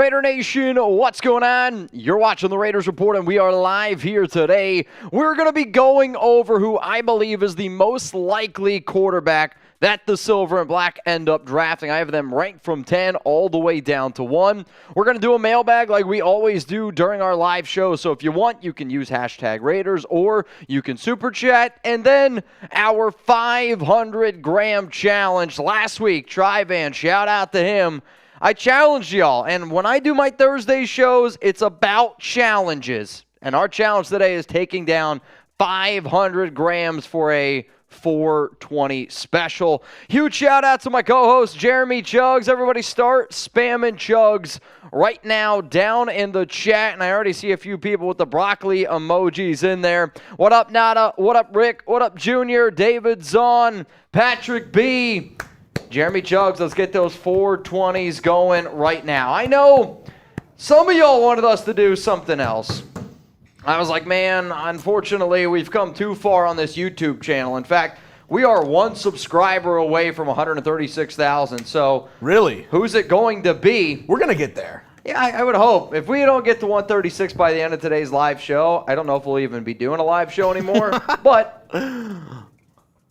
Raider Nation, what's going on? You're watching the Raiders Report, and we are live here today. We're going to be going over who I believe is the most likely quarterback that the Silver and Black end up drafting. I have them ranked from 10 all the way down to 1. We're going to do a mailbag like we always do during our live show. So if you want, you can use hashtag Raiders or you can super chat. And then our 500-gram challenge last week, Tri-Van, shout out to him. I challenged y'all, and when I do my Thursday shows, it's about challenges. And our challenge today is taking down 500 grams for a 420 special. Huge shout out to my co-host, Jeremy Chugs. Everybody start spamming Chugs right now down in the chat. And I already see a few people with the broccoli emojis in there. What up, Nada? What up, Rick? What up, Junior? David Zahn? Patrick B. Jeremy Chugs, let's get those 420s going right now. I know some of y'all wanted us to do something else. I was like, man, unfortunately, we've come too far on this YouTube channel. In fact, we are one subscriber away from 136,000. So, really, who's it going to be? We're going to get there. Yeah, I would hope. If we don't get to 136 by the end of today's live show, I don't know if we'll even be doing a live show anymore. But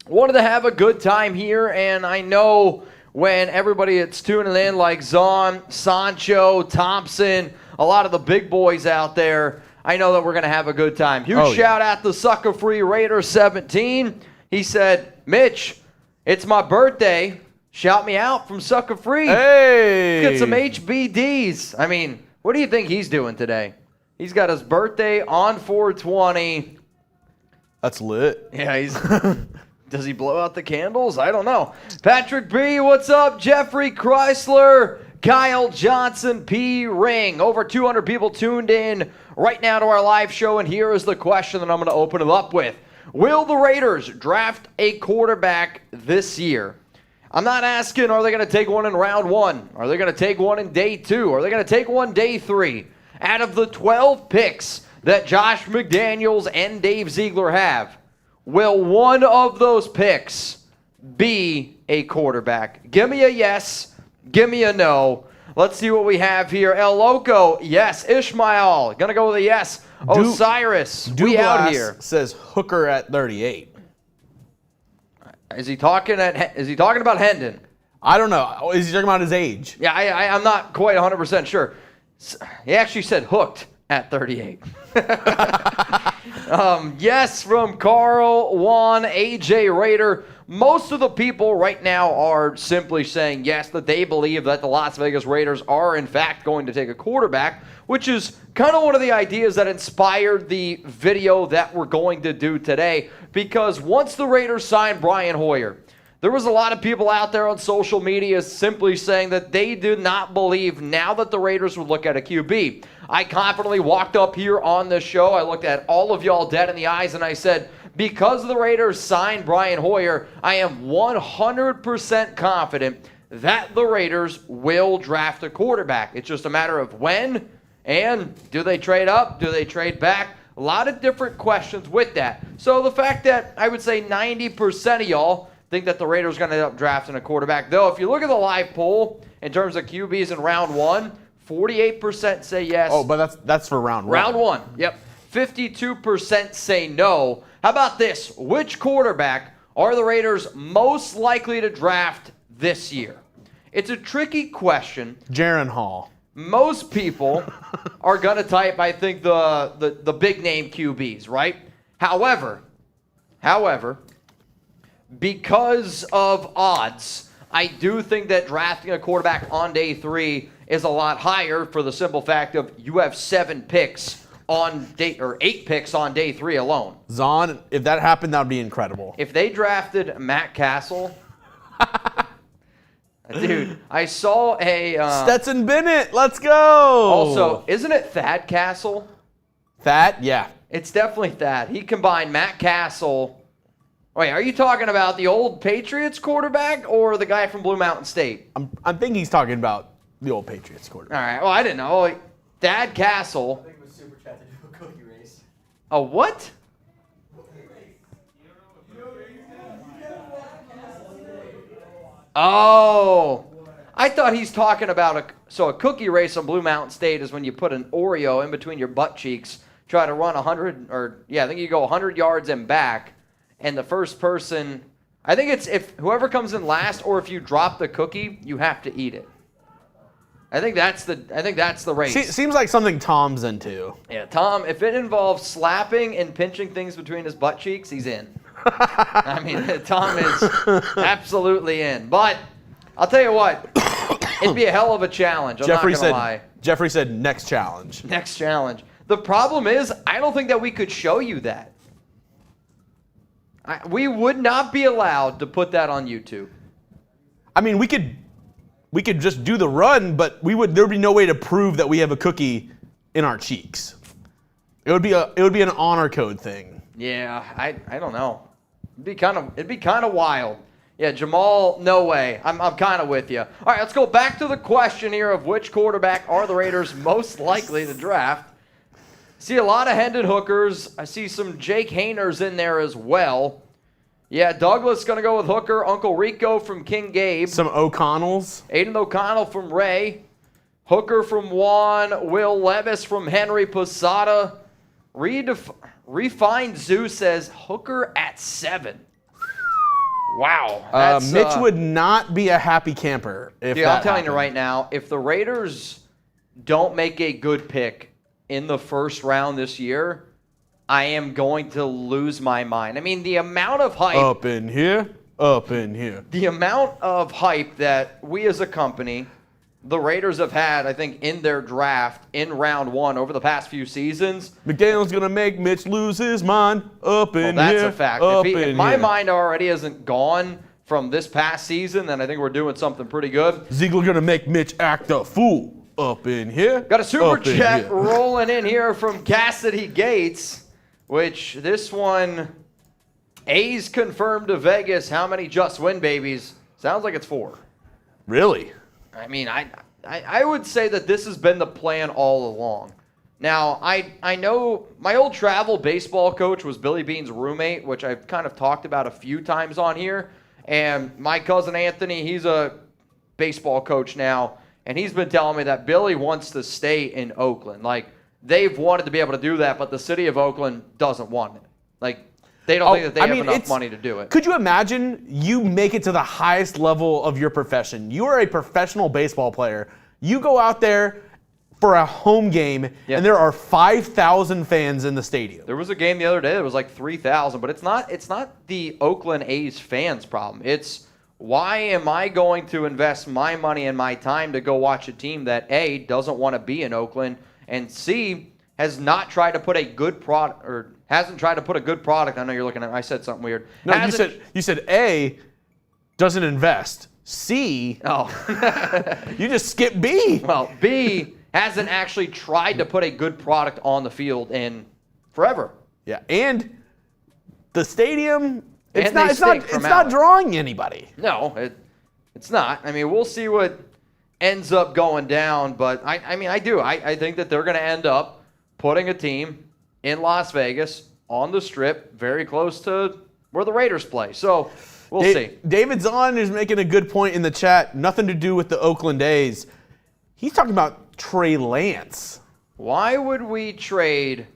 wanted to have a good time here, and I know when everybody that's tuning in, like Zahn, Sancho, Thompson, a lot of the big boys out there, I know that we're going to have a good time. Huge shout out to Sucker Free Raider 17. He said, Mitch, it's my birthday. Shout me out from Sucker Free. Hey! Let's get some HBDs. I mean, what do you think he's doing today? He's got his birthday on 420. That's lit. Yeah, he's... Does he blow out the candles? I don't know. Patrick B, what's up? Jeffrey Chrysler, Kyle Johnson, P. Ring. Over 200 people tuned in right now to our live show, and here is the question that I'm going to open it up with. Will the Raiders draft a quarterback this year? I'm not asking, are they going to take one in round 1? Are they going to take one in day 2? Are they going to take one day 3? Out of the 12 picks that Josh McDaniels and Dave Ziegler have, will one of those picks be a quarterback? Give me a yes. Give me a no. Let's see what we have here. El Loco, yes. Ishmael, gonna go with a yes. Osiris, we out here. Says Hooker at 38. Is he talking about Hendon? I don't know. Is he talking about his age? Yeah, I'm not quite 100% sure. He actually said hooked at 38. Yes, from Carl, Juan, AJ Raider. Most of the people right now are simply saying yes, that they believe that the Las Vegas Raiders are in fact going to take a quarterback, which is kind of one of the ideas that inspired the video that we're going to do today. Because once the Raiders signed Brian Hoyer, there was a lot of people out there on social media simply saying that they did not believe now that the Raiders would look at a QB. I confidently walked up here on this show. I looked at all of y'all dead in the eyes, and I said, because the Raiders signed Brian Hoyer, I am 100% confident that the Raiders will draft a quarterback. It's just a matter of when, and do they trade up? Do they trade back? A lot of different questions with that. So the fact that I would say 90% of y'all think that the Raiders are going to end up drafting a quarterback. Though, if you look at the live poll in terms of QBs in round 1, 48% say yes. Oh, but that's for round 1. Round 1, yep. 52% say no. How about this? Which quarterback are the Raiders most likely to draft this year? It's a tricky question. Jaron Hall. Most people are going to type, I think, the big name QBs, right? However, because of odds, I do think that drafting a quarterback on day 3 is a lot higher for the simple fact of you have 7 picks on day, or 8 picks on day 3 alone. Zahn, if that happened, that would be incredible. If they drafted Matt Castle, dude, I saw a Stetson Bennett. Let's go. Also, isn't it Thad Castle? Thad, yeah. It's definitely Thad. He combined Matt Castle. Wait, are you talking about the old Patriots quarterback or the guy from Blue Mountain State? I'm thinking he's talking about the old Patriots quarterback. All right. Well, I didn't know. Like, Thad Castle. I think it was Super Chat to do a cookie race. A what? Oh. I thought he's talking about a cookie race on Blue Mountain State is when you put an Oreo in between your butt cheeks, try to run 100, I think you go 100 yards and back, and the first person, I think it's if whoever comes in last or if you drop the cookie, you have to eat it. I think that's the race. Seems like something Tom's into. Yeah, Tom, if it involves slapping and pinching things between his butt cheeks, he's in. I mean, Tom is absolutely in. But I'll tell you what, it'd be a hell of a challenge. I'm not going to lie. Jeffrey said next challenge. Next challenge. The problem is, I don't think that we could show you that. We would not be allowed to put that on YouTube. I mean, we could just do the run, but there'd be no way to prove that we have a cookie in our cheeks. It would be an honor code thing. Yeah, I don't know. It'd be kind of wild. Yeah, Jamal, no way. I'm kind of with you. All right, let's go back to the question here of which quarterback are the Raiders most likely to draft. See a lot of Hendon Hookers. I see some Jake Hayners in there as well. Yeah, Douglas going to go with Hooker. Uncle Rico from King Gabe. Some O'Connells. Aiden O'Connell from Ray. Hooker from Juan. Will Levis from Henry Posada. Refined Zoo says Hooker at 7. Wow. Mitch would not be a happy camper if that I'm telling happened. you right now, if the Raiders don't make a good pick in the first round this year, I am going to lose my mind. I mean, the amount of hype. Up in here. The amount of hype that we as a company, the Raiders have had, I think, in their draft in round 1 over the past few seasons. McDaniel's going to make Mitch lose his mind. Up in here. That's a fact. If my mind already isn't gone from this past season, then I think we're doing something pretty good. Ziegler going to make Mitch act a fool. Up in here. Got a super chat rolling in here from Cassidy Gates, which this one, A's confirmed to Vegas how many just win babies. Sounds like it's 4. Really? I mean, I would say that this has been the plan all along. Now, I know my old travel baseball coach was Billy Bean's roommate, which I've kind of talked about a few times on here. And my cousin Anthony, he's a baseball coach now, and he's been telling me that Billy wants to stay in Oakland. Like, they've wanted to be able to do that, but the city of Oakland doesn't want it. Like, they don't think that they have enough money to do it. Could you imagine you make it to the highest level of your profession? You are a professional baseball player. You go out there for a home game, and there are 5,000 fans in the stadium. There was a game the other day that was like 3,000, but it's not the Oakland A's fans' problem. It's why am I going to invest my money and my time to go watch a team that A, doesn't want to be in Oakland, and C, has not tried to put a good product, or hasn't tried to put a good product. I know you're looking at, I said something weird. No, you said A, doesn't invest. C, you just skip B. Well, B hasn't actually tried to put a good product on the field in forever. Yeah, and the stadium, it's not drawing anybody. No, it's not. I mean, we'll see what ends up going down, but I think that they're going to end up putting a team in Las Vegas on the Strip, very close to where the Raiders play. So we'll see. David Zahn is making a good point in the chat. Nothing to do with the Oakland A's. He's talking about Trey Lance. Why would we trade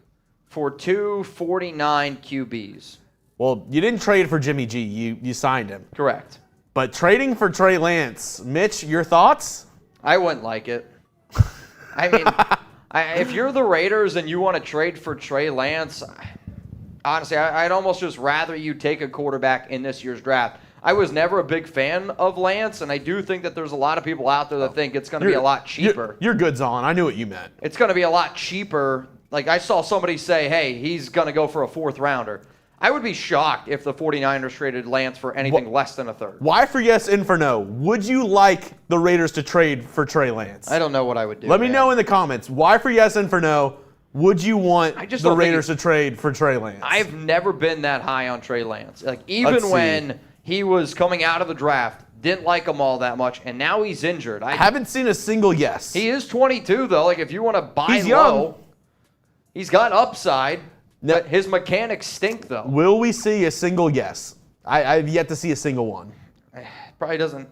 for 249 QBs? Well, you didn't trade for Jimmy G. You signed him. Correct. But trading for Trey Lance, Mitch, your thoughts? I wouldn't like it. I mean, if you're the Raiders and you want to trade for Trey Lance, honestly, I'd almost just rather you take a quarterback in this year's draft. I was never a big fan of Lance, and I do think that there's a lot of people out there that think it's going to be a lot cheaper. You're good, Zahn. I knew what you meant. It's going to be a lot cheaper. Like, I saw somebody say, hey, he's going to go for a 4th rounder. I would be shocked if the 49ers traded Lance for anything less than a 3rd. Why for yes and for no? Would you like the Raiders to trade for Trey Lance? I don't know what I would do. Let me know in the comments. Why for yes and for no? Would you want the Raiders to trade for Trey Lance? I've never been that high on Trey Lance. Like, even when he was coming out of the draft, didn't like him all that much, and now he's injured. I haven't seen a single yes. He is 22, though. Like, if you want to buy low, he's got upside. But his mechanics stink, though. Will we see a single yes? I've yet to see a single one. Probably doesn't.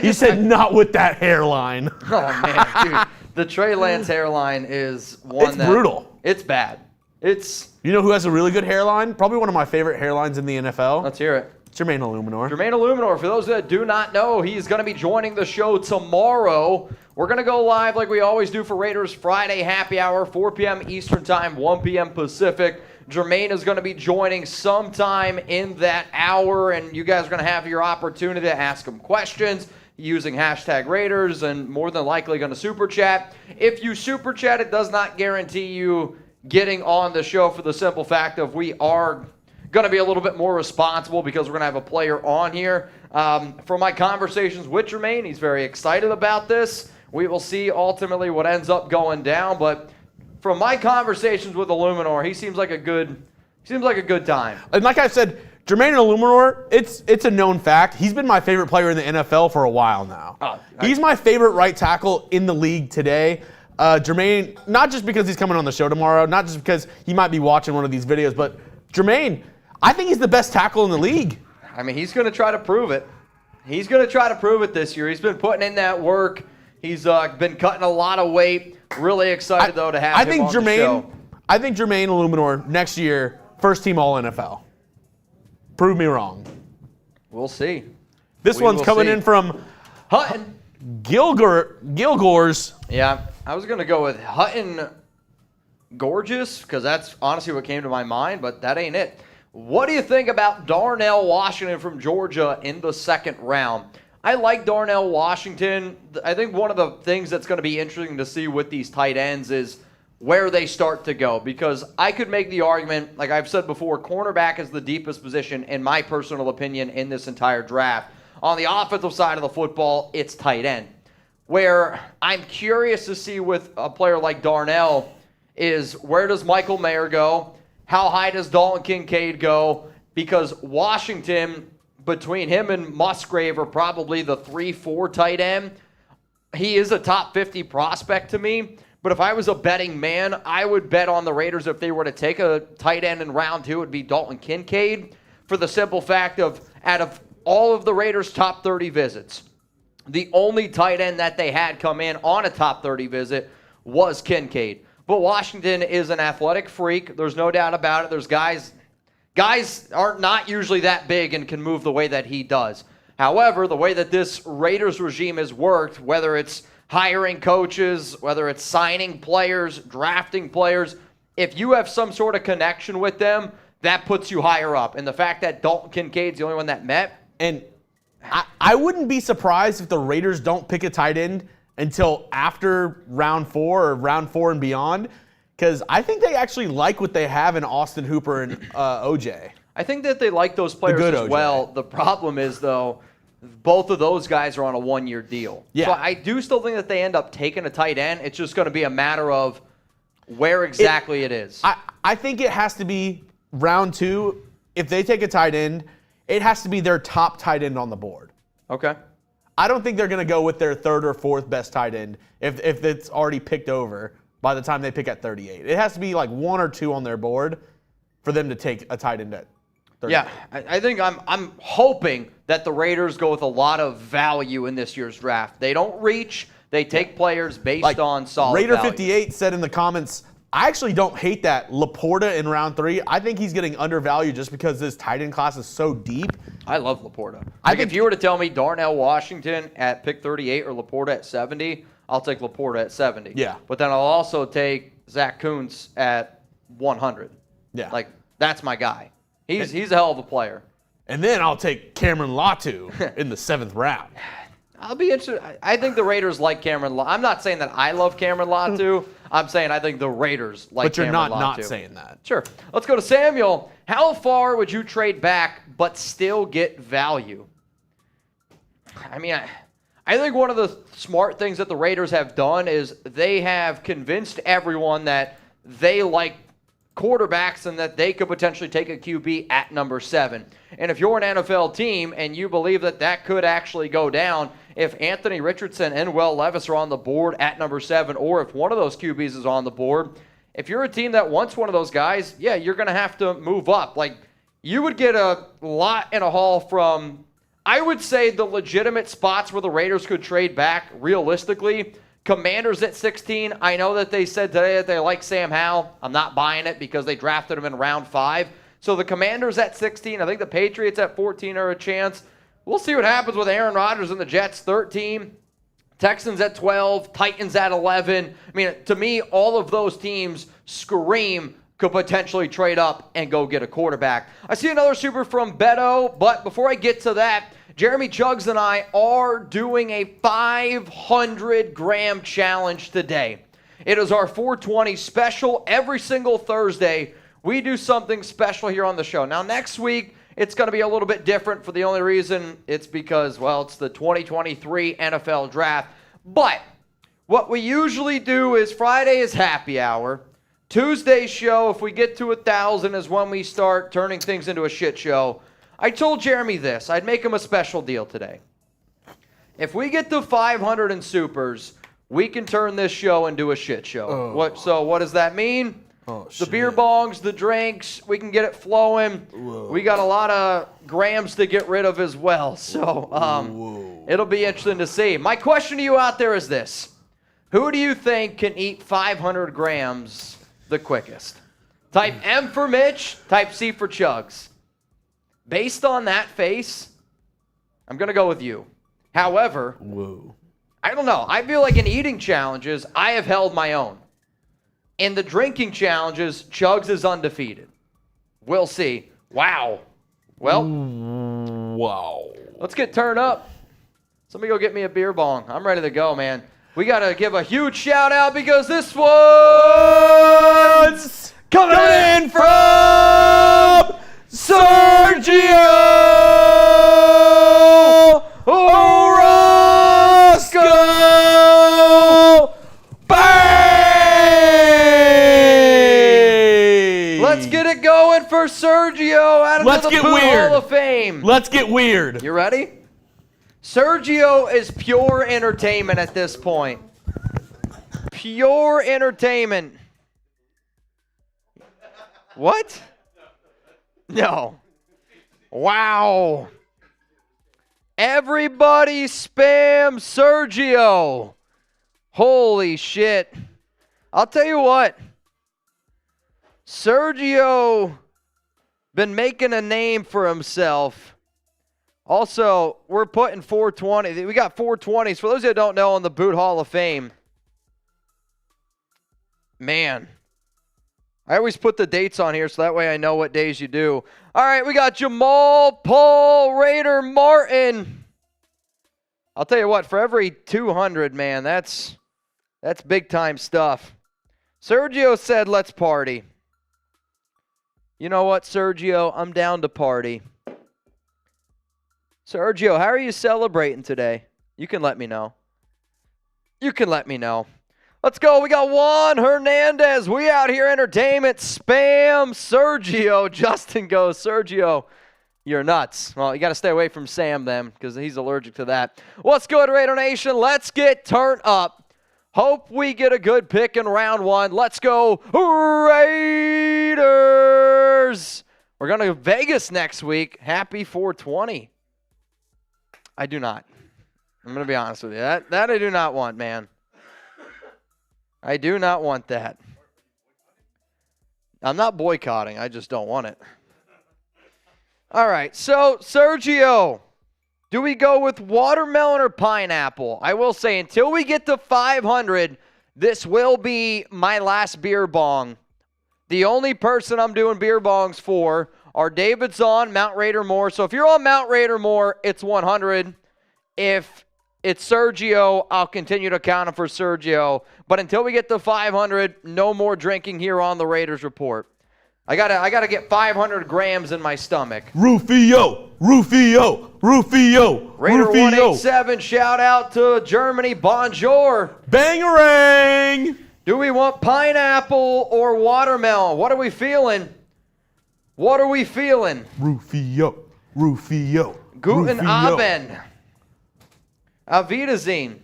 He said, not with that hairline. Oh, man, dude. The Trey Lance hairline is one It's brutal. It's bad. It's... You know who has a really good hairline? Probably one of my favorite hairlines in the NFL. Let's hear it. Jermaine Illuminor. Jermaine Illuminor, for those that do not know, he's going to be joining the show tomorrow. We're going to go live like we always do for Raiders Friday Happy Hour, 4 p.m. Eastern Time, 1 p.m. Pacific. Jermaine is going to be joining sometime in that hour, and you guys are going to have your opportunity to ask him questions using hashtag Raiders, and more than likely going to super chat. If you super chat, it does not guarantee you getting on the show, for the simple fact of we are going to be a little bit more responsible because we're going to have a player on here. From my conversations with Jermaine, he's very excited about this. We will see ultimately what ends up going down, but from my conversations with Illuminor, he seems like a good time. And like I said, Jermaine Illuminor, it's a known fact. He's been my favorite player in the NFL for a while now. He's my favorite right tackle in the league today. Jermaine, not just because he's coming on the show tomorrow, not just because he might be watching one of these videos, but Jermaine, I think he's the best tackle in the league. I mean, he's going to try to prove it. He's going to try to prove it this year. He's been putting in that work. He's been cutting a lot of weight. Really excited, though, to have him on the show. I think Jermaine Illuminor next year, first team All-NFL. Prove me wrong. We'll see. This one's coming in from Hutton. Gilgores. Yeah, I was going to go with Hutton Gorgeous because that's honestly what came to my mind, but that ain't it. What do you think about Darnell Washington from Georgia in the second round? I like Darnell Washington. I think one of the things that's going to be interesting to see with these tight ends is where they start to go, because I could make the argument, like I've said before, cornerback is the deepest position, in my personal opinion, in this entire draft. On the offensive side of the football, it's tight end. Where I'm curious to see with a player like Darnell is, where does Michael Mayer go? How high does Dalton Kincaid go? Because Washington, between him and Musgrave, are probably the 3-4 tight end. He is a top 50 prospect to me. But if I was a betting man, I would bet on the Raiders if they were to take a tight end in round 2, it would be Dalton Kincaid, for the simple fact of, out of all of the Raiders' top 30 visits, the only tight end that they had come in on a top 30 visit was Kincaid. But Washington is an athletic freak. There's no doubt about it. There's guys are not usually that big and can move the way that he does. However, the way that this Raiders regime has worked, whether it's hiring coaches, whether it's signing players, drafting players, if you have some sort of connection with them, that puts you higher up. And the fact that Dalton Kincaid's the only one that met. And I wouldn't be surprised if the Raiders don't pick a tight end until after round 4 or round 4 and beyond, because I think they actually like what they have in Austin Hooper and OJ. I think that they like those players as well. The problem is, though, both of those guys are on a 1-year deal. Yeah. So I do still think that they end up taking a tight end. It's just going to be a matter of where exactly it is. I think it has to be round 2. If they take a tight end, it has to be their top tight end on the board. Okay. I don't think they're going to go with their 3rd or 4th best tight end if it's already picked over by the time they pick at 38. It has to be like 1 or 2 on their board for them to take a tight end at 38. Yeah, I think I'm hoping that the Raiders go with a lot of value in this year's draft. They don't reach. They take players based on solid Raider value. 58 said in the comments, I actually don't hate that. Laporta in round 3, I think he's getting undervalued just because this tight end class is so deep. I love Laporta. If you were to tell me Darnell Washington at pick 38 or Laporta at 70, I'll take Laporta at 70. Yeah. But then I'll also take Zach Kuntz at 100. Yeah. Like, that's my guy. He's a hell of a player. And then I'll take Cameron Latu in the 7th round. I'll be interested. I think the Raiders like Cameron Latu. I'm not saying that I love Cameron Latu. I'm saying I think the Raiders like Cameron Latu. But you're not saying that. Sure. Let's go to Samuel. How far would you trade back but still get value? I mean, I think one of the smart things that the Raiders have done is they have convinced everyone that they like quarterbacks and that they could potentially take a QB at number 7. And if you're an NFL team and you believe that that could actually go down, if Anthony Richardson and Will Levis are on the board at number 7, or if one of those QBs is on the board, if you're a team that wants one of those guys, yeah, you're going to have to move up. Like, you would get a lot in a haul from I would say the legitimate spots where the Raiders could trade back, realistically, Commanders at 16. I know that they said today that they like Sam Howell. I'm not buying it because they drafted him in round 5. So the Commanders at 16. I think the Patriots at 14 are a chance. We'll see what happens with Aaron Rodgers and the Jets 13. Texans at 12. Titans at 11. I mean, to me, all of those teams scream could potentially trade up and go get a quarterback. I see another super from Beto, but before I get to that, Jeremy Chuggs and I are doing a 500-gram challenge today. It is our 420 special. Every single Thursday, we do something special here on the show. Now, next week, it's going to be a little bit different for the only reason it's because, well, it's the 2023 NFL Draft. But what we usually do is Friday is happy hour. Tuesday's show, if we get to 1,000, is when we start turning things into a shit show. I told Jeremy this. I'd make him a special deal today. If we get to 500 in supers, we can turn this show into a shit show. What does that mean? The beer bongs, the drinks, we can get it flowing. Whoa. We got a lot of grams to get rid of as well. So it'll be interesting to see. My question to you out there is this. Who do you think can eat 500 grams the quickest? Type M for Mitch, type C for Chuggs. Based on that face, I'm going to go with you. However, I don't know. I feel like in eating challenges, I have held my own. In the drinking challenges, Chuggs is undefeated. We'll see. Wow. Well, let's get turned up. Somebody go get me a beer bong. I'm ready to go, man. We got to give a huge shout out because this one's coming in from Sergio Orozco. Bang! Let's get it going for Sergio out of the Boot Hall of Fame. Let's get weird. You ready? Sergio is pure entertainment at this point. Pure entertainment. What? No. Wow. Everybody spam Sergio. Holy shit. I'll tell you what. Sergio been making a name for himself. Also, we're putting 420. We got 420s. For those that don't know, on the Boot Hall of Fame. Man. I always put the dates on here so that way I know what days you do. All right, we got Jamal, Paul, Raider, Martin. I'll tell you what, for every 200, man, that's big time stuff. Sergio said, let's party. You know what, Sergio? I'm down to party. Sergio, how are you celebrating today? You can let me know. You can let me know. Let's go. We got Juan Hernandez. We out here entertainment. Spam Sergio. Justin goes, Sergio, you're nuts. Well, you got to stay away from Sam then because he's allergic to that. What's good, Raider Nation? Let's get turned up. Hope we get a good pick in round 1. Let's go, Raiders. We're going to Vegas next week. Happy 420. I do not. I'm going to be honest with you. That I do not want, man. I do not want that. I'm not boycotting. I just don't want it. All right. So, Sergio, do we go with watermelon or pineapple? I will say, until we get to 500, this will be my last beer bong. The only person I'm doing beer bongs for are David's on Mount Raider Moore. So if you're on Mount Raider Moore, it's 100. If it's Sergio, I'll continue to count him for Sergio. But until we get to 500, no more drinking here on the Raiders Report. I gotta get 500 grams in my stomach. Rufio. Raider 187, shout out to Germany. Bonjour. Bangarang. Do we want pineapple or watermelon? What are we feeling? Rufio. Guten Abend. Auf Wiedersehen.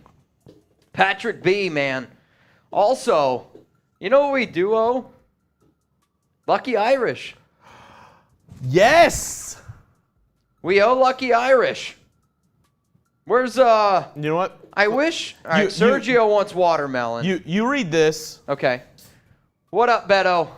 Patrick B, man. Also, you know what we do owe? Lucky Irish. Yes. We owe Lucky Irish. Where's You know what? I wish. All right, You- Sergio wants watermelon. You read this. Okay. What up, Beto?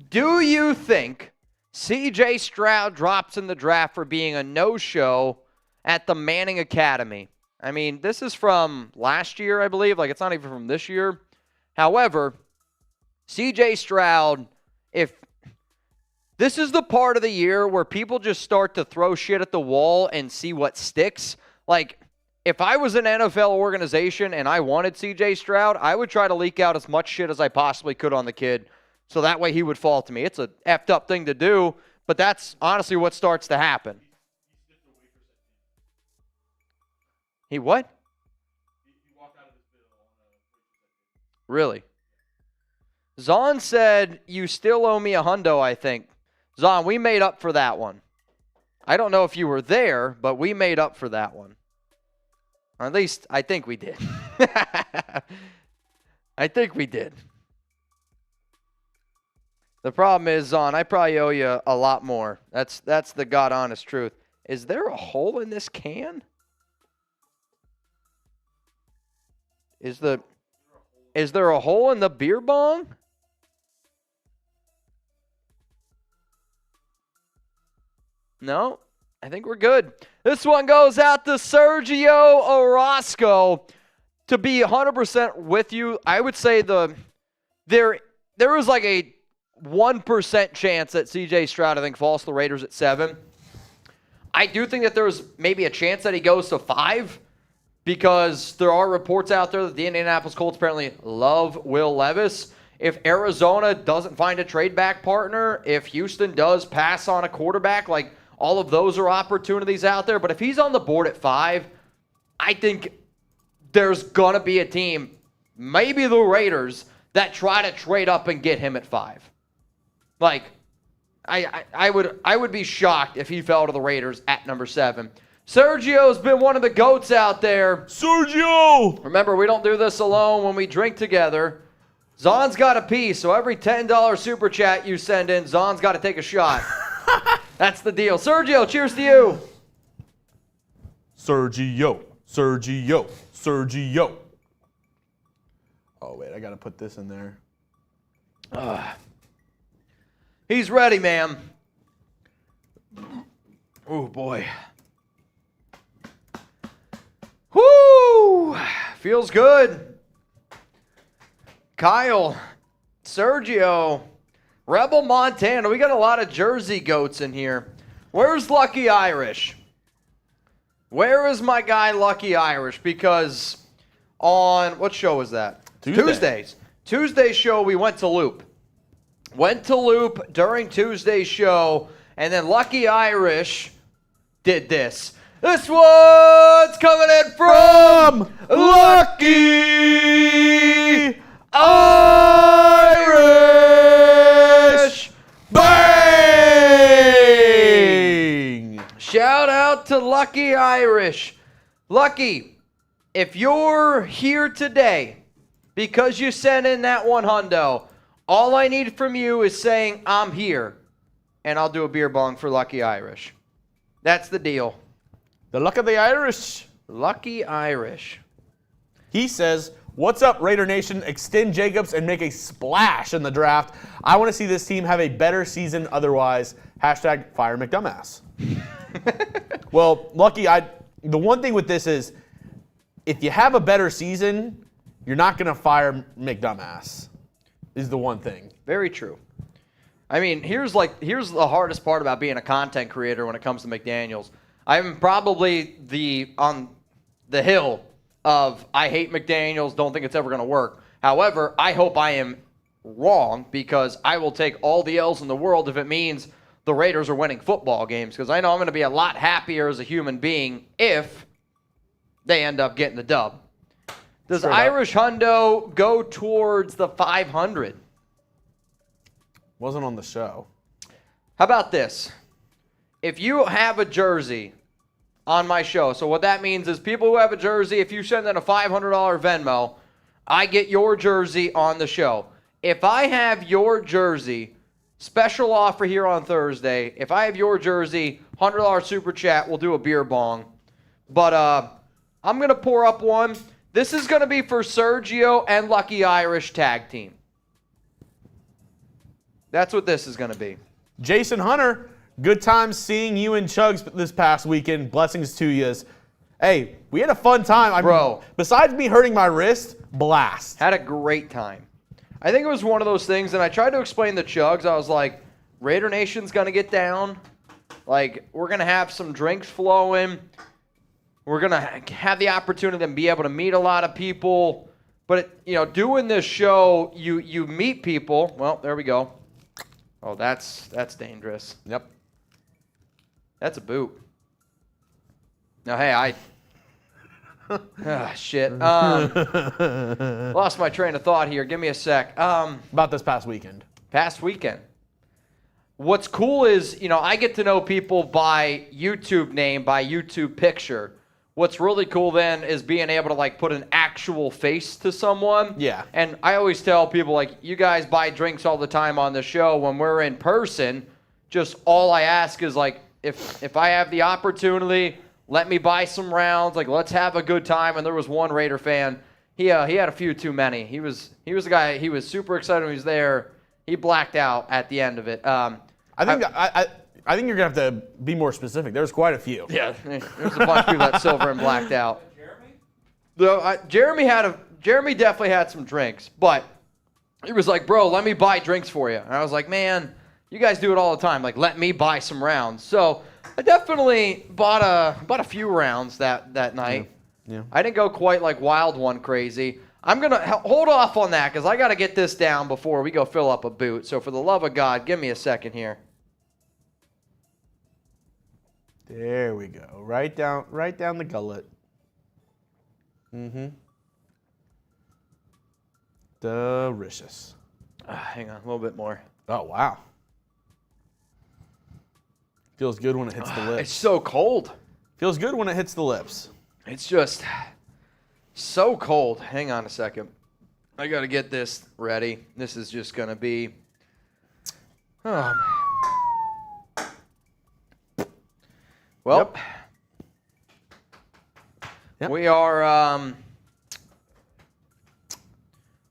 Do you think C.J. Stroud drops in the draft for being a no-show at the Manning Academy? I mean, this is from last year, I believe. Like, it's not even from this year. However, C.J. Stroud, if this is the part of the year where people just start to throw shit at the wall and see what sticks. Like, if I was an NFL organization and I wanted C.J. Stroud, I would try to leak out as much shit as I possibly could on the kid so that way he would fall to me. It's a effed up thing to do, but that's honestly what starts to happen. He what? Really? Zahn said, you still owe me $100, I think. Zahn, we made up for that one. I don't know if you were there, but we made up for that one. Or at least, I think we did. I think we did. The problem is, Zahn, I probably owe you a lot more. That's the God honest truth. Is there a hole in this can? Is there a hole in the beer bong? No, I think we're good. This one goes out to Sergio Orozco. To be 100% with you, I would say there was like a 1% chance that C.J. Stroud, I think, falls to the Raiders at 7. I do think that there's maybe a chance that he goes to 5 because there are reports out there that the Indianapolis Colts apparently love Will Levis. If Arizona doesn't find a trade back partner, if Houston does pass on a quarterback, like all of those are opportunities out there. But if he's on the board at 5, I think there's going to be a team, maybe the Raiders, that try to trade up and get him at 5. Like, I would be shocked if he fell to the Raiders at number 7. Sergio's been one of the GOATs out there. Sergio! Remember, we don't do this alone when we drink together. Zahn's got a piece, so every $10 super chat you send in, Zahn's got to take a shot. That's the deal. Sergio, cheers to you. Sergio. Sergio. Sergio. Oh, wait, I got to put this in there. He's ready, man. Oh, boy. Whoo! Feels good. Kyle, Sergio, Rebel Montana. We got a lot of Jersey goats in here. Where's Lucky Irish? Where is my guy Lucky Irish? Because on, what show was that? Tuesdays. Tuesday's show, we went to Loop. Went to Loop during Tuesday's show, and then Lucky Irish did this. This one's coming in from Lucky Irish. Bang! Shout out to Lucky Irish. Lucky, if you're here today because you sent in that $100, all I need from you is saying I'm here, and I'll do a beer bong for Lucky Irish. That's the deal. The luck of the Irish. Lucky Irish. He says, what's up, Raider Nation? Extend Jacobs and make a splash in the draft. I want to see this team have a better season otherwise. Hashtag fire McDumbass. Well, Lucky, the one thing with this is if you have a better season, you're not going to fire McDumbass is the one thing. Very true. I mean, here's the hardest part about being a content creator when it comes to McDaniels. I'm probably on the hill of I hate McDaniels, don't think it's ever going to work. However, I hope I am wrong because I will take all the L's in the world if it means the Raiders are winning football games because I know I'm going to be a lot happier as a human being if they end up getting the dub. Does Irish Hundo go towards the 500? Wasn't on the show. How about this? If you have a jersey on my show, so what that means is people who have a jersey, if you send in a $500 Venmo, I get your jersey on the show. If I have your jersey, special offer here on Thursday, if I have your jersey, $100 super chat, we'll do a beer bong. But I'm going to pour up one. This is going to be for Sergio and Lucky Irish tag team. That's what this is going to be. Jason Hunter, good time seeing you and Chugs this past weekend. Blessings to you. Hey, we had a fun time. Bro. Besides me hurting my wrist, blast. Had a great time. I think it was one of those things, and I tried to explain to Chugs. I was like, Raider Nation's going to get down. Like, we're going to have some drinks flowing. We're going to have the opportunity to be able to meet a lot of people. But, doing this show, you meet people. Well, there we go. Oh, that's dangerous. Yep. That's a boot. Now, hey, shit. Lost my train of thought here. Give me a sec. About this past weekend. Past weekend. What's cool is, I get to know people by YouTube name, by YouTube picture. What's really cool then is being able to put an actual face to someone. Yeah. And I always tell people you guys buy drinks all the time on the show. When we're in person, just all I ask is if I have the opportunity, let me buy some rounds. Let's have a good time. And there was one Raider fan. He had a few too many. He was a guy. He was super excited when he was there. He blacked out at the end of it. I think you're going to have to be more specific. There's quite a few. Yeah, there's a bunch of people that silver and blacked out. Jeremy definitely had some drinks, but he was like, bro, let me buy drinks for you. And I was like, man, you guys do it all the time. Let me buy some rounds. So I definitely bought a few rounds that night. Yeah. I didn't go quite Wild One crazy. I'm going to hold off on that because I got to get this down before we go fill up a boot. So for the love of God, give me a second here. There we go. Right down the gullet. Mm-hmm. Delicious. Hang on, a little bit more. Oh, wow. Feels good when it hits the lips. It's so cold. Feels good when it hits the lips. It's just so cold. Hang on a second. I got to get this ready. This is just going to be... Well, Yep. we are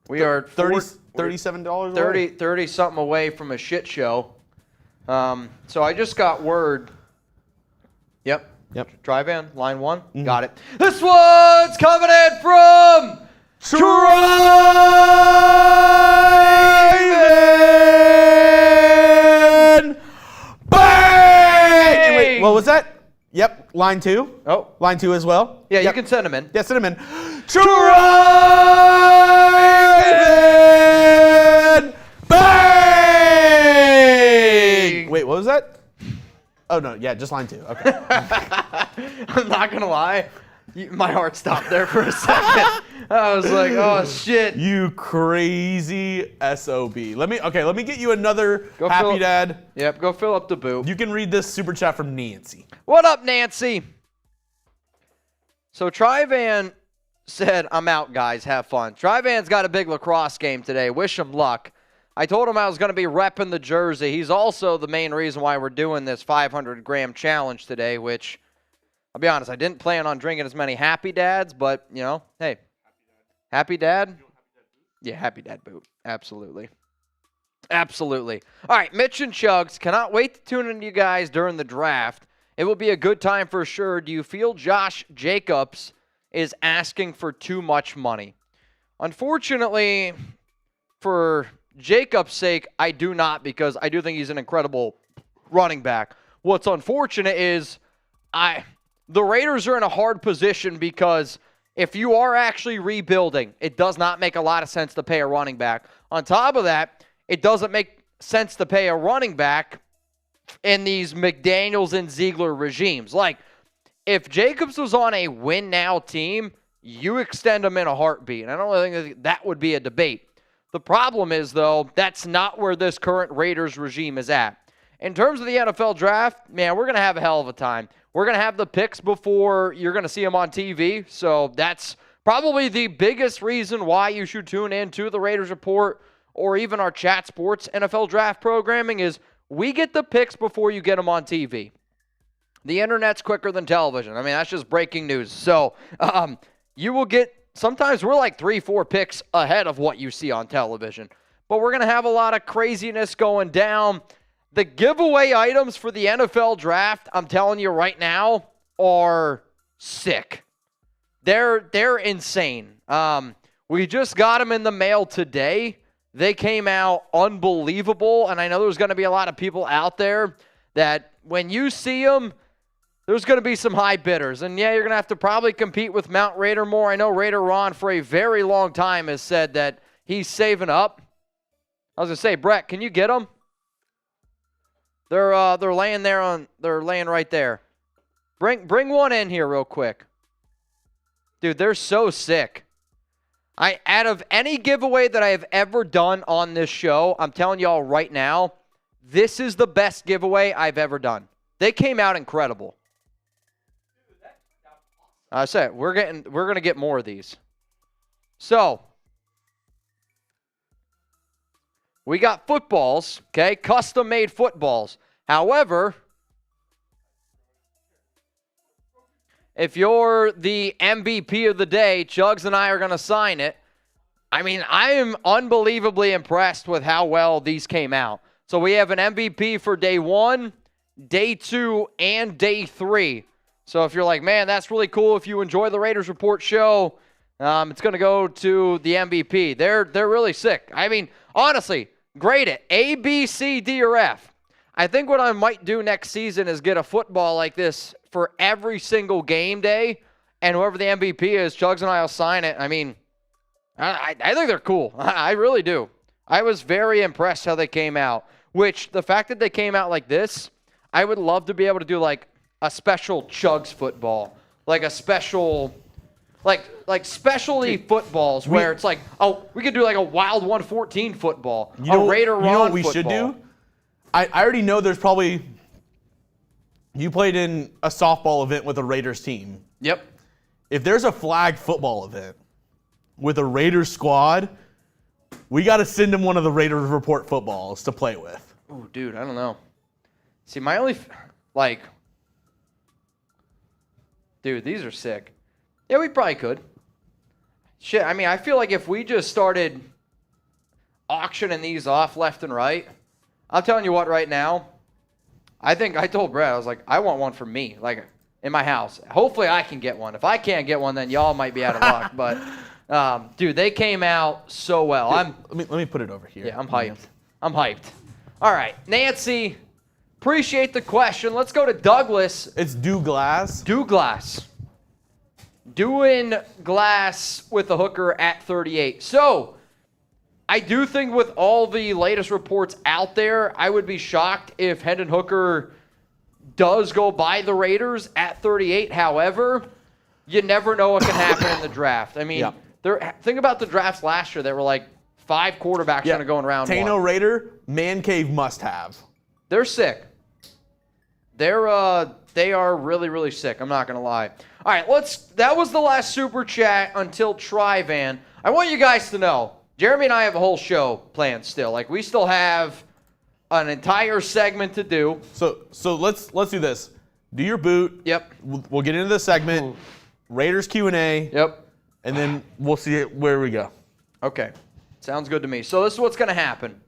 $37 30 something away from a shit show. So I just got word. Yep. Drive in, line 1. Mm-hmm. Got it. This one's coming in from Drive-In! Bang! Wait, what was that? Yep, line 2. Oh. Line 2 as well. Yeah, Yep. you can send them in. Yeah, send them in. Drive-In! Bang! Wait, what was that? Oh, no, yeah, just line 2. Okay. I'm not going to lie. My heart stopped there for a second. I was like, oh, shit. You crazy SOB. Let me get you another Happy Dad. Yep, go fill up the boot. You can read this super chat from Nancy. What up, Nancy? So Tri-Van said, I'm out, guys. Have fun. Tri-Van's got a big lacrosse game today. Wish him luck. I told him I was going to be repping the jersey. He's also the main reason why we're doing this 500-gram challenge today, which, I'll be honest, I didn't plan on drinking as many Happy Dads, but, hey. Happy Dad? Yeah, Happy Dad boot. Absolutely. Absolutely. All right, Mitch and Chugs, cannot wait to tune in to you guys during the draft. It will be a good time for sure. Do you feel Josh Jacobs is asking for too much money? Unfortunately, for Jacobs' sake, I do not, because I do think he's an incredible running back. What's unfortunate is the Raiders are in a hard position because if you are actually rebuilding, it does not make a lot of sense to pay a running back. On top of that, it doesn't make sense to pay a running back in these McDaniels and Ziegler regimes. If Jacobs was on a win-now team, you extend him in a heartbeat. And I don't really think that would be a debate. The problem is, though, that's not where this current Raiders regime is at. In terms of the NFL draft, man, we're going to have a hell of a time. We're going to have the picks before you're going to see them on TV. So that's probably the biggest reason why you should tune in to the Raiders Report or even our Chat Sports NFL draft programming is we get the picks before you get them on TV. The internet's quicker than television. I mean, that's just breaking news. So you will get, sometimes we're like 3-4 picks ahead of what you see on television. But we're going to have a lot of craziness going down. The giveaway items for the NFL draft, I'm telling you right now, are sick. They're insane. We just got them in the mail today. They came out unbelievable, and I know there's going to be a lot of people out there that when you see them, there's going to be some high bidders. And, yeah, you're going to have to probably compete with Mount Raider more. I know Raider Ron for a very long time has said that he's saving up. I was going to say, Brett, can you get them? They're laying there they're laying right there. Bring one in here real quick. Dude, they're so sick. Out of any giveaway that I have ever done on this show, I'm telling y'all right now, this is the best giveaway I've ever done. They came out incredible. I said we're gonna get more of these. So we got footballs, okay, custom-made footballs. However, if you're the MVP of the day, Chugs and I are going to sign it. I mean, I am unbelievably impressed with how well these came out. So we have an MVP for day 1, day 2, and day 3. So if you're like, man, that's really cool. If you enjoy the Raiders Report show, it's going to go to the MVP. They're really sick. I mean, honestly, grade it. A, B, C, D, or F. I think what I might do next season is get a football like this for every single game day, and whoever the MVP is, Chugs and I will sign it. I mean, I think they're cool. I really do. I was very impressed how they came out, which the fact that they came out like this, I would love to be able to do like a special Chugs football, like a special, like specialty footballs where it's like, oh, we could do like a Wild 114 football, a Raider Ron football. You know what we should do? I already know there's probably, you played in a softball event with a Raiders team. Yep. If there's a flag football event with a Raiders squad, we got to send them one of the Raiders Report footballs to play with. Oh, dude, I don't know. See, my only, dude, these are sick. Yeah, we probably could. Shit, I mean, I feel like if we just started auctioning these off left and right, I'm telling you what, right now, I think I told Brad, I was like, I want one for me, like in my house. Hopefully I can get one. If I can't get one, then y'all might be out of luck. But, dude, they came out so well. Let me put it over here. Yeah, I'm hyped. I'm hyped. All right, Nancy, appreciate the question. Let's go to Douglas. It's Douglas. Doing glass with the hooker at 38. So, I do think with all the latest reports out there, I would be shocked if Hendon Hooker does go by the Raiders at 38. However, you never know what can happen in the draft. I mean, think about the drafts last year that were like 5 quarterbacks going to go in round 1. Tano Raider, man cave must have. They're sick. They are really, really sick. I'm not going to lie. All right, that was the last super chat until Trivan. I want you guys to know, Jeremy and I have a whole show planned still. Like, we still have an entire segment to do. So let's do this. Do your boot. Yep. We'll get into the segment. Raiders Q&A. Yep. And then we'll see where we go. Okay. Sounds good to me. So this is what's going to happen.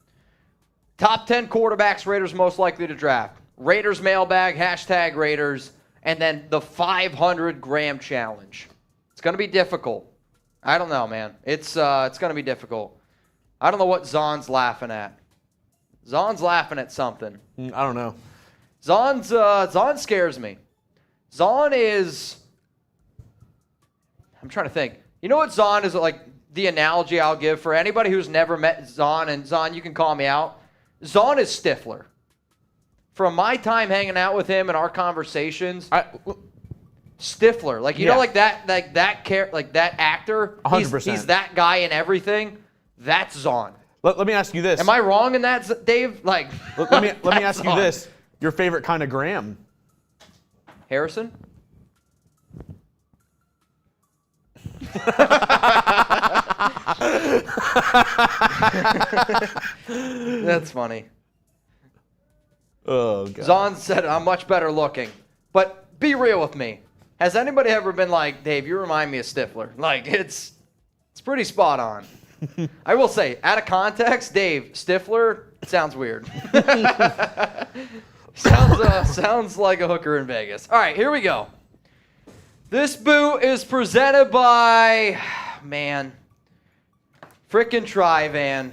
Top 10 quarterbacks Raiders most likely to draft. Raiders mailbag, hashtag Raiders, and then the 500-gram challenge. It's going to be difficult. I don't know, man. It's going to be difficult. I don't know what Zahn's laughing at. Zahn's laughing at something. I don't know. Zahn scares me. Zahn is, I'm trying to think. You know what Zahn is, like the analogy I'll give for anybody who's never met Zahn, and Zahn, you can call me out. Zahn is Stifler. From my time hanging out with him and our conversations, Stifler, like you know, like that actor. 100%. He's that guy in everything. That's Zahn. Let me ask you this. Am I wrong in that, Dave? Like, let me ask you this. Your favorite kind of Graham? Harrison. That's funny. Oh, God. Zahn said, I'm much better looking. But be real with me. Has anybody ever been like, Dave, you remind me of Stifler? Like, it's pretty spot on. I will say, out of context, Dave, Stifler sounds weird. Sounds like a hooker in Vegas. All right, here we go. This boot is presented by, frickin' Tri-Van.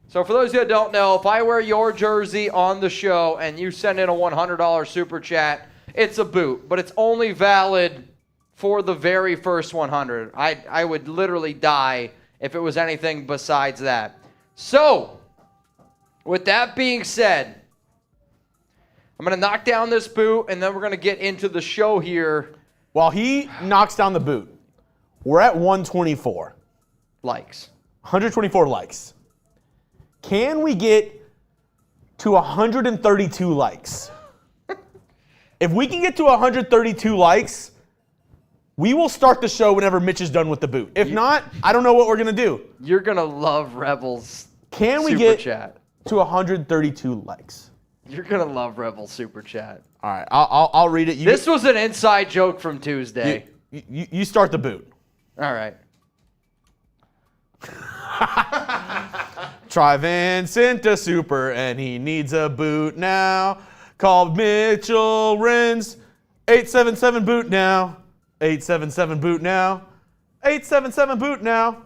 So for those of you that don't know, if I wear your jersey on the show and you send in a $100 super chat, it's a boot, but it's only valid for the very first 100. I would literally die if it was anything besides that. So, with that being said, I'm going to knock down this boot, and then we're going to get into the show here. While he knocks down the boot, we're at 124. Likes. 124 likes. Can we get to 132 likes? If we can get to 132 likes, we will start the show whenever Mitch is done with the boot. If not, I don't know what we're going to do. You're going to love Rebels Can we super get chat. to 132 likes? You're going to love Rebels super chat. All right, I'll read it. This was an inside joke from Tuesday. You start the boot. All right. Tri-Van sent a super and he needs a boot now. Called Mitchell Renz. 877 boot now. 877 boot now. 877 boot now.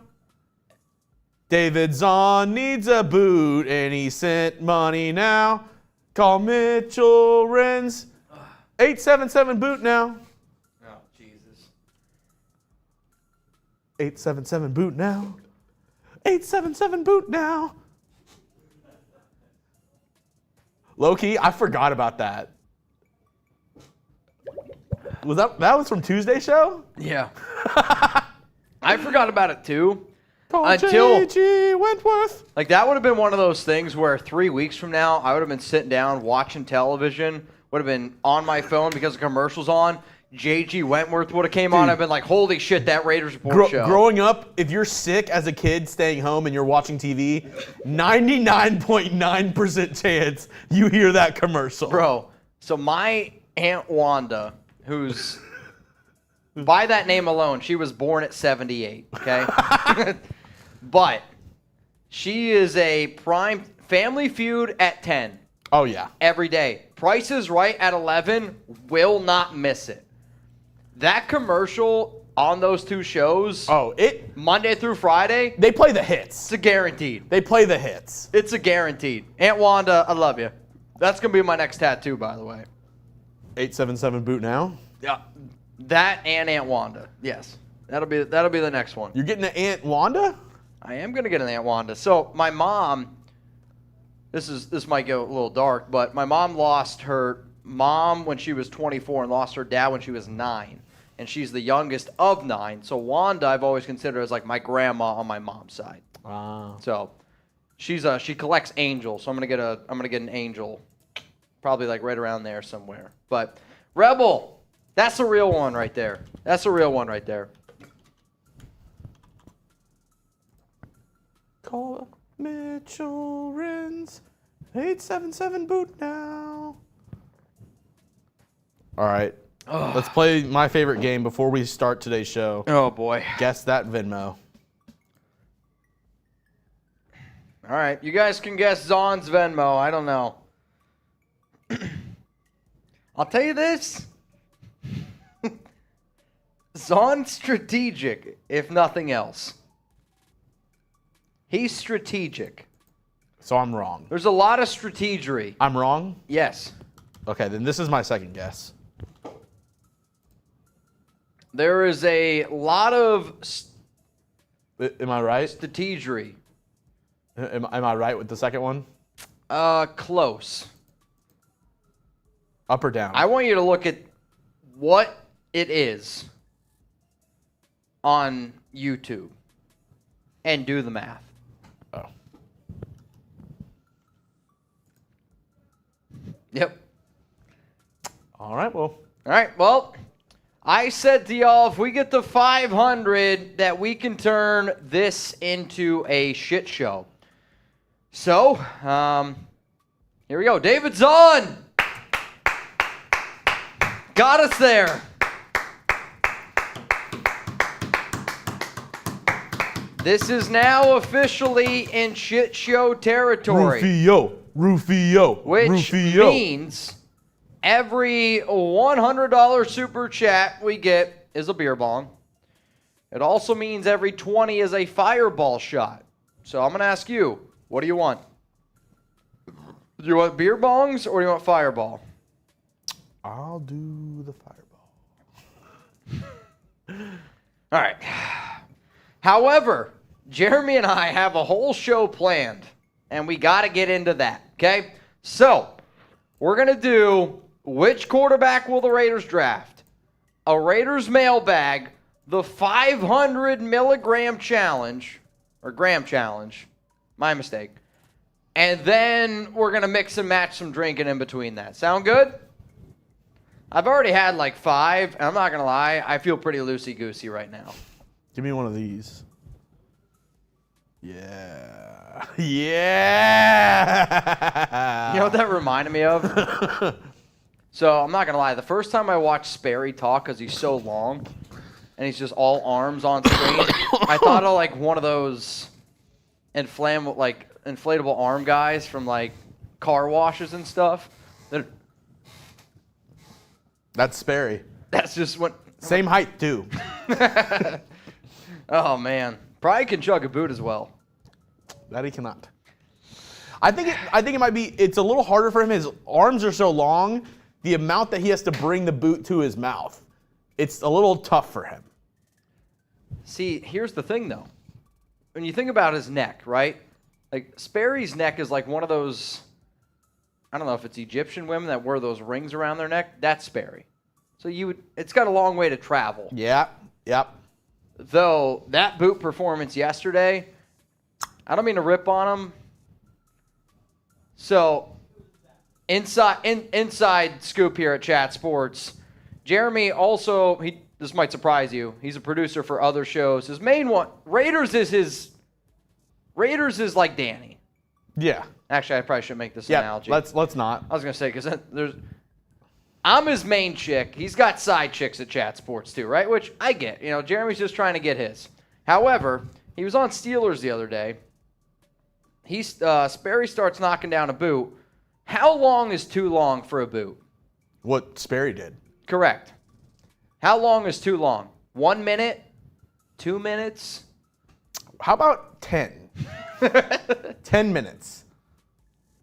David Zahn needs a boot and he sent money now. Call Mitchell Renz. 877 boot now. Oh, Jesus. 877 boot now. 877 boot now. Low-key, I forgot about that. That was from Tuesday's show? Yeah. I forgot about it too. Until J.G. Wentworth. Like, that would have been one of those things where 3 weeks from now, I would have been sitting down watching television, would have been on my phone because the commercial's on. J.G. Wentworth would have came on. I've been like, holy shit, that Raiders Report show. Growing up, if you're sick as a kid staying home and you're watching TV, 99.9% chance you hear that commercial. Bro, so my Aunt Wanda, who's, by that name alone, she was born at 78, okay? But she is a prime Family Feud at 10. Oh, yeah. Every day. Price is Right at 11, will not miss it. That commercial on those two shows, Monday through Friday, they play the hits. It's a guaranteed. They play the hits. It's a guaranteed. Aunt Wanda, I love you. That's going to be my next tattoo, by the way. 877 boot now? Yeah. That and Aunt Wanda. Yes. That'll be the next one. You're getting an Aunt Wanda? I am going to get an Aunt Wanda. So my mom, this might go a little dark, but my mom lost her mom when she was 24 and lost her dad when she was 9. And she's the youngest of 9. So Wanda I've always considered as like my grandma on my mom's side. Wow. So she collects angels. So I'm gonna get an angel, probably like right around there somewhere. But Rebel, that's a real one right there. That's a real one right there. Call Mitchell Renz. 877 boot now. All right. Let's play my favorite game before we start today's show. Oh, boy. Guess that Venmo. All right. You guys can guess Zahn's Venmo. I don't know. I'll tell you this. Zahn's strategic, if nothing else. He's strategic. So I'm wrong. There's a lot of strategery. I'm wrong? Yes. Okay, then this is my second guess. There is a lot of Am I right? strategery. Am I right with the second one? Close. Up or down? I want you to look at what it is on YouTube and do the math. Oh. Yep. All right, well. All right, well, I said to y'all, if we get to 500, that we can turn this into a shit show. So, here we go. David Zahn. Got us there. This is now officially in shit show territory. Rufio. Which means every $100 super chat we get is a beer bong. It also means every 20 is a fireball shot. So I'm going to ask you, what do you want? Do you want beer bongs or do you want fireball? I'll do the fireball. All right. However, Jeremy and I have a whole show planned, and we got to get into that, okay? So, we're going to do which quarterback will the Raiders draft, a Raiders mailbag, the 500 milligram challenge, or gram challenge, my mistake, and then we're going to mix and match some drinking in between that. Sound good? I've already had like 5, and I'm not going to lie, I feel pretty loosey-goosey right now. Give me one of these. Yeah. Yeah. You know what that reminded me of? So, I'm not going to lie. The first time I watched Sperry talk, because he's so long, and he's just all arms on screen, I thought of like one of those inflatable arm guys from like car washes and stuff. That's Sperry. That's just what... Same height, too. Oh, man. Probably can chug a boot as well. That he cannot. I think it might be. It's a little harder for him. His arms are so long. The amount that he has to bring the boot to his mouth, it's a little tough for him. See, here's the thing though. When you think about his neck, right? Like Sperry's neck is like one of those. I don't know if it's Egyptian women that wear those rings around their neck. That's Sperry. So it's got a long way to travel. Yeah. Yep. Though that boot performance yesterday, I don't mean to rip on him. So, inside scoop here at Chat Sports, Jeremy also, this might surprise you, he's a producer for other shows. His main one, Raiders is like Danny. Yeah. Actually, I probably shouldn't make this Yeah. analogy. Let's not. I was going to say, because I'm his main chick. He's got side chicks at Chat Sports too, right? Which I get. You know, Jeremy's just trying to get his. However, he was on Steelers the other day. Sperry starts knocking down a boot. How long is too long for a boot? What Sperry did. Correct. How long is too long? 1 minute? 2 minutes? How about 10? 10 minutes.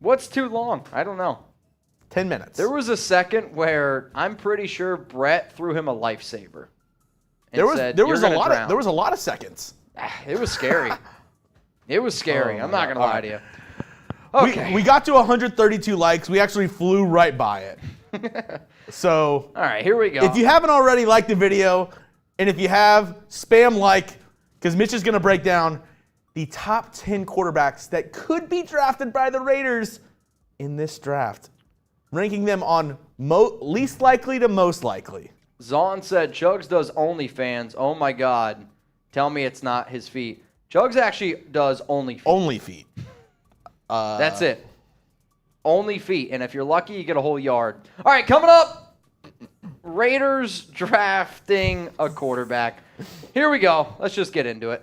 What's too long? I don't know. 10 minutes. There was a second where I'm pretty sure Brett threw him a lifesaver. There was a lot of seconds. It was scary. It was scary. I'm not going to lie to you. Okay. We got to 132 likes. We actually flew right by it. So, all right, here we go. If you haven't already liked the video, and if you have, spam like, because Mitch is going to break down the top 10 quarterbacks that could be drafted by the Raiders in this draft, ranking them on least likely to most likely. Zahn said, Chugs does OnlyFans. Oh, my God. Tell me it's not his feet. Chugs actually does only feet. Only feet. That's it. Only feet. And if you're lucky, you get a whole yard. All right, coming up, Raiders drafting a quarterback. Here we go. Let's just get into it.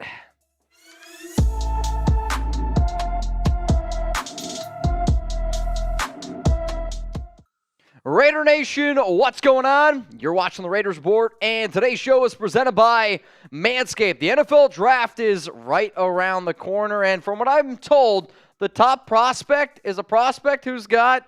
Raider Nation, what's going on? You're watching the Raiders Report, and today's show is presented by Manscaped. The NFL Draft is right around the corner, and from what I'm told, the top prospect is a prospect who's got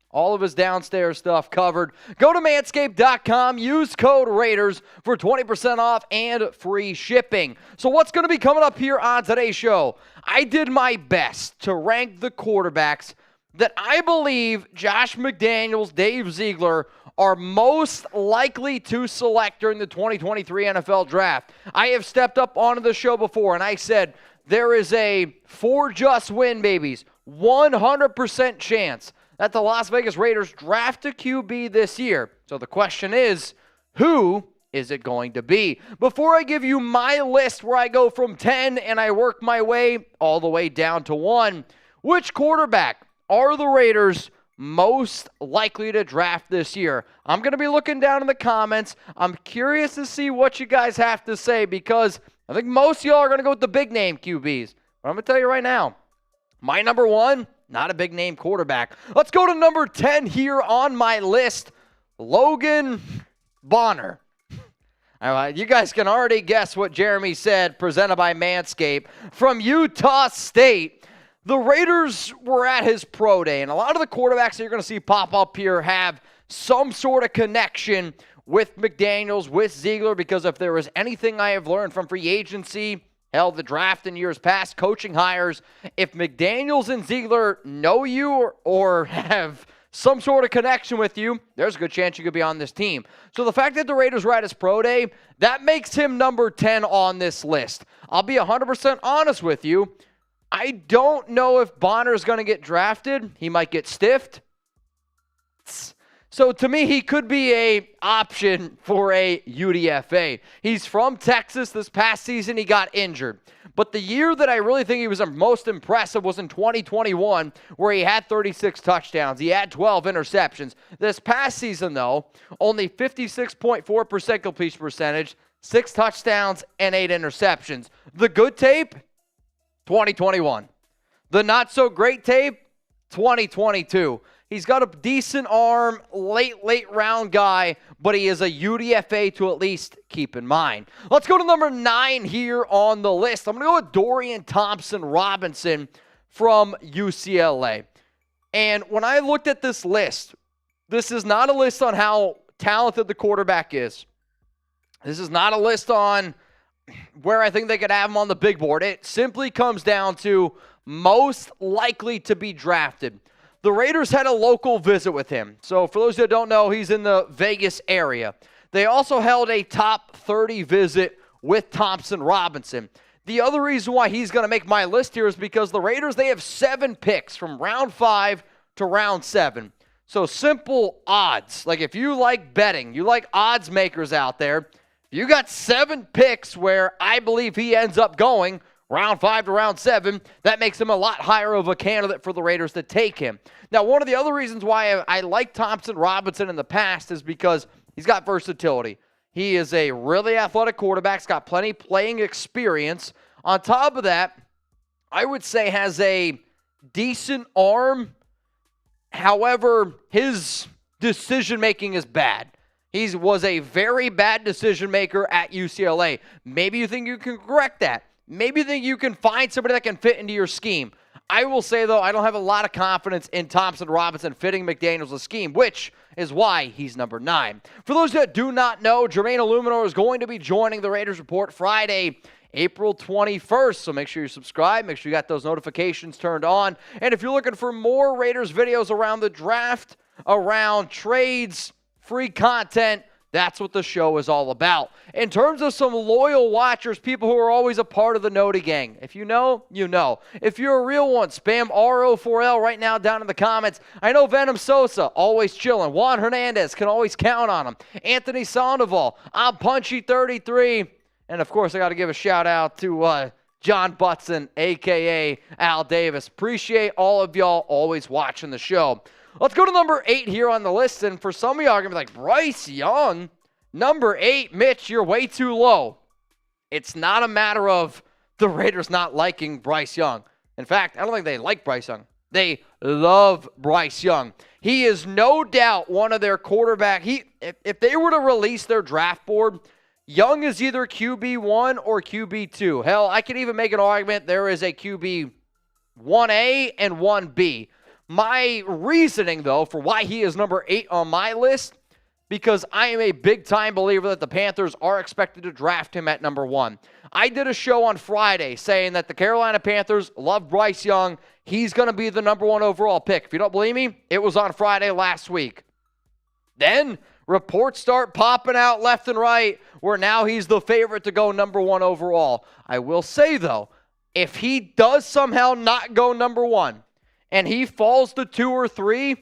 all of his downstairs stuff covered. Go to manscaped.com, use code Raiders for 20% off and free shipping. So what's going to be coming up here on today's show? I did my best to rank the quarterbacks that I believe Josh McDaniels, Dave Ziegler are most likely to select during the 2023 NFL Draft. I have stepped up onto the show before, and I said there is a for just win, babies, 100% chance that the Las Vegas Raiders draft a QB this year. So the question is, who is it going to be? Before I give you my list where I go from 10 and I work my way all the way down to 1, which quarterback are the Raiders most likely to draft this year. I'm going to be looking down in the comments. I'm curious to see what you guys have to say because I think most of y'all are going to go with the big name QBs. But I'm going to tell you right now, my number one, not a big name quarterback. Let's go to number 10 here on my list, Logan Bonner. You guys can already guess what Jeremy said, presented by Manscaped. From Utah State, the Raiders were at his pro day, and a lot of the quarterbacks that you're going to see pop up here have some sort of connection with McDaniels, with Ziegler, because if there was anything I have learned from free agency, hell, the draft in years past, coaching hires, if McDaniels and Ziegler know you or have some sort of connection with you, there's a good chance you could be on this team. So the fact that the Raiders were at his pro day, that makes him number 10 on this list. I'll be 100% honest with you. I don't know if Bonner's going to get drafted. He might get stiffed. So to me, he could be a option for a UDFA. He's from Texas. This past season, he got injured. But the year that I really think he was most impressive was in 2021, where he had 36 touchdowns. He had 12 interceptions. This past season, though, only 56.4% completion percentage, 6 touchdowns, and 8 interceptions. The good tape, 2021. The not-so-great tape, 2022. He's got a decent arm, late round guy, but he is a UDFA to at least keep in mind. Let's go to number 9 here on the list. I'm going to go with Dorian Thompson-Robinson from UCLA. And when I looked at this list, this is not a list on how talented the quarterback is. This is not a list on where I think they could have him on the big board. It simply comes down to most likely to be drafted. The Raiders had a local visit with him. So for those that don't know, he's in the Vegas area. They also held a top 30 visit with Thompson-Robinson. The other reason why he's going to make my list here is because the Raiders, they have 7 picks from round 5 to round 7. So simple odds. Like if you like betting, you like odds makers out there, you got 7 picks where I believe he ends up going round 5 to round 7, that makes him a lot higher of a candidate for the Raiders to take him. Now, one of the other reasons why I like Thompson-Robinson in the past is because he's got versatility. He is a really athletic quarterback. He's got plenty playing experience. On top of that, I would say has a decent arm. However, his decision-making is bad. He was a very bad decision-maker at UCLA. Maybe you think you can correct that. Maybe you think you can find somebody that can fit into your scheme. I will say, though, I don't have a lot of confidence in Thompson-Robinson fitting McDaniels' scheme, which is why he's number 9. For those that do not know, Jermaine Illuminor is going to be joining the Raiders Report Friday, April 21st. So make sure you subscribe. Make sure you got those notifications turned on. And if you're looking for more Raiders videos around the draft, around trades, free content, that's what the show is all about. In terms of some loyal watchers, people who are always a part of the Noti Gang, if you know, you know. If you're a real one, spam RO4L right now down in the comments. I know Venom Sosa, always chilling. Juan Hernandez, can always count on him. Anthony Sandoval, I'm Punchy33. And, of course, I got to give a shout-out to John Butson, a.k.a. Al Davis. Appreciate all of y'all always watching the show. Let's go to number 8 here on the list, and for some of y'all are going to be like, Bryce Young, number 8, Mitch, you're way too low. It's not a matter of the Raiders not liking Bryce Young. In fact, I don't think they like Bryce Young. They love Bryce Young. He is no doubt one of their quarterback. If they were to release their draft board, Young is either QB1 or QB2. Hell, I could even make an argument there is a QB 1A and 1B. My reasoning, though, for why he is number 8 on my list, because I am a big-time believer that the Panthers are expected to draft him at number 1. I did a show on Friday saying that the Carolina Panthers love Bryce Young. He's going to be the number 1 overall pick. If you don't believe me, it was on Friday last week. Then reports start popping out left and right where now he's the favorite to go number 1 overall. I will say, though, if he does somehow not go number 1, and he falls to 2 or 3,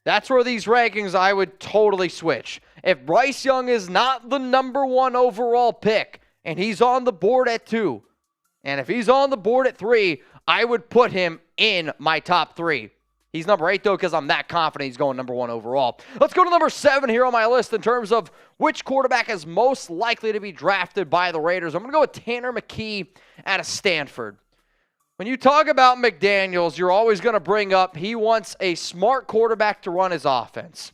that's where these rankings I would totally switch. If Bryce Young is not the number 1 overall pick, and he's on the board at 2, and if he's on the board at 3, I would put him in my top 3. He's number 8, though, because I'm that confident he's going number 1 overall. Let's go to number 7 here on my list in terms of which quarterback is most likely to be drafted by the Raiders. I'm going to go with Tanner McKee out of Stanford. When you talk about McDaniels, you're always going to bring up he wants a smart quarterback to run his offense.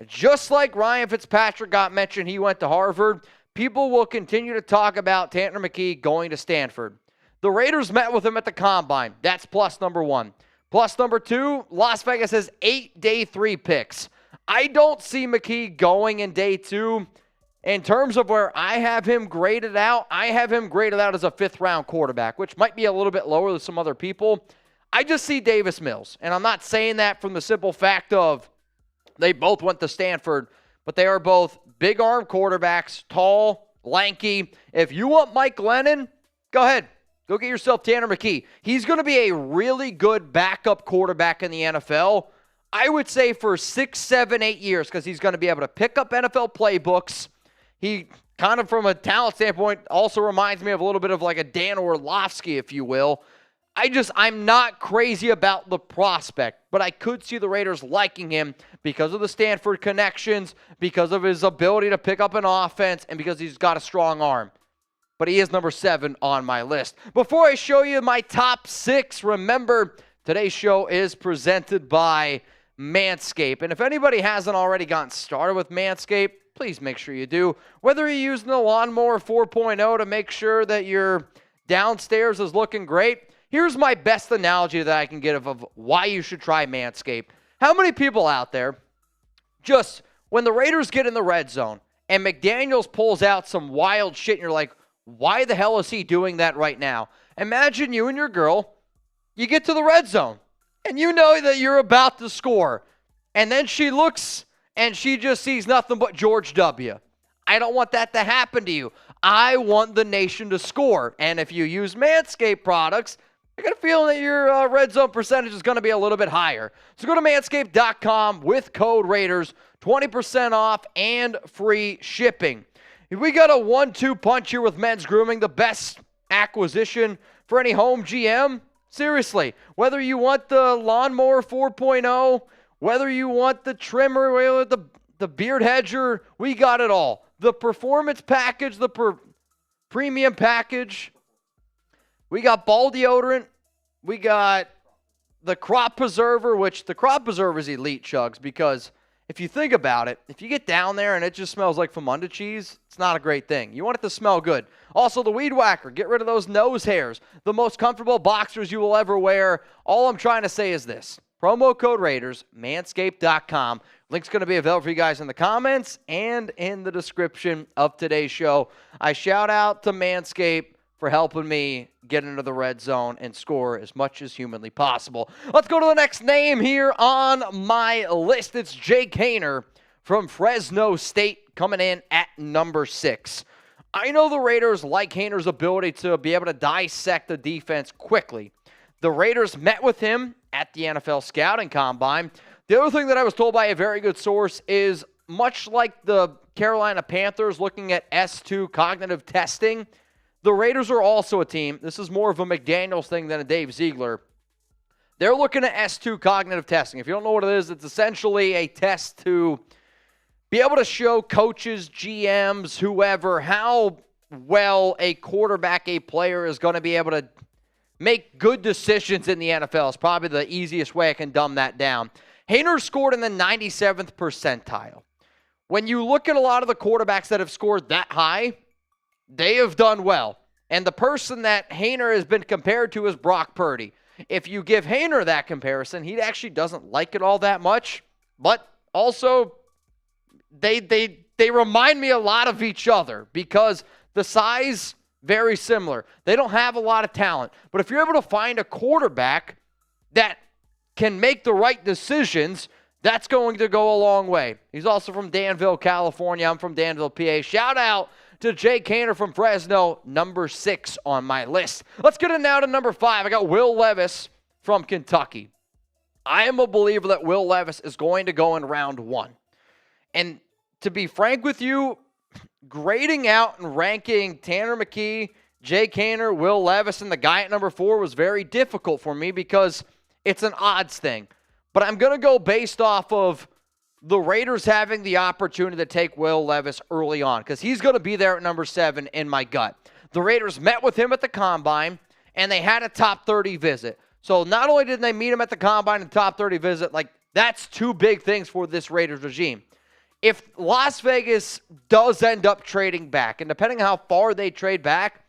Just like Ryan Fitzpatrick got mentioned, he went to Harvard. People will continue to talk about Tanner McKee going to Stanford. The Raiders met with him at the Combine. That's plus number 1. Plus number 2, Las Vegas has 8 day 3 picks. I don't see McKee going in day 2. In terms of where I have him graded out, I have him graded out as a 5th-round quarterback, which might be a little bit lower than some other people. I just see Davis Mills, and I'm not saying that from the simple fact of they both went to Stanford, but they are both big-arm quarterbacks, tall, lanky. If you want Mike Lennon, go ahead. Go get yourself Tanner McKee. He's going to be a really good backup quarterback in the NFL, I would say for 6, 7, 8 years, because he's going to be able to pick up NFL playbooks. He kind of, from a talent standpoint, also reminds me of a little bit of like a Dan Orlovsky, if you will. I'm not crazy about the prospect, but I could see the Raiders liking him because of the Stanford connections, because of his ability to pick up an offense, and because he's got a strong arm. But he is number 7 on my list. Before I show you my top 6, remember, today's show is presented by Manscaped. And if anybody hasn't already gotten started with Manscaped, please make sure you do. Whether you're using the Lawnmower 4.0 to make sure that your downstairs is looking great, here's my best analogy that I can give of why you should try Manscaped. How many people out there, just when the Raiders get in the red zone and McDaniels pulls out some wild shit and you're like, why the hell is he doing that right now? Imagine you and your girl, you get to the red zone and you know that you're about to score. And then she looks and she just sees nothing but George W. I don't want that to happen to you. I want the nation to score. And if you use Manscaped products, I got a feeling that your red zone percentage is going to be a little bit higher. So go to manscaped.com with code Raiders, 20% off and free shipping. We got a 1-2 punch here with men's grooming, the best acquisition for any home GM. Seriously, whether you want the Lawnmower 4.0, whether you want the trimmer, the beard hedger, we got it all. The performance package, the premium package. We got ball deodorant. We got the crop preserver, which the crop preserver is elite, Chugs, because if you think about it, if you get down there and it just smells like Famunda cheese, it's not a great thing. You want it to smell good. Also, the Weed Whacker. Get rid of those nose hairs. The most comfortable boxers you will ever wear. All I'm trying to say is this. Promo code Raiders, manscaped.com. Link's going to be available for you guys in the comments and in the description of today's show. I shout out to Manscaped for helping me get into the red zone and score as much as humanly possible. Let's go to the next name here on my list. It's Jake Haener from Fresno State coming in at number 6. I know the Raiders like Haener's ability to be able to dissect the defense quickly. The Raiders met with him at the NFL Scouting Combine. The other thing that I was told by a very good source is much like the Carolina Panthers looking at S2 cognitive testing, the Raiders are also a team. This is more of a McDaniels thing than a Dave Ziegler. They're looking at S2 cognitive testing. If you don't know what it is, it's essentially a test to be able to show coaches, GMs, whoever, how well a quarterback, a player is going to be able to make good decisions in the NFL. It's probably the easiest way I can dumb that down. Haener scored in the 97th percentile. When you look at a lot of the quarterbacks that have scored that high, they have done well. And the person that Haener has been compared to is Brock Purdy. If you give Haener that comparison, he actually doesn't like it all that much. But also, they remind me a lot of each other because the size, very similar. They don't have a lot of talent. But if you're able to find a quarterback that can make the right decisions, that's going to go a long way. He's also from Danville, California. I'm from Danville, PA. Shout out to Jake Haener from Fresno, number 6 on my list. Let's get it now to number 5. I got Will Levis from Kentucky. I am a believer that Will Levis is going to go in round 1. And to be frank with you, grading out and ranking Tanner McKee, Jake Haener, Will Levis, and the guy at number 4 was very difficult for me because it's an odds thing. but I'm going to go based off of the Raiders having the opportunity to take Will Levis early on because he's going to be there at number 7 in my gut. The Raiders met with him at the Combine, and they had a top 30 visit. So not only did they meet him at the Combine and top 30 visit, like that's 2 big things for this Raiders regime. If Las Vegas does end up trading back, and depending on how far they trade back,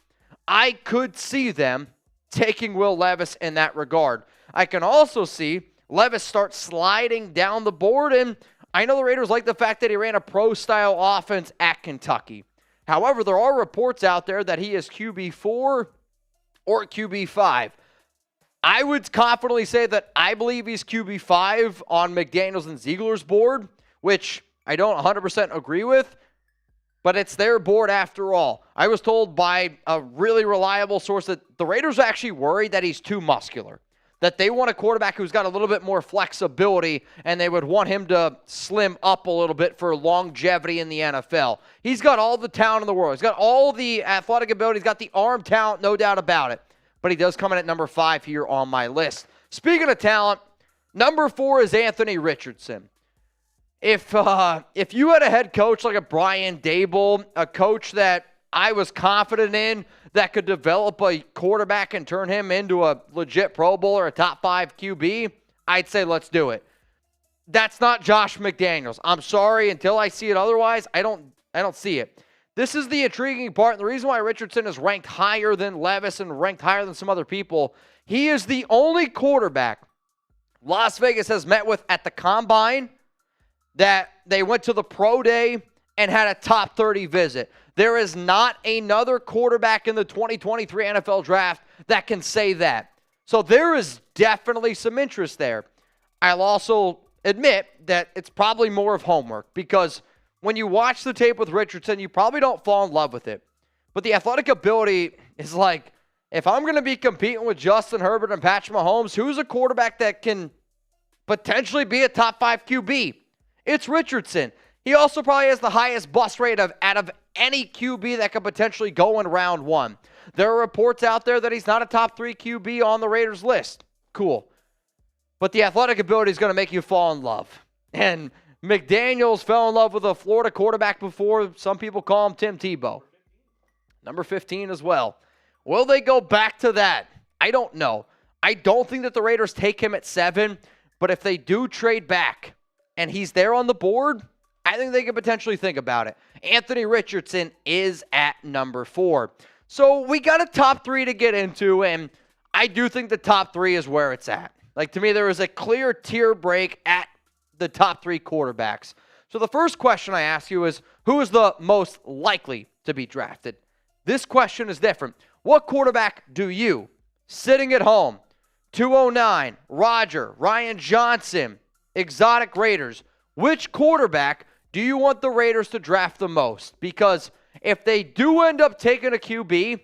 I could see them taking Will Levis in that regard. I can also see Levis start sliding down the board, and I know the Raiders like the fact that he ran a pro-style offense at Kentucky. However, there are reports out there that he is QB4 or QB5. I would confidently say that I believe he's QB5 on McDaniels and Ziegler's board, which I don't 100% agree with, but it's their board after all. I was told by a really reliable source that the Raiders are actually worried that he's too muscular, that they want a quarterback who's got a little bit more flexibility, and they would want him to slim up a little bit for longevity in the NFL. He's got all the talent in the world. He's got all the athletic ability. He's got the arm talent, no doubt about it. But he does come in at number 5 here on my list. Speaking of talent, number 4 is Anthony Richardson. If you had a head coach like a Brian Dable, a coach that I was confident in that could develop a quarterback and turn him into a legit Pro Bowl or a top 5 QB, I'd say let's do it. That's not Josh McDaniels. I'm sorry, until I see it otherwise, I don't see it. This is the intriguing part, and the reason why Richardson is ranked higher than Levis and ranked higher than some other people, he is the only quarterback Las Vegas has met with at the Combine that they went to the Pro Day and had a top 30 visit. There is not another quarterback in the 2023 NFL Draft that can say that. So there is definitely some interest there. I'll also admit that it's probably more of homework because when you watch the tape with Richardson, you probably don't fall in love with it. But the athletic ability is like, if I'm going to be competing with Justin Herbert and Patrick Mahomes, who's a quarterback that can potentially be a top 5 QB? It's Richardson. He also probably has the highest bust rate out of any QB that could potentially go in round 1. There are reports out there that he's not a top 3 QB on the Raiders list. Cool. But the athletic ability is going to make you fall in love. And McDaniels fell in love with a Florida quarterback before. Some people call him Tim Tebow. Number 15 as well. Will they go back to that? I don't know. I don't think that the Raiders take him at 7, but if they do trade back and he's there on the board, I think they could potentially think about it. Anthony Richardson is at number 4. So we got a top 3 to get into, and I do think the top 3 is where it's at. Like, to me, there is a clear tier break at the top 3 quarterbacks. So the first question I ask you is, who is the most likely to be drafted? This question is different. What quarterback do you, sitting at home, 209, Roger, Ryan Johnson, Exotic Raiders, which quarterback do you want the Raiders to draft the most? Because if they do end up taking a QB,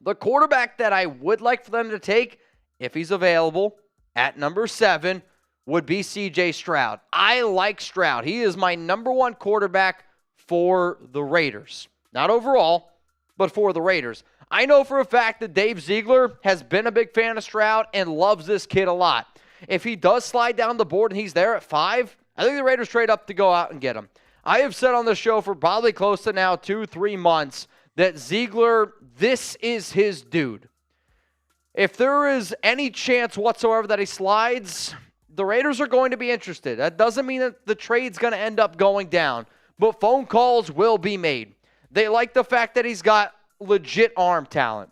the quarterback that I would like for them to take, if he's available, at number 7, would be C.J. Stroud. I like Stroud. He is my number 1 quarterback for the Raiders. Not overall, but for the Raiders. I know for a fact that Dave Ziegler has been a big fan of Stroud and loves this kid a lot. If he does slide down the board and he's there at 5, I think the Raiders trade up to go out and get him. I have said on this show for probably close to now 2-3 months that Ziegler, this is his dude. If there is any chance whatsoever that he slides, the Raiders are going to be interested. That doesn't mean that the trade's going to end up going down, but phone calls will be made. They like the fact that he's got legit arm talent.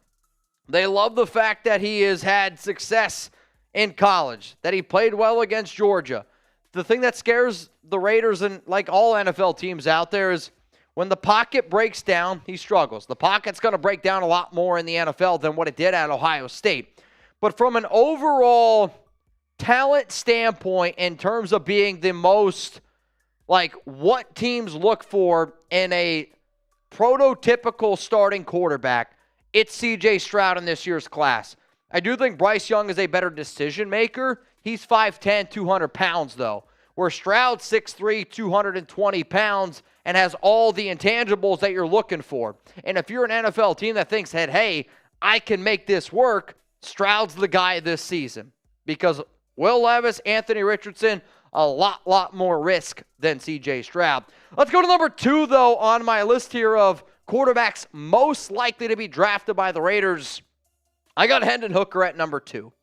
They love the fact that he has had success in college, that he played well against Georgia. The thing that scares the Raiders and like all NFL teams out there is when the pocket breaks down, he struggles. The pocket's going to break down a lot more in the NFL than what it did at Ohio State. But from an overall talent standpoint, in terms of being the most, like, what teams look for in a prototypical starting quarterback, it's C.J. Stroud in this year's class. I do think Bryce Young is a better decision maker. He's 5'10", 200 pounds, though. Where Stroud's 6'3", 220 pounds, and has all the intangibles that you're looking for. And if you're an NFL team that thinks that, hey, I can make this work, Stroud's the guy this season. Because Will Levis, Anthony Richardson, a lot more risk than C.J. Stroud. Let's go to number 2, though, on my list here of quarterbacks most likely to be drafted by the Raiders. I got Hendon Hooker at number 2.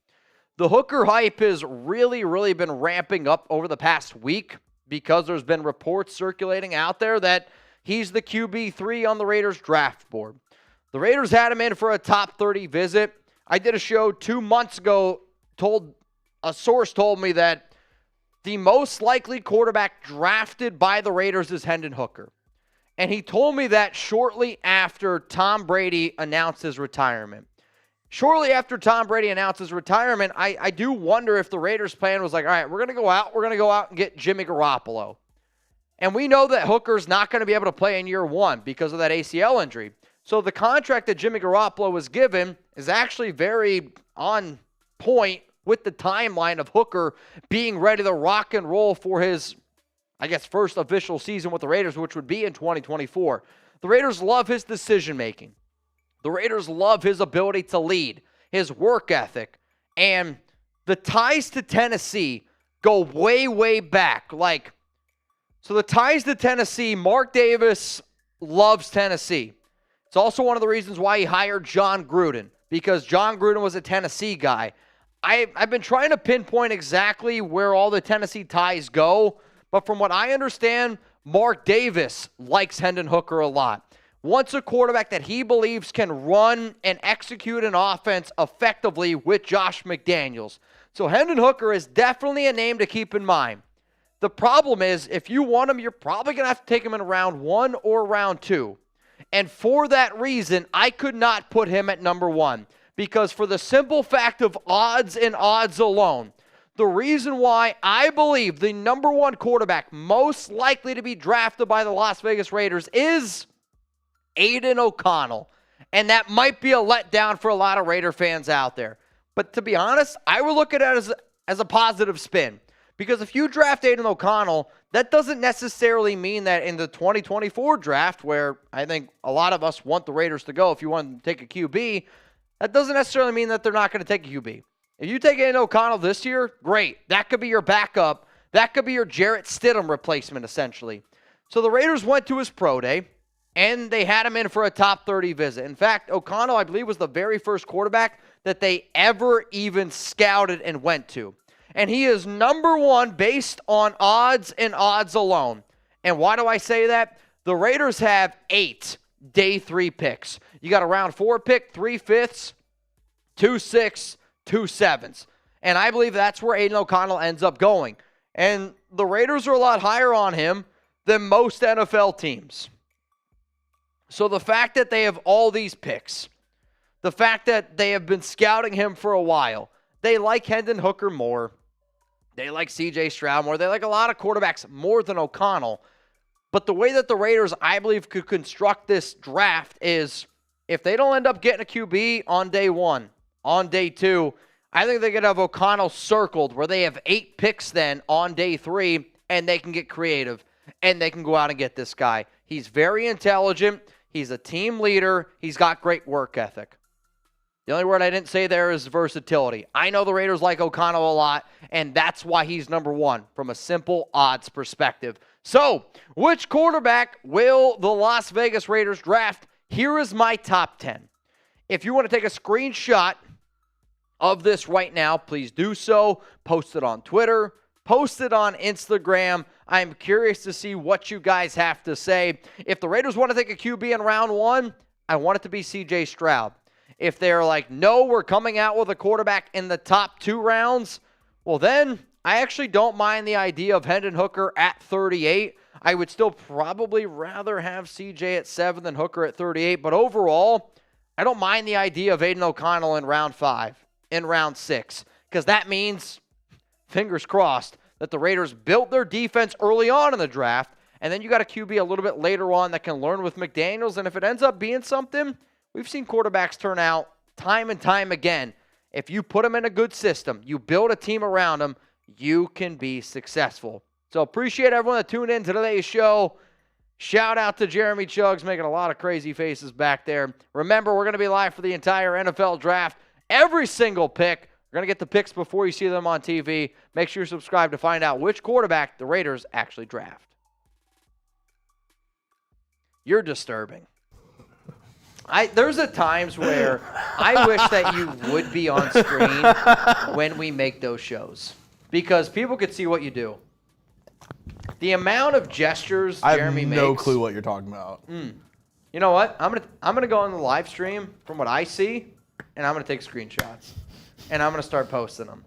The Hooker hype has really been ramping up over the past week because there's been reports circulating out there that he's the QB3 on the Raiders draft board. The Raiders had him in for a top 30 visit. I did a show 2 months ago, a source told me that the most likely quarterback drafted by the Raiders is Hendon Hooker. And he told me that shortly after Tom Brady announced his retirement. Shortly after Tom Brady announced his retirement, I do wonder if the Raiders' plan was like, all right, we're going to go out and get Jimmy Garoppolo. And we know that Hooker's not going to be able to play in year 1 because of that ACL injury. So the contract that Jimmy Garoppolo was given is actually very on point with the timeline of Hooker being ready to rock and roll for his, I guess, first official season with the Raiders, which would be in 2024. The Raiders love his decision-making. The Raiders love his ability to lead, his work ethic, and the ties to Tennessee go way back. So the ties to Tennessee, Mark Davis loves Tennessee. It's also one of the reasons why he hired John Gruden, because John Gruden was a Tennessee guy. I've been trying to pinpoint exactly where all the Tennessee ties go, but from what I understand, Mark Davis likes Hendon Hooker a lot. Wants a quarterback that he believes can run and execute an offense effectively with Josh McDaniels. So Hendon Hooker is definitely a name to keep in mind. The problem is, if you want him, you're probably going to have to take him in round 1 or round 2. And for that reason, I could not put him at number 1. Because for the simple fact of odds and odds alone, the reason why I believe the number 1 quarterback most likely to be drafted by the Las Vegas Raiders is Aiden O'Connell. And that might be a letdown for a lot of Raider fans out there. But to be honest, I would look at it as a positive spin. Because if you draft Aiden O'Connell, that doesn't necessarily mean that in the 2024 draft, where I think a lot of us want the Raiders to go if you want to take a QB, that doesn't necessarily mean that they're not going to take a QB. If you take Aiden O'Connell this year, great. That could be your backup. That could be your Jarrett Stidham replacement, essentially. So the Raiders went to his pro day, and they had him in for a top 30 visit. In fact, O'Connell, I believe, was the very first quarterback that they ever even scouted and went to. And he is number 1 based on odds and odds alone. And why do I say that? The Raiders have 8 day 3 picks. You got a round 4 pick, 3 fifths, 2 6, 2 7s. And I believe that's where Aiden O'Connell ends up going. And the Raiders are a lot higher on him than most NFL teams. So the fact that they have all these picks, the fact that they have been scouting him for a while, they like Hendon Hooker more. They like C.J. Stroud more. They like a lot of quarterbacks more than O'Connell. But the way that the Raiders, I believe, could construct this draft is if they don't end up getting a QB on day 1, on day 2, I think they could have O'Connell circled where they have 8 picks then on day 3, and they can get creative, and they can go out and get this guy. He's very intelligent. He's a team leader. He's got great work ethic. The only word I didn't say there is versatility. I know the Raiders like O'Connell a lot, and that's why he's number 1 from a simple odds perspective. So, which quarterback will the Las Vegas Raiders draft? Here is my top 10. If you want to take a screenshot of this right now, please do so. Post it on Twitter. Post it on Instagram. I'm curious to see what you guys have to say. If the Raiders want to take a QB in round 1, I want it to be C.J. Stroud. If they're like, no, we're coming out with a quarterback in the top 2 rounds, well then, I actually don't mind the idea of Hendon Hooker at 38. I would still probably rather have CJ at 7 than Hooker at 38. But overall, I don't mind the idea of Aiden O'Connell in round 5, in round 6. Because that means, fingers crossed, that the Raiders built their defense early on in the draft. And then you got a QB a little bit later on that can learn with McDaniels. And if it ends up being something, we've seen quarterbacks turn out time and time again. If you put them in a good system, you build a team around them, you can be successful. So appreciate everyone that tuned in to today's show. Shout out to Jeremy Chuggs making a lot of crazy faces back there. Remember, we're going to be live for the entire NFL draft. Every single pick You're going to get the picks before you see them on TV. Make sure you subscribe to find out which quarterback the Raiders actually draft. You're disturbing. There's at times where I wish that you would be on screen when we make those shows because people could see what you do. The amount of gestures Jeremy makes. I have no clue what you're talking about. You know what? I'm gonna go on the live stream from what I see, and I'm gonna take screenshots, and I'm gonna start posting them.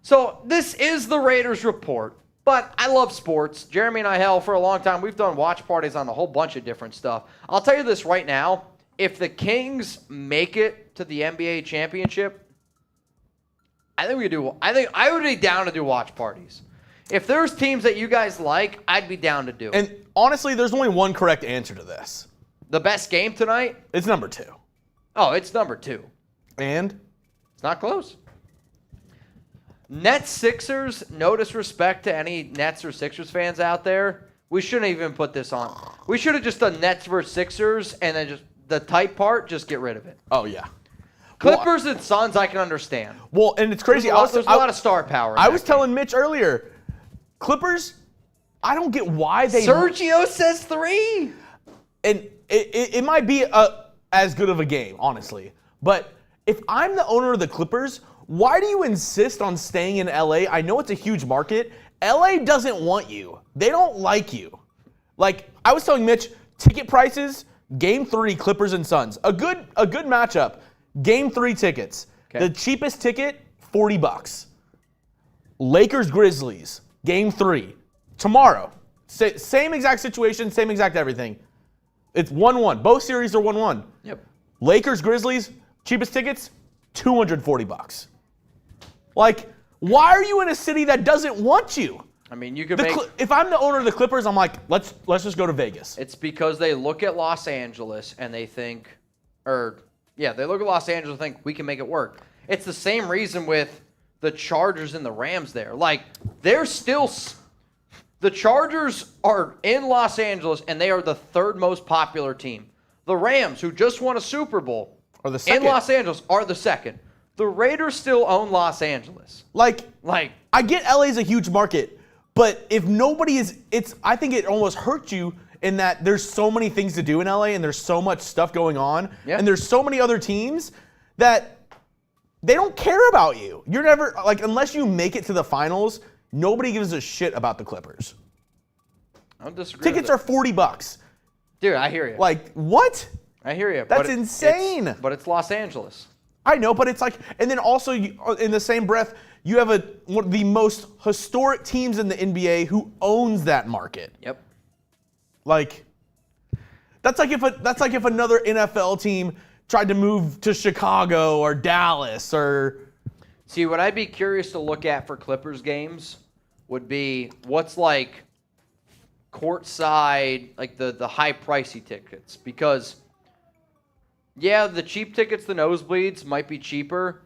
So this is the Raiders Report. But I love sports. Jeremy and I, hell, for a long time, we've done watch parties on a whole bunch of different stuff. I'll tell you this right now. If the Kings make it to the NBA championship, I think I would be down to do watch parties. If there's teams that you guys like, I'd be down to do it. And honestly, there's only one correct answer to this. The best game tonight? It's number 2. Oh, it's number 2. And? It's not close. Nets Sixers, no disrespect to any Nets or Sixers fans out there. We shouldn't even put this on. We should have just done Nets versus Sixers and then just the tight part, just get rid of it. Oh, yeah. Clippers and Suns, I can understand. Well, and it's crazy. There's a lot of star power. I was telling Mitch earlier, Clippers, I don't get why they. Sergio says 3. And it might be as good of a game, honestly. But if I'm the owner of the Clippers, why do you insist on staying in LA? I know it's a huge market. LA doesn't want you. They don't like you. Like I was telling Mitch, ticket prices, Game 3, Clippers and Suns. A good matchup. Game 3 tickets. Okay. The cheapest ticket, $40. Lakers Grizzlies, Game 3. Tomorrow. Same exact situation, same exact everything. It's 1-1. Both series are 1-1. Yep. Lakers Grizzlies, cheapest tickets, $240. Like, why are you in a city that doesn't want you? I mean, you could if I'm the owner of the Clippers, I'm like, let's just go to Vegas. It's because they look at Los Angeles and they think, they look at Los Angeles and think we can make it work. It's the same reason with the Chargers and the Rams there. Like, they're still, the Chargers are in Los Angeles and they are the 3rd most popular team. The Rams, who just won a Super Bowl in Los Angeles, are the 2nd. The Raiders still own Los Angeles. Like I get LA's a huge market. But if nobody I think it almost hurts you in that there's so many things to do in LA and there's so much stuff going on. Yeah. And there's so many other teams that they don't care about you. You're never, unless you make it to the finals, nobody gives a shit about the Clippers. I don't disagree. Tickets are $40. Dude, I hear you. Like, what? I hear you. That's insane. But it's Los Angeles. I know, but it's and then also in the same breath, you have one of the most historic teams in the NBA who owns that market. Yep. That's like if another NFL team tried to move to Chicago or Dallas or. See, what I'd be curious to look at for Clippers games would be what's courtside, the high pricey tickets, because the cheap tickets, the nosebleeds might be cheaper.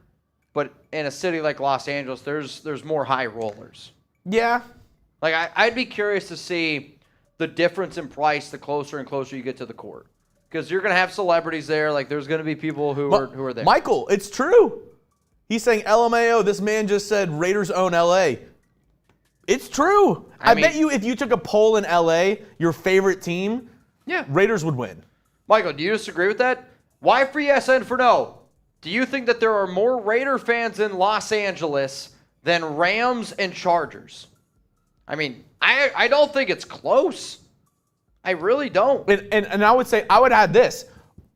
But in a city like Los Angeles, there's more high rollers. Yeah. I'd be curious to see the difference in price the closer and closer you get to the court. Because you're going to have celebrities there. There's going to be people who are there. Michael, it's true. He's saying, LMAO, this man just said Raiders own LA. It's true. I bet you if you took a poll in LA, your favorite team, Raiders would win. Michael, do you disagree with that? Y for yes and for no. Do you think that there are more Raider fans in Los Angeles than Rams and Chargers? I don't think it's close. I really don't. And I would say, I would add this.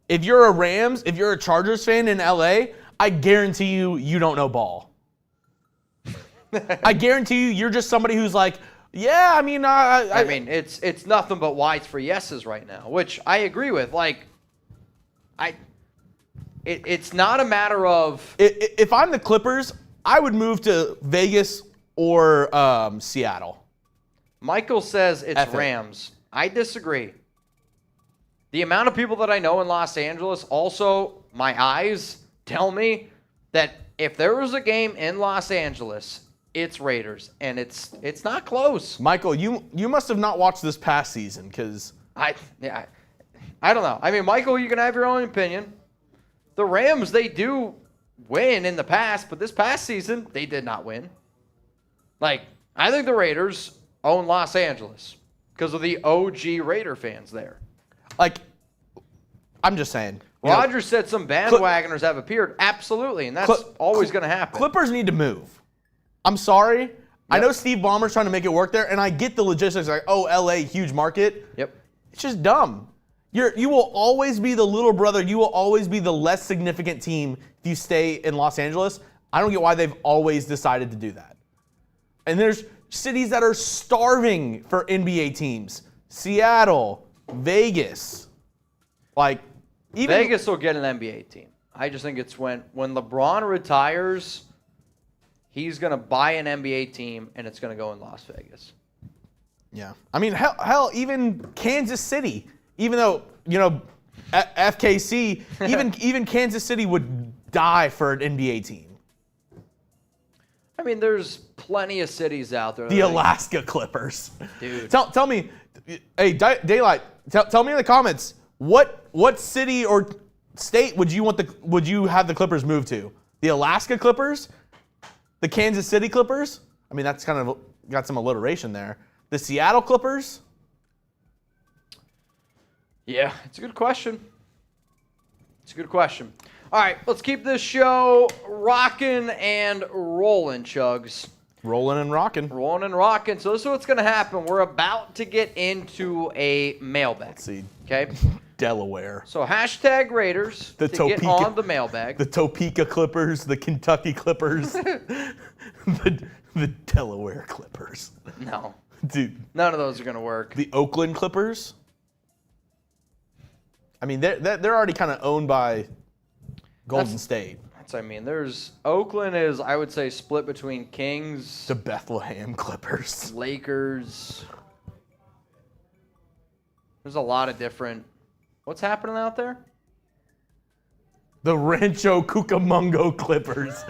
If you're a Chargers fan in LA, I guarantee you don't know ball. I guarantee you're just somebody who's it's nothing but Y's for yeses right now, which I agree with. It's not a matter of... If I'm the Clippers, I would move to Vegas or Seattle. Michael says it's Rams. I disagree. The amount of people that I know in Los Angeles, also, my eyes tell me that if there was a game in Los Angeles, it's Raiders, and it's not close. Michael, you must have not watched this past season, because... I don't know. Michael, you can have your own opinion. The Rams, they do win in the past, but this past season, they did not win. Like, I think the Raiders own Los Angeles because of the OG Raider fans there. Like, I'm just saying. Roger said some bandwagoners have appeared. Absolutely, and that's always going to happen. Clippers need to move. I'm sorry. Yep. I know Steve Ballmer's trying to make it work there, and I get the logistics. Like, oh, LA, huge market. Yep. It's just dumb. You will always be the little brother. You will always be the less significant team if you stay in Los Angeles. I don't get why they've always decided to do that. And there's cities that are starving for NBA teams. Seattle, Vegas. Like, even Vegas will get an NBA team. I just think it's when LeBron retires, he's going to buy an NBA team, and it's going to go in Las Vegas. Yeah. I mean, hell, even Kansas City, even though, FKC, even Kansas City would die for an NBA team. I mean, there's plenty of cities out there. The Alaska Clippers. Dude. Tell me, hey, Daylight, tell me in the comments, what city or state would you have the Clippers move to? The Alaska Clippers? The Kansas City Clippers? I mean, that's kind of got some alliteration there. The Seattle Clippers? Yeah, it's a good question. It's a good question. All right, let's keep this show rocking and rolling, Chugs. Rolling and rocking. Rolling and rocking. So this is what's going to happen. We're about to get into a mailbag. Let's see. Okay? Delaware. So hashtag Raiders to get on the mailbag. The Topeka Clippers, the Kentucky Clippers, the Delaware Clippers. No. Dude. None of those are going to work. The Oakland Clippers? I mean, they're already kind of owned by Golden State. I mean, there's Oakland is, I would say, split between Kings, the Bethlehem Clippers, Lakers. There's a lot of different. What's happening out there? The Rancho Cucamonga Clippers.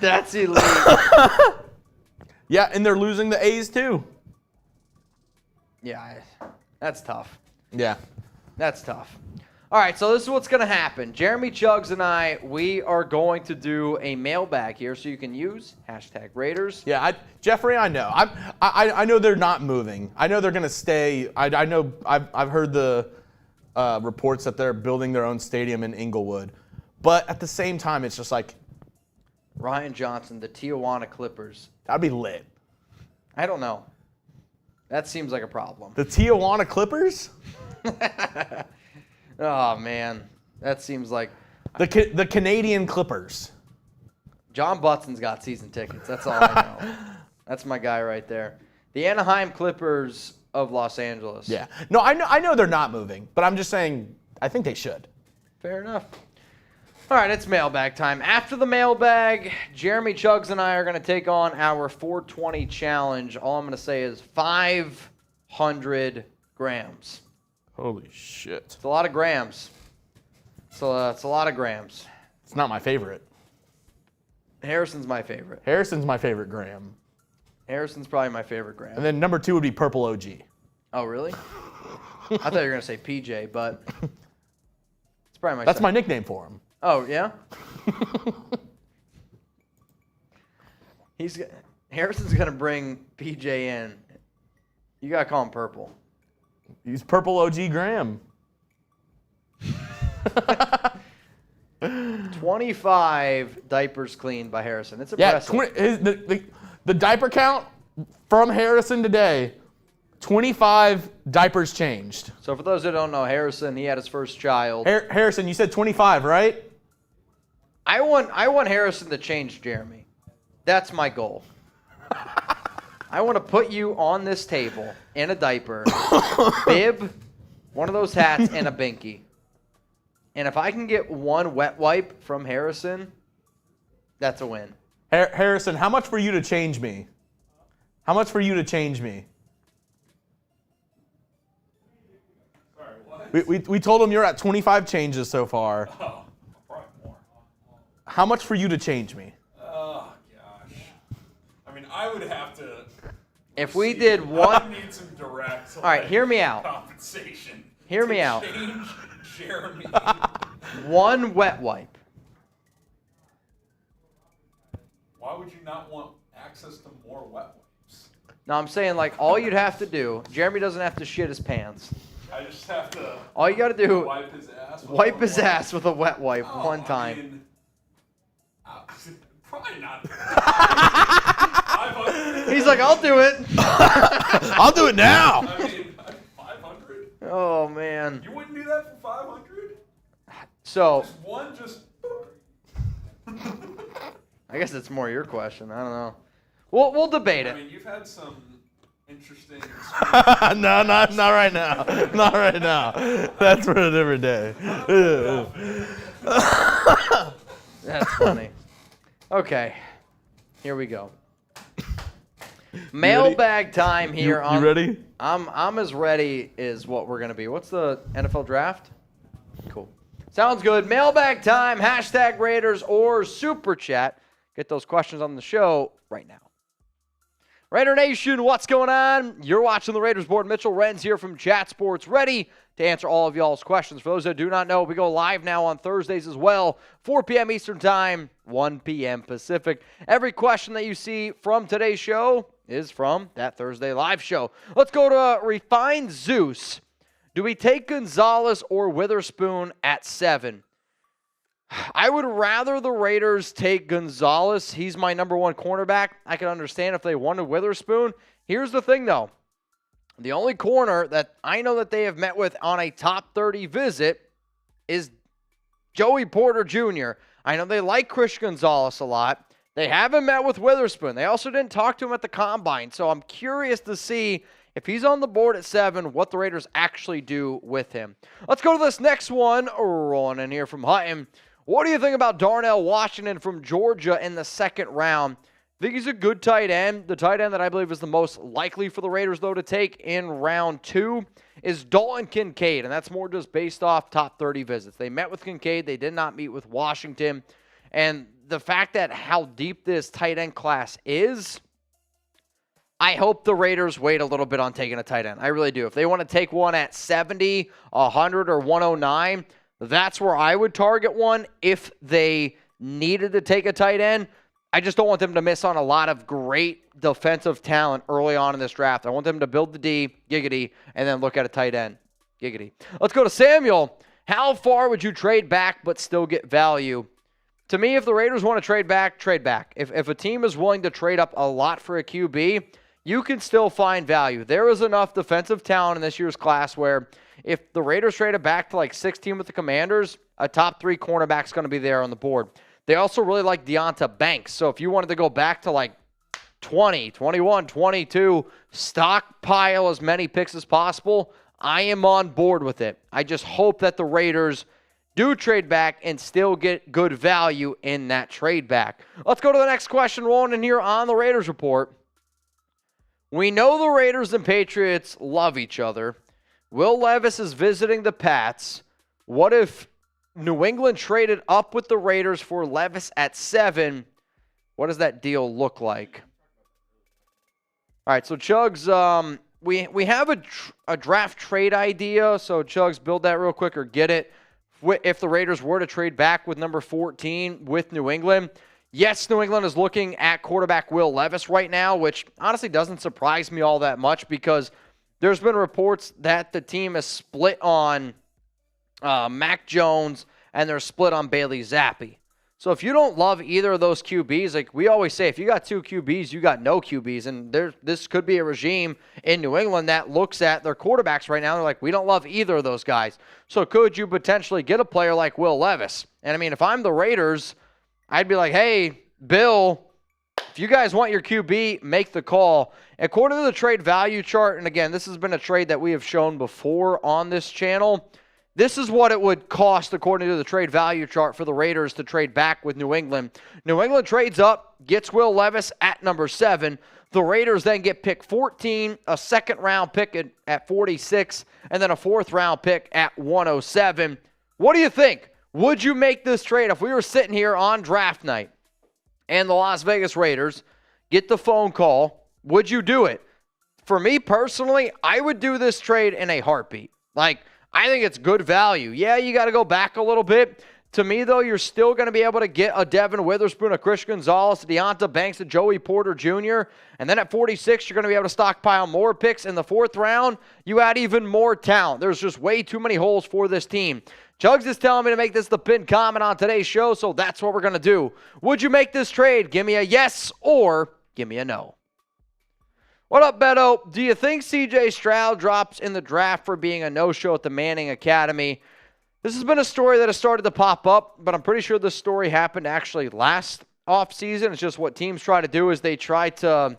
That's elite. Yeah, and they're losing the A's too. Yeah, that's tough. Yeah. That's tough. All right, so this is what's going to happen. Jeremy Chugs and I, we are going to do a mailbag here, so you can use hashtag Raiders. Yeah, Jeffrey, I know. I know they're not moving. I know they're going to stay. I know I've heard the reports that they're building their own stadium in Inglewood. But at the same time, it's just like. Ryan Johnson, the Tijuana Clippers. That'd be lit. I don't know. That seems like a problem. The Tijuana Clippers? Oh, man. That seems like... The Canadian Clippers. John Butson's got season tickets. That's all I know. That's my guy right there. The Anaheim Clippers of Los Angeles. Yeah. No, I know they're not moving, but I'm just saying I think they should. Fair enough. All right, it's mailbag time. After the mailbag, Jeremy Chugs and I are going to take on our 420 challenge. All I'm going to say is 500 grams. Holy shit. It's a lot of grams. So it's a lot of grams. It's not my favorite. Harrison's my favorite. Harrison's my favorite gram. Harrison's probably my favorite gram. And then number 2 would be Purple OG. Oh, really? I thought you were going to say PJ, but it's probably my That's my nickname for him. Oh, yeah? Harrison's going to bring PJ in. You got to call him Purple. He's Purple OG Graham. 25 diapers cleaned by Harrison. It's impressive. Yeah, the diaper count from Harrison today, 25 diapers changed. So for those that don't know, Harrison, he had his first child. Harrison, you said 25, right? I want Harrison to change Jeremy. That's my goal. I want to put you on this table in a diaper, bib, one of those hats, and a binky. And if I can get one wet wipe from Harrison, that's a win. Harrison, how much for you to change me? How much for you to change me? Sorry, what? We told him you're at 25 changes so far. Oh, probably more. How much for you to change me? Oh, gosh. I mean, I would have to... If we did one... I need some direct... All right, hear me out. Compensation. Hear me out. Change Jeremy. One wet wipe. Why would you not want access to more wet wipes? No, I'm saying like all you'd have to do, Jeremy doesn't have to shit his pants. I just have to All you got to do, wipe his ass. wipe his ass with a wet wipe Oh, one I time. mean, probably not. 500. He's like, I'll do it. I'll do it now. I mean, 500. Oh, man. You wouldn't do that for 500? So, Just one, just. I guess it's more your question. I don't know. We'll debate I it. mean, you've had some interesting. No, not right now. Not right now. That's for a different day. That's funny. Okay, here we go. Mailbag time here. You ready? I'm as ready as what we're gonna be. What's the NFL draft? Cool. Sounds good. Mailbag time. Hashtag Raiders or Super Chat. Get those questions on the show right now. Raider Nation, what's going on? You're watching the Raiders Board. Mitchell Renz here from Chat Sports, ready to answer all of y'all's questions. For those that do not know, we go live now on Thursdays as well, 4 p.m. Eastern Time, 1 p.m. Pacific. Every question that you see from today's show is from that Thursday live show. Let's go to Refined Zeus. Do we take Gonzalez or Witherspoon at 7? I would rather the Raiders take Gonzalez. He's my number one cornerback. I can understand if they wanted Witherspoon. Here's the thing, though. The only corner that I know that they have met with on a top 30 visit is Joey Porter Jr. I know they like Chris Gonzalez a lot. They haven't met with Witherspoon. They also didn't talk to him at the Combine. So I'm curious to see if he's on the board at 7, what the Raiders actually do with him. Let's go to this next one. Rolling in here from Hutton. What do you think about Darnell Washington from Georgia in the second round? I think he's a good tight end. The tight end that I believe is the most likely for the Raiders, though, to take in round 2 is Dalton Kincaid, and that's more just based off top 30 visits. They met with Kincaid. They did not meet with Washington. And the fact that how deep this tight end class is, I hope the Raiders wait a little bit on taking a tight end. I really do. If they want to take one at 70, 100, or 109, that's where I would target one if they needed to take a tight end. I just don't want them to miss on a lot of great defensive talent early on in this draft. I want them to build the D, giggity, and then look at a tight end, giggity. Let's go to Samuel. How far would you trade back but still get value? To me, if the Raiders want to trade back, trade back. If a team is willing to trade up a lot for a QB, you can still find value. There is enough defensive talent in this year's class where if the Raiders traded back to like 16 with the Commanders, a top 3 cornerback's going to be there on the board. They also really like Deonta Banks. So if you wanted to go back to like 20, 21, 22, stockpile as many picks as possible, I am on board with it. I just hope that the Raiders do trade back and still get good value in that trade back. Let's go to the next question rolling in here on the Raiders Report. We know the Raiders and Patriots love each other. Will Levis is visiting the Pats. What if New England traded up with the Raiders for Levis at 7? What does that deal look like? All right, so Chugs, we have a draft trade idea. So Chugs, build that real quick or get it. If the Raiders were to trade back with number 14 with New England, yes, New England is looking at quarterback Will Levis right now, which honestly doesn't surprise me all that much because there's been reports that the team is split on Mac Jones and they're split on Bailey Zappi. So if you don't love either of those QBs, like we always say, if you got 2 QBs, you got no QBs. And this could be a regime in New England that looks at their quarterbacks right now. They're like, we don't love either of those guys. So could you potentially get a player like Will Levis? And I mean, if I'm the Raiders, I'd be like, hey, Bill, if you guys want your QB, make the call. According to the trade value chart, and again, this has been a trade that we have shown before on this channel, this is what it would cost according to the trade value chart for the Raiders to trade back with New England. New England trades up, gets Will Levis at number 7. The Raiders then get pick 14, a second-round pick at 46, and then a fourth-round pick at 107. What do you think? Would you make this trade if we were sitting here on draft night and the Las Vegas Raiders get the phone call? Would you do it? For me personally, I would do this trade in a heartbeat. Like, I think it's good value. Yeah, you got to go back a little bit. To me, though, you're still going to be able to get a Devin Witherspoon, a Chris Gonzalez, a Deonta Banks, a Joey Porter Jr., and then at 46, you're going to be able to stockpile more picks. In the 4th round, you add even more talent. There's just way too many holes for this team. Chugs is telling me to make this the pinned comment on today's show, so that's what we're going to do. Would you make this trade? Give me a yes or give me a no. What up, Beto? Do you think C.J. Stroud drops in the draft for being a no-show at the Manning Academy? This has been a story that has started to pop up, but I'm pretty sure this story happened actually last offseason. It's just what teams try to do is they try to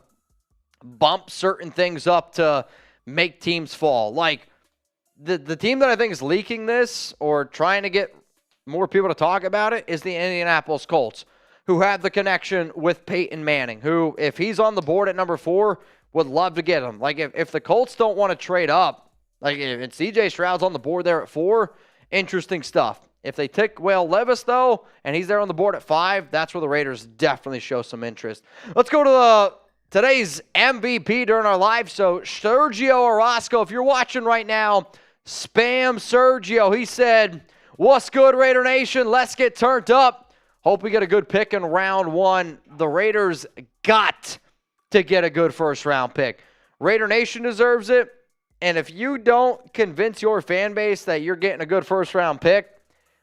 bump certain things up to make teams fall. Like, the team that I think is leaking this or trying to get more people to talk about it is the Indianapolis Colts, who have the connection with Peyton Manning, who, if he's on the board at number 4, would love to get him. Like, if the Colts don't want to trade up, like if C.J. Stroud's on the board there at 4, interesting stuff. If they take Will Levis, though, and he's there on the board at 5, that's where the Raiders definitely show some interest. Let's go to today's MVP during our live show, Sergio Orozco. If you're watching right now, spam Sergio. He said, "What's good, Raider Nation? Let's get turned up. Hope we get a good pick in round 1. The Raiders got to get a good first-round pick. Raider Nation deserves it. And if you don't convince your fan base that you're getting a good first-round pick,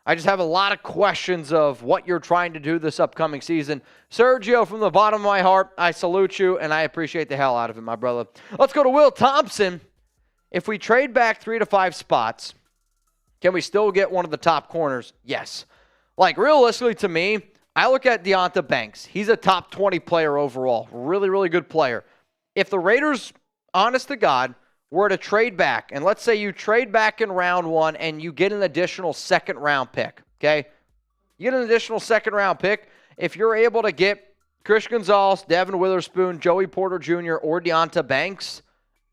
I just have a lot of questions of what you're trying to do this upcoming season. Sergio, from the bottom of my heart, I salute you, and I appreciate the hell out of it, my brother. Let's go to Will Thompson. If we trade back 3 to 5 spots, can we still get one of the top corners? Yes. Like, realistically, to me, I look at Deonta Banks. He's a top 20 player overall. Really, really good player. If the Raiders, honest to God, were to trade back, and let's say you trade back in round 1 and you get an additional second-round pick, okay? You get an additional second-round pick. If you're able to get Chris Gonzalez, Devin Witherspoon, Joey Porter Jr., or Deonta Banks,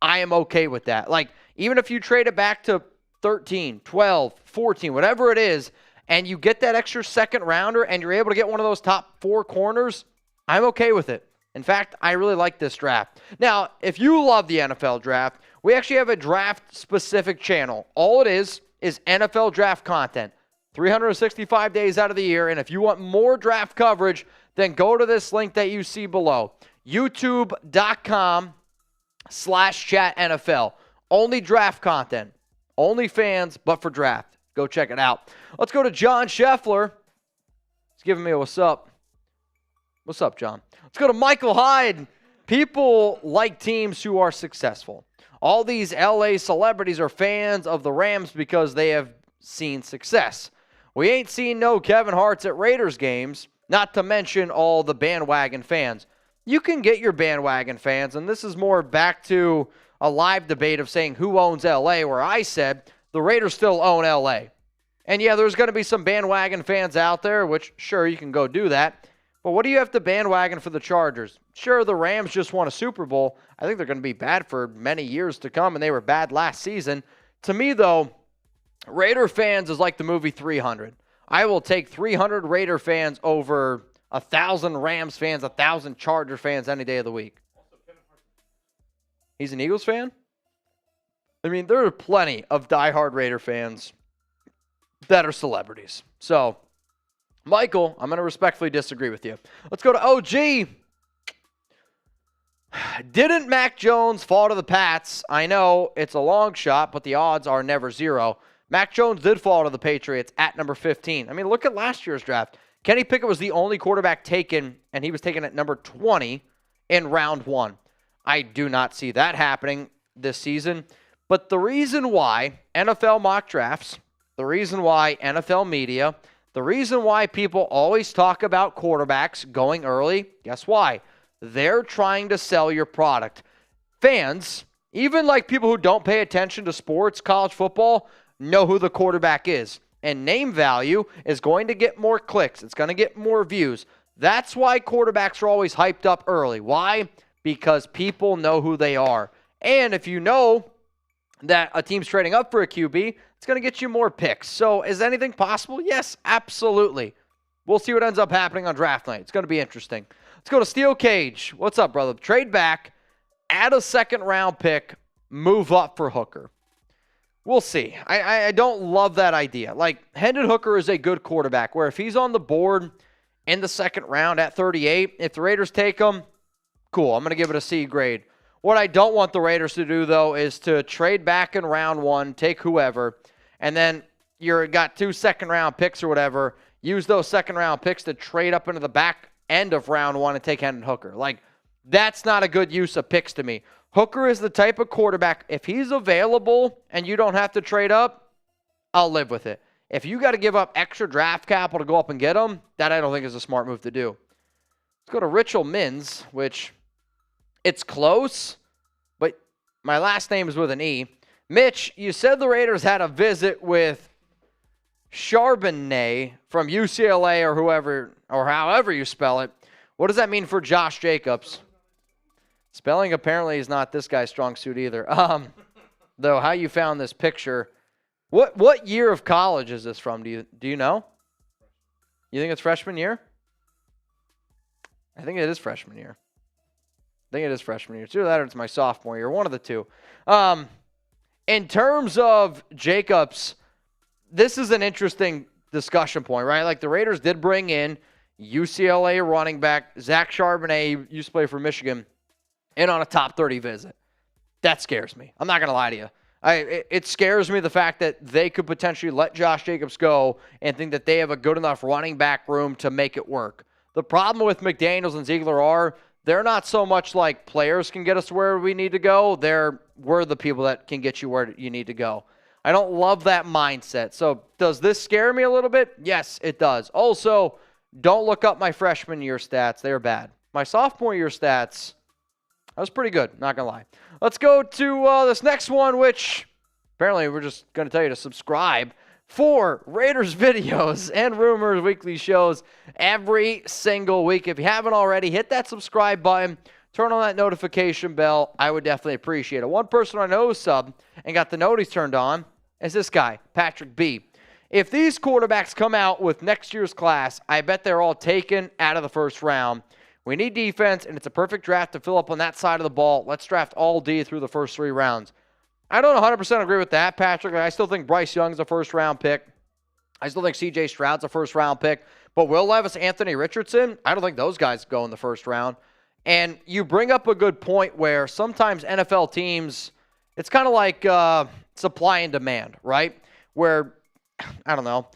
I am okay with that. Like, even if you trade it back to 13, 12, 14, whatever it is, and you get that extra second-rounder and you're able to get one of those top 4 corners, I'm okay with it. In fact, I really like this draft. Now, if you love the NFL draft, we actually have a draft-specific channel. All it is NFL draft content, 365 days out of the year. And if you want more draft coverage, then go to this link that you see below, youtube.com/chatNFL. Only draft content, only fans, but for draft. Go check it out. Let's go to John Scheffler. He's giving me a what's up. What's up, John? Let's go to Michael Hyde. People like teams who are successful. All these LA celebrities are fans of the Rams because they have seen success. We ain't seen no Kevin Harts at Raiders games, not to mention all the bandwagon fans. You can get your bandwagon fans, and this is more back to a live debate of saying who owns LA, where I said the Raiders still own LA. And yeah, there's going to be some bandwagon fans out there, which sure, you can go do that. But what do you have to bandwagon for the Chargers? Sure, the Rams just won a Super Bowl. I think they're going to be bad for many years to come, and they were bad last season. To me, though, Raider fans is like the movie 300. I will take 300 Raider fans over 1,000 Rams fans, 1,000 Charger fans any day of the week. He's an Eagles fan? I mean, there are plenty of diehard Raider fans that are celebrities. So, Michael, I'm going to respectfully disagree with you. Let's go to OG. Didn't Mac Jones fall to the Pats? I know it's a long shot, but the odds are never zero. Mac Jones did fall to the Patriots at number 15. I mean, look at last year's draft. Kenny Pickett was the only quarterback taken, and he was taken at number 20 in round 1. I do not see that happening this season. But the reason why NFL mock drafts, the reason why NFL media, the reason why people always talk about quarterbacks going early, guess why? They're trying to sell your product. Fans, even like people who don't pay attention to sports, college football, know who the quarterback is. And name value is going to get more clicks. It's going to get more views. That's why quarterbacks are always hyped up early. Why? Because people know who they are. And if you know that a team's trading up for a QB, it's going to get you more picks. So is anything possible? Yes, absolutely. We'll see what ends up happening on draft night. It's going to be interesting. Let's go to Steel Cage. What's up, brother? Trade back, add a second-round pick, move up for Hooker. We'll see. I don't love that idea. Like, Hendon Hooker is a good quarterback, where if he's on the board in the second round at 38, if the Raiders take him, cool. I'm going to give it a C grade. What I don't want the Raiders to do, though, is to trade back in round one, take whoever, and then you've got 2 second-round picks or whatever, use those second-round picks to trade up into the back end of round one and take Hendon Hooker. Like, that's not a good use of picks to me. Hooker is the type of quarterback, if he's available and you don't have to trade up, I'll live with it. If you got to give up extra draft capital to go up and get him, that I don't think is a smart move to do. Let's go to Richel Mins, which it's close, but my last name is with an E. Mitch, you said the Raiders had a visit with Charbonnet from UCLA or whoever, or however you spell it. What does that mean for Josh Jacobs? Spelling apparently is not this guy's strong suit either. Though how you found this picture, what year of college is this from? Do you know? You think it's freshman year? I think it is freshman year. It's either that or it's my sophomore year, one of the two. In terms of Jacobs, this is an interesting discussion point, right? Like, the Raiders did bring in UCLA running back Zach Charbonnet, he used to play for Michigan, in on a top 30 visit. That scares me. I'm not going to lie to you. It scares me, the fact that they could potentially let Josh Jacobs go and think that they have a good enough running back room to make it work. The problem with McDaniels and Ziegler are they're not so much like players can get us where we need to go. We're the people that can get you where you need to go. I don't love that mindset. So does this scare me a little bit? Yes, it does. Also, don't look up my freshman year stats. They were bad. My sophomore year stats, I was pretty good, not going to lie. Let's go to this next one, which apparently we're just going to tell you to subscribe for Raiders videos and Rumors weekly shows every single week. If you haven't already, hit that subscribe button. Turn on that notification bell. I would definitely appreciate it. One person I know subbed and got the noties turned on is this guy, Patrick B. If these quarterbacks come out with next year's class, I bet they're all taken out of the first round. We need defense, and it's a perfect draft to fill up on that side of the ball. Let's draft all D through the first 3 rounds. I don't 100% agree with that, Patrick. I still think Bryce Young's a first-round pick. I still think C.J. Stroud's a first-round pick. But Will Levis, Anthony Richardson, I don't think those guys go in the first round. And you bring up a good point where sometimes NFL teams, it's kind of like supply and demand, right? Where, I don't know,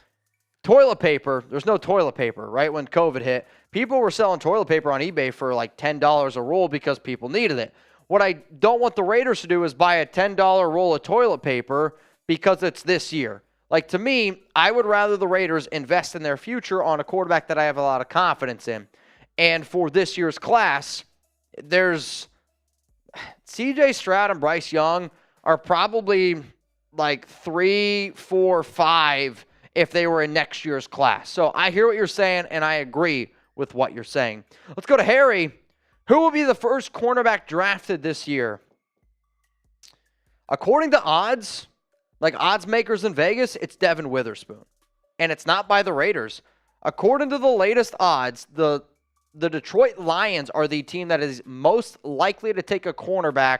toilet paper, there's no toilet paper, right? When COVID hit, people were selling toilet paper on eBay for like $10 a roll because people needed it. What I don't want the Raiders to do is buy a $10 roll of toilet paper because it's this year. Like, to me, I would rather the Raiders invest in their future on a quarterback that I have a lot of confidence in. And for this year's class, there's C.J. Stroud and Bryce Young are probably like 3, 4, 5 if they were in next year's class. So I hear what you're saying, and I agree with what you're saying. Let's go to Harry. Who will be the first cornerback drafted this year? According to odds, like odds makers in Vegas, it's Devin Witherspoon. And it's not by the Raiders. According to the latest odds, the Detroit Lions are the team that is most likely to take a cornerback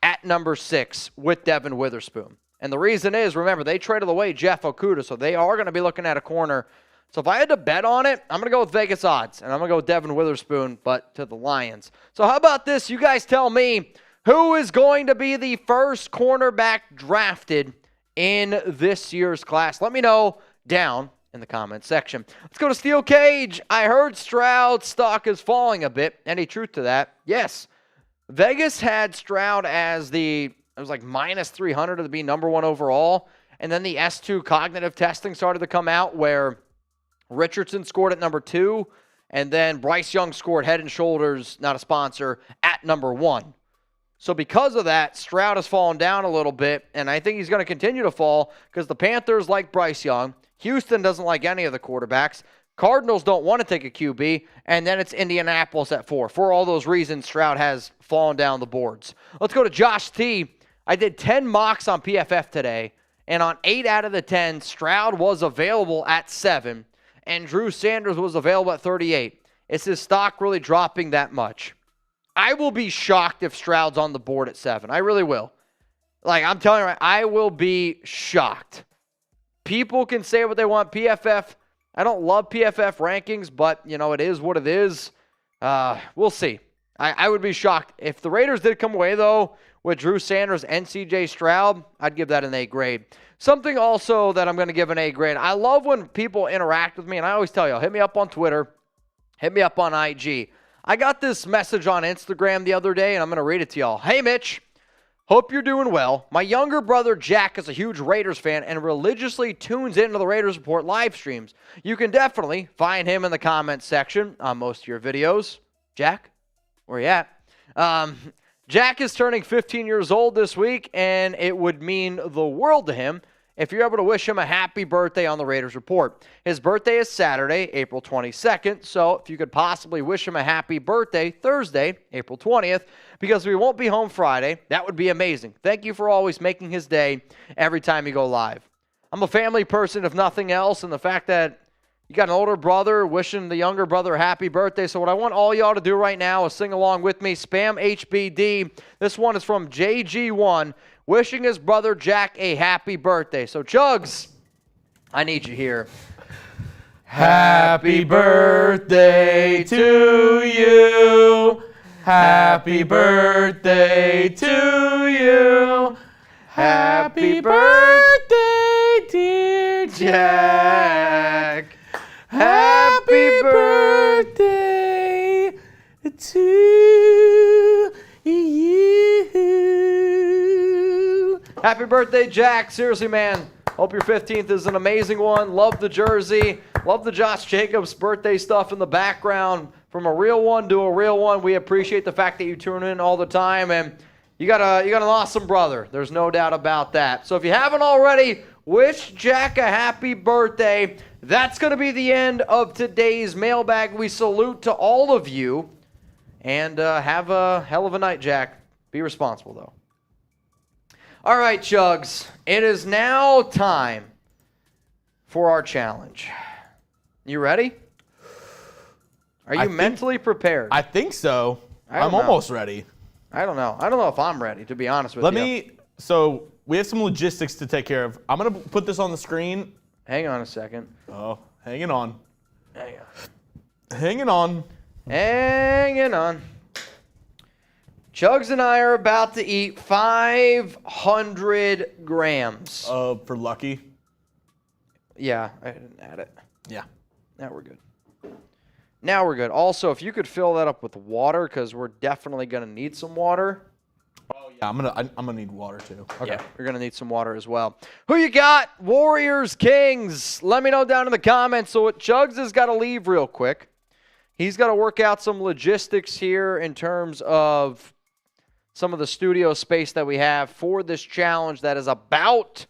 at number 6 with Devin Witherspoon. And the reason is, remember, they traded away Jeff Okudah, so they are going to be looking at a corner. So if I had to bet on it, I'm going to go with Vegas odds, and I'm going to go with Devin Witherspoon, but to the Lions. So how about this? You guys tell me, who is going to be the first cornerback drafted in this year's class? Let me know down in the comments section. Let's go to Steel Cage. I heard Stroud's stock is falling a bit. Any truth to that? Yes. Vegas had Stroud as it was like minus 300 to be number 1 overall. And then the S2 cognitive testing started to come out where Richardson scored at number 2, and then Bryce Young scored head and shoulders, not a sponsor, at number 1. So because of that, Stroud has fallen down a little bit, and I think he's going to continue to fall because the Panthers like Bryce Young. Houston doesn't like any of the quarterbacks. Cardinals don't want to take a QB, and then it's Indianapolis at 4. For all those reasons, Stroud has fallen down the boards. Let's go to Josh T. I did 10 mocks on PFF today, and on 8 out of the 10, Stroud was available at 7. And Drew Sanders was available at 38. Is his stock really dropping that much? I will be shocked if Stroud's on the board at 7. I really will. Like, I'm telling you, I will be shocked. People can say what they want. PFF, I don't love PFF rankings, but, it is what it is. We'll see. I would be shocked. If the Raiders did come away, though, with Drew Sanders and C.J. Stroud, I'd give that an A grade. Something also that I'm going to give an A grade. I love when people interact with me, and I always tell you, hit me up on Twitter, hit me up on IG. I got this message on Instagram the other day, and I'm going to read it to y'all. Hey, Mitch. Hope you're doing well. My younger brother, Jack, is a huge Raiders fan and religiously tunes into the Raiders Report live streams. You can definitely find him in the comments section on most of your videos. Jack, where you at? Jack is turning 15 years old this week, and it would mean the world to him if you're able to wish him a happy birthday on the Raiders Report. His birthday is Saturday, April 22nd, so if you could possibly wish him a happy birthday Thursday, April 20th, because we won't be home Friday, that would be amazing. Thank you for always making his day every time you go live. I'm a family person, if nothing else, and the fact that you got an older brother wishing the younger brother a happy birthday. So what I want all y'all to do right now is sing along with me. Spam HBD. This one is from JG1, wishing his brother Jack a happy birthday. So Chugs, I need you here. Happy birthday to you. Happy birthday to you. Happy birthday, dear Jack. Happy birthday to you. Happy birthday, Jack. Seriously, man. Hope your 15th is an amazing one. Love the jersey. Love the Josh Jacobs birthday stuff in the background. From a real one to a real one, we appreciate the fact that you tune in all the time. And you got an awesome brother. There's no doubt about that. So if you haven't already, wish Jack a happy birthday. That's going to be the end of today's mailbag. We salute to all of you. And have a hell of a night, Jack. Be responsible, though. All right, Chugs. It is now time for our challenge. You ready? Are you mentally prepared? I think so. I'm almost ready. I don't know. I don't know if I'm ready, to be honest with you. So we have some logistics to take care of. I'm going to put this on the screen. Hang on a second. Oh, hanging on. Hang on. Hanging on. Hanging on. Chugs and I are about to eat 500 grams. For Lucky? Yeah, I didn't add it. Yeah. Now we're good. Now we're good. Also, if you could fill that up with water, because we're definitely going to need some water. Oh, yeah, I'm gonna need water, too. Okay. Yeah, we're going to need some water as well. Who you got? Warriors, Kings. Let me know down in the comments. So Chugs has got to leave real quick. He's got to work out some logistics here in terms of some of the studio space that we have for this challenge that is about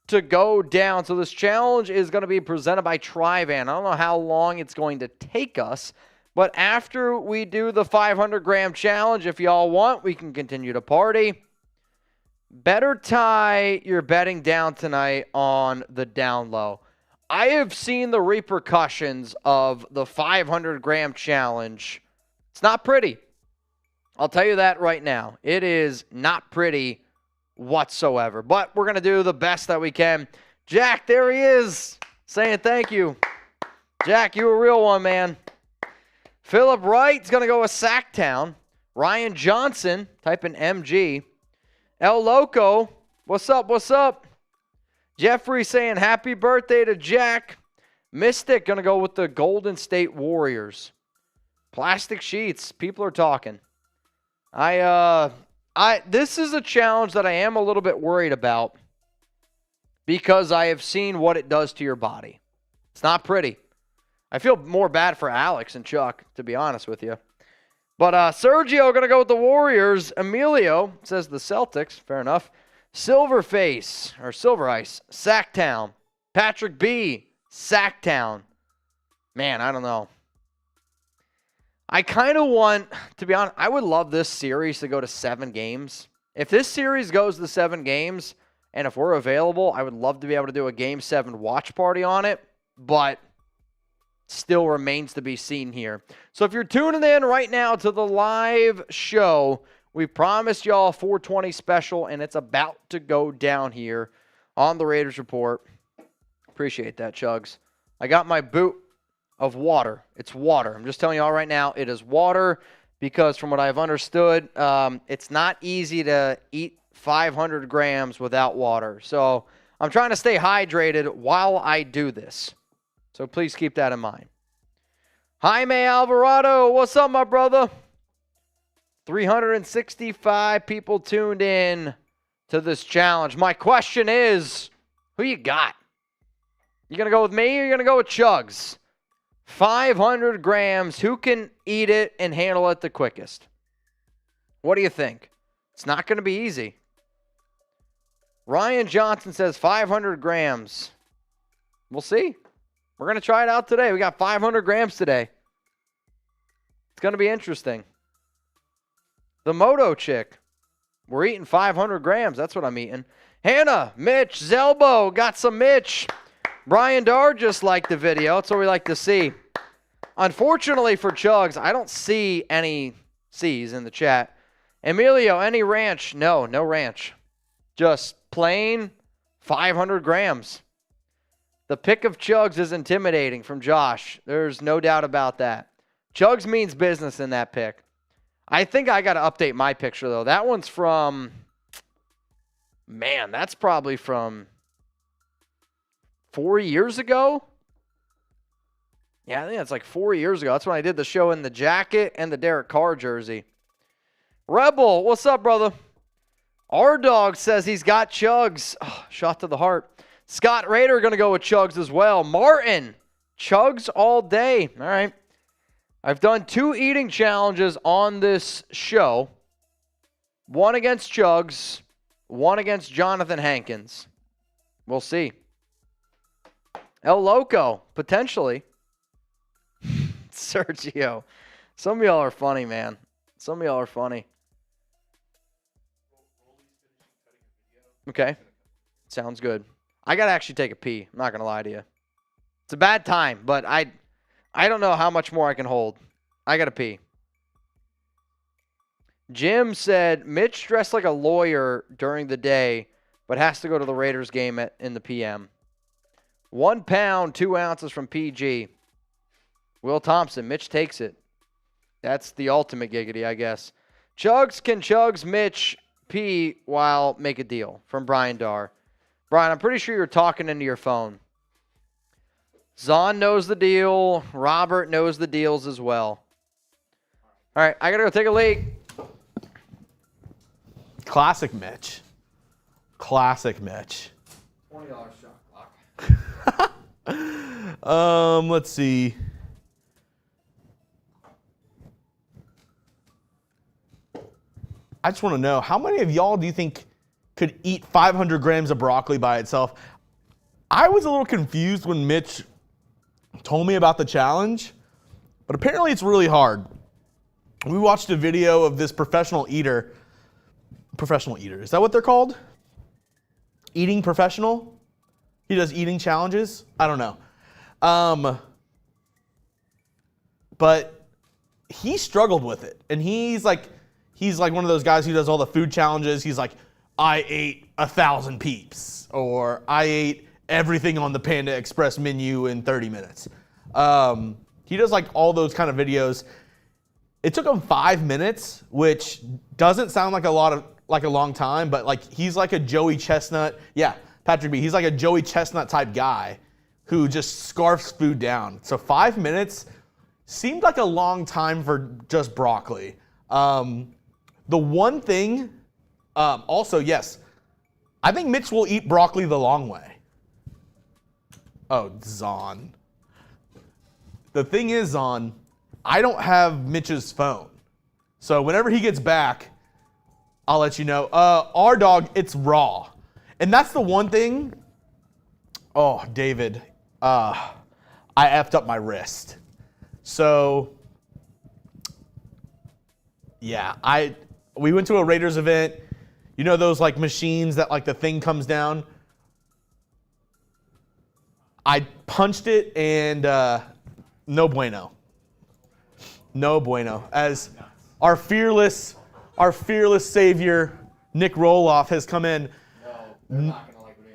to go down. So this challenge is going to be presented by Trivan. I don't know how long it's going to take us, but after we do the 500-gram challenge, if y'all want, we can continue to party. Better tie your betting down tonight on the down low. I have seen the repercussions of the 500-gram challenge. It's not pretty. I'll tell you that right now. It is not pretty whatsoever. But we're going to do the best that we can. Jack, there he is, saying thank you. Jack, you a real one, man. Philip Wright's going to go with Sacktown. Ryan Johnson, type in MG. El Loco, what's up, what's up? Jeffrey saying happy birthday to Jack. Mystic going to go with the Golden State Warriors. Plastic Sheets, people are talking. This is a challenge that I am a little bit worried about because I have seen what it does to your body. It's not pretty. I feel more bad for Alex and Chuck, to be honest with you. But Sergio going to go with the Warriors. Emilio says the Celtics. Fair enough. Silverface, or Silver Ice, Sacktown. Patrick B, Sacktown. Man, I don't know. I kind of want, to be honest, I would love this series to go to 7 games. If this series goes to 7 games, and if we're available, I would love to be able to do a Game 7 watch party on it, but still remains to be seen here. So if you're tuning in right now to the live show, We promised y'all a 420 special, and it's about to go down here on the Raiders Report. Appreciate that, Chugs. I got my boot of water. It's water. I'm just telling you all right now, it is water because from what I've understood, it's not easy to eat 500 grams without water. So I'm trying to stay hydrated while I do this. So please keep that in mind. Jaime Alvarado, what's up, my brother? 365 people tuned in to this challenge. My question is, who you got? You going to go with me or you going to go with Chugs? 500 grams. Who can eat it and handle it the quickest? What do you think? It's not going to be easy. Ryan Johnson says 500 grams. We'll see. We're going to try it out today. We got 500 grams today. It's going to be interesting. The Moto chick. We're eating 500 grams. That's what I'm eating. Hannah, Mitch, Zelbo. Got some Mitch. Brian Darr just liked the video. That's what we like to see. Unfortunately for Chugs, I don't see any C's in the chat. Emilio, any ranch? No, no ranch. Just plain 500 grams. The pick of Chugs is intimidating from Josh. There's no doubt about that. Chugs means business in that pick. I think I got to update my picture, though. That one's from, man, that's probably from 4 years ago. Yeah, I think that's like 4 years ago. That's when I did the show in the jacket and the Derek Carr jersey. Rebel, what's up, brother? Our dog says he's got Chugs. Oh, shot to the heart. Scott Rader going to go with Chugs as well. Martin, Chugs all day. All right. I've done 2 eating challenges on this show. One against Chugs, one against Jonathan Hankins. We'll see. El Loco, potentially. Sergio. Some of y'all are funny, man. Some of y'all are funny. Okay. Sounds good. I got to actually take a pee. I'm not going to lie to you. It's a bad time, but I don't know how much more I can hold. I got to pee. Jim said, Mitch dressed like a lawyer during the day, but has to go to the Raiders game in the PM. 1 pound, 2 ounces from PG. Will Thompson, Mitch takes it. That's the ultimate giggity, I guess. Chugs can Chugs Mitch pee while make a deal from Brian Darr. Brian, I'm pretty sure you're talking into your phone. Zahn knows the deal. Robert knows the deals as well. All right, I got to go take a leak. Classic Mitch. Classic Mitch. $20 shot clock. Let's see. I just want to know, how many of y'all do you think could eat 500 grams of broccoli by itself? I was a little confused when Mitch told me about the challenge, but apparently it's really hard. We watched a video of this professional eater. Professional eater, is that what they're called? Eating professional? He does eating challenges? I don't know. But he struggled with it. And he's like one of those guys who does all the food challenges. He's like, I ate 1,000 peeps, or I ate everything on the Panda Express menu in 30 minutes. He does like all those kind of videos. It took him 5 minutes, which doesn't sound like a long time, but like he's like a Joey Chestnut. Yeah, Patrick B. He's like a Joey Chestnut type guy who just scarfs food down. So 5 minutes seemed like a long time for just broccoli. The one thing, also, yes, I think Mitch will eat broccoli the long way. Oh, Zahn. The thing is, Zahn, I don't have Mitch's phone. So whenever he gets back, I'll let you know. Our dog, it's raw. And that's the one thing. Oh, David, I effed up my wrist. So, yeah, we went to a Raiders event. You know those like machines that like the thing comes down? I punched it and no bueno. No bueno. As our fearless our fearless savior, Nick Roloff, has come in. No, they're not going to like what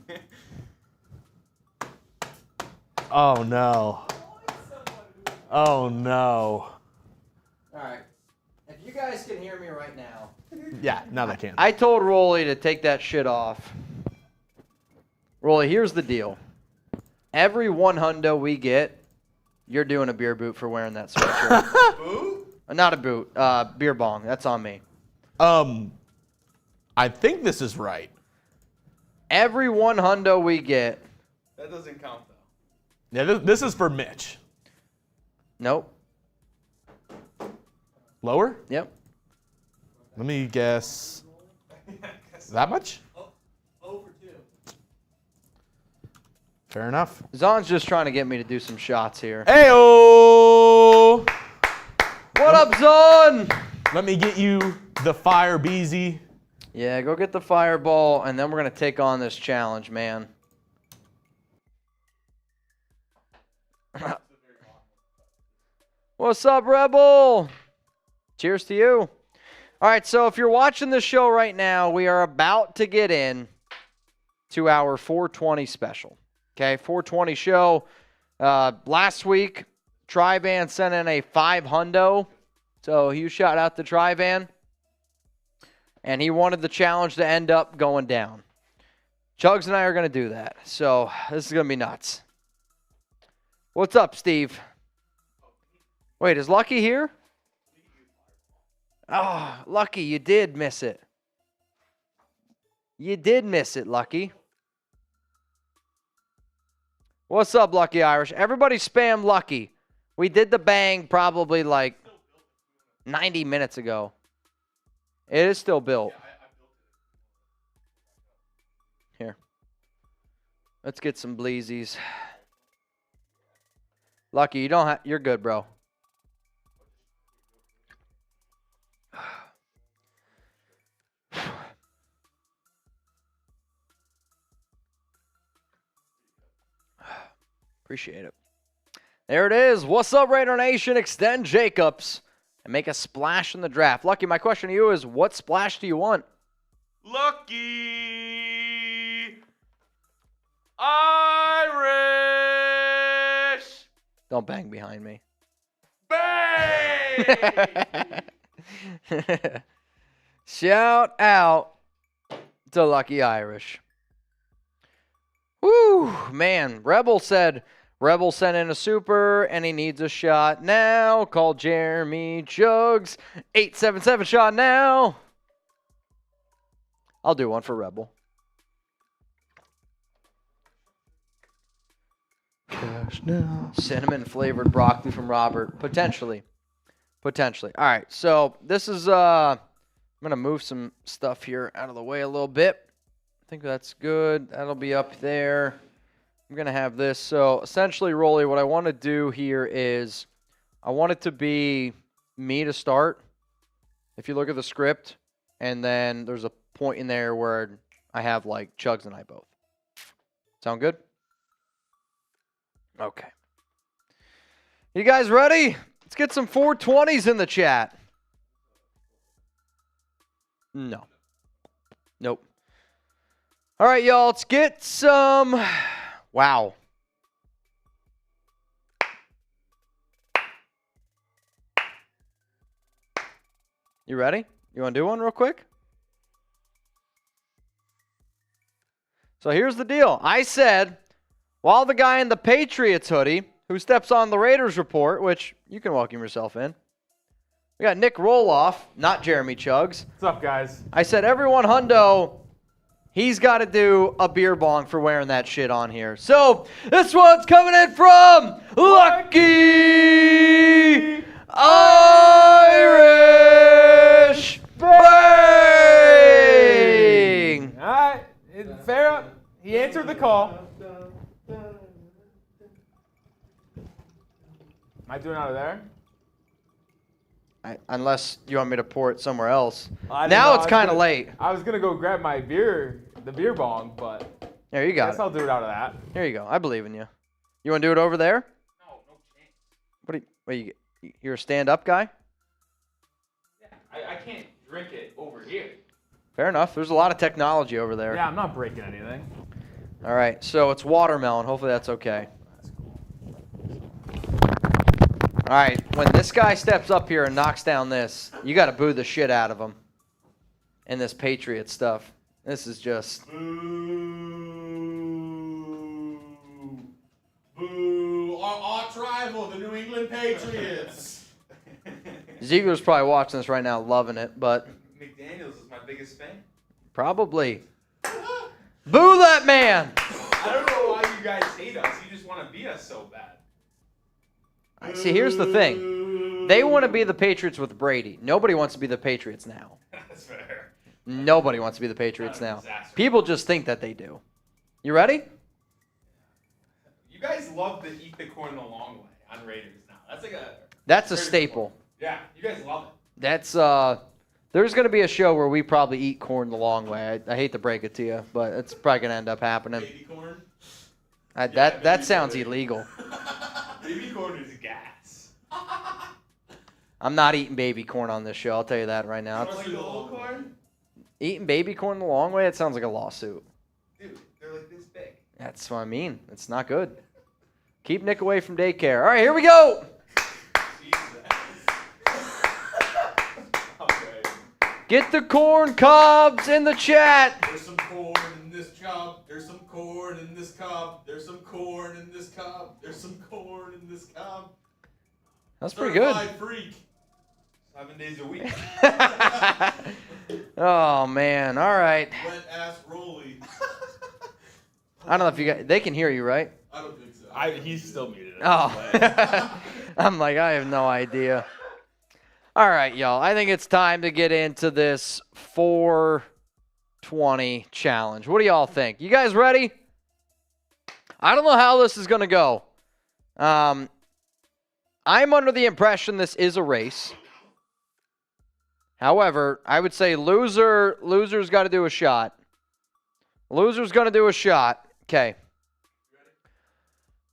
he has on. Oh, no. Oh, no. All right. If you guys can hear me right now. Yeah, now they can. I told Rolly to take that shit off. Rolly, here's the deal. Every $100 we get, you're doing a beer boot for wearing that sweatshirt. Boot? Not a boot. Beer bong. That's on me. I think this is right. Every $100 we get. That doesn't count, though. Yeah, this is for Mitch. Nope. Lower? Yep. Let me guess. That much? Over 2. Fair enough. Zon's just trying to get me to do some shots here. Heyo! What up, Zon? Let me get you the fire beezy. Yeah, go get the fireball, and then we're going to take on this challenge, man. What's up, Rebel? Cheers to you. All right, so if you're watching the show right now, we are about to get in to our 420 special. Okay, 420 show. Last week, Tri-Van sent in a $500. So huge shout out to Tri-Van. And he wanted the challenge to end up going down. Chugs and I are going to do that. So this is going to be nuts. What's up, Steve? Wait, is Lucky here? Oh, Lucky, you did miss it. You did miss it, Lucky. What's up, Lucky Irish? Everybody spam Lucky. We did the bang probably like 90 minutes ago. It is still built. Here. Let's get some bleezies. Lucky, you don't have, you're good, bro. Appreciate it. There it is. What's up, Raider Nation? Extend Jacobs and make a splash in the draft. Lucky, my question to you is, what splash do you want? Lucky Irish. Don't bang behind me. Bang! Shout out to Lucky Irish. Woo, man. Rebel sent in a super, and he needs a shot now. Call Jeremy Jugs. 877 shot now. I'll do one for Rebel. Cash now. Cinnamon flavored broccoli from Robert. Potentially. All right, so this is, I'm going to move some stuff here out of the way a little bit. I think that's good. That'll be up there. I'm going to have this. So essentially, Rolly, what I want to do here is I want it to be me to start. If you look at the script, and then there's a point in there where I have like Chugs and I both. Sound good? Okay. You guys ready? Let's get some 420s in the chat. No. Nope. All right, y'all. Let's get some... Wow. You ready? You want to do one real quick? So here's the deal. I said, while the guy in the Patriots hoodie, who steps on the Raiders report, which you can welcome yourself in, we got Nick Roloff, not Jeremy Chugs. What's up, guys? I said, everyone hundo, he's got to do a beer bong for wearing that shit on here. So this one's coming in from Lucky Irish Bang! All right, fair up. He answered the call. Am I doing out of there? Unless you want me to pour it somewhere else. I didn't Now know. it's kind of late. I was gonna go grab my beer, the beer bong, but There you I got guess it. I'll do it out of that. Here you go. I believe in you. You want to do it over there? No, no chance. You're a stand-up guy? Yeah, I can't drink it over here. Fair enough. There's a lot of technology over there. Yeah, I'm not breaking anything. All right, so it's watermelon. Hopefully that's okay. That's cool. All right, when this guy steps up here and knocks down this, you got to boo the shit out of him in this Patriot stuff. This is just... Boo! Boo! Our arch rival, the New England Patriots. Ziegler's probably watching this right now, loving it, but... McDaniels is my biggest fan. Probably. Boo that man! I don't know why you guys hate us. You just want to beat us so bad. See, here's the thing. They want to be the Patriots with Brady. Nobody wants to be the Patriots now. That's fair. Nobody wants to be the Patriots now. Disaster. People just think that they do. You ready? You guys love to eat the corn the long way on Raiders now. That's a staple. Yeah, you guys love it. That's there's going to be a show where we probably eat corn the long way. I hate to break it to you, but it's probably going to end up happening. Baby corn? That sounds illegal. Baby corn is gas. I'm not eating baby corn on this show. I'll tell you that right now. Like the little corn? Eating baby corn the long way, it sounds like a lawsuit. Dude, they're like this big. That's what I mean. It's not good. Keep Nick away from daycare. All right, here we go. Okay. Get the corn cobs in the chat. There's some corn in this cob. There's some corn in this cob. There's some corn in this cob. There's some corn in this cob. That's pretty good. Certified freak. 7 days a week. Oh, man. All right. Wet ass Rolly. I don't know if you guys, they can hear you, right? I don't think so. He's still muted. Oh. I'm like, I have no idea. All right, y'all. I think it's time to get into this 420 challenge. What do y'all think? You guys ready? I don't know how this is going to go. I'm under the impression this is a race. However, I would say loser's got to do a shot. Loser's going to do a shot. Okay.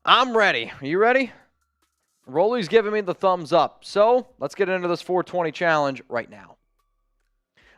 I'm ready. Are you ready? Rolly's giving me the thumbs up. So, let's get into this 420 challenge right now.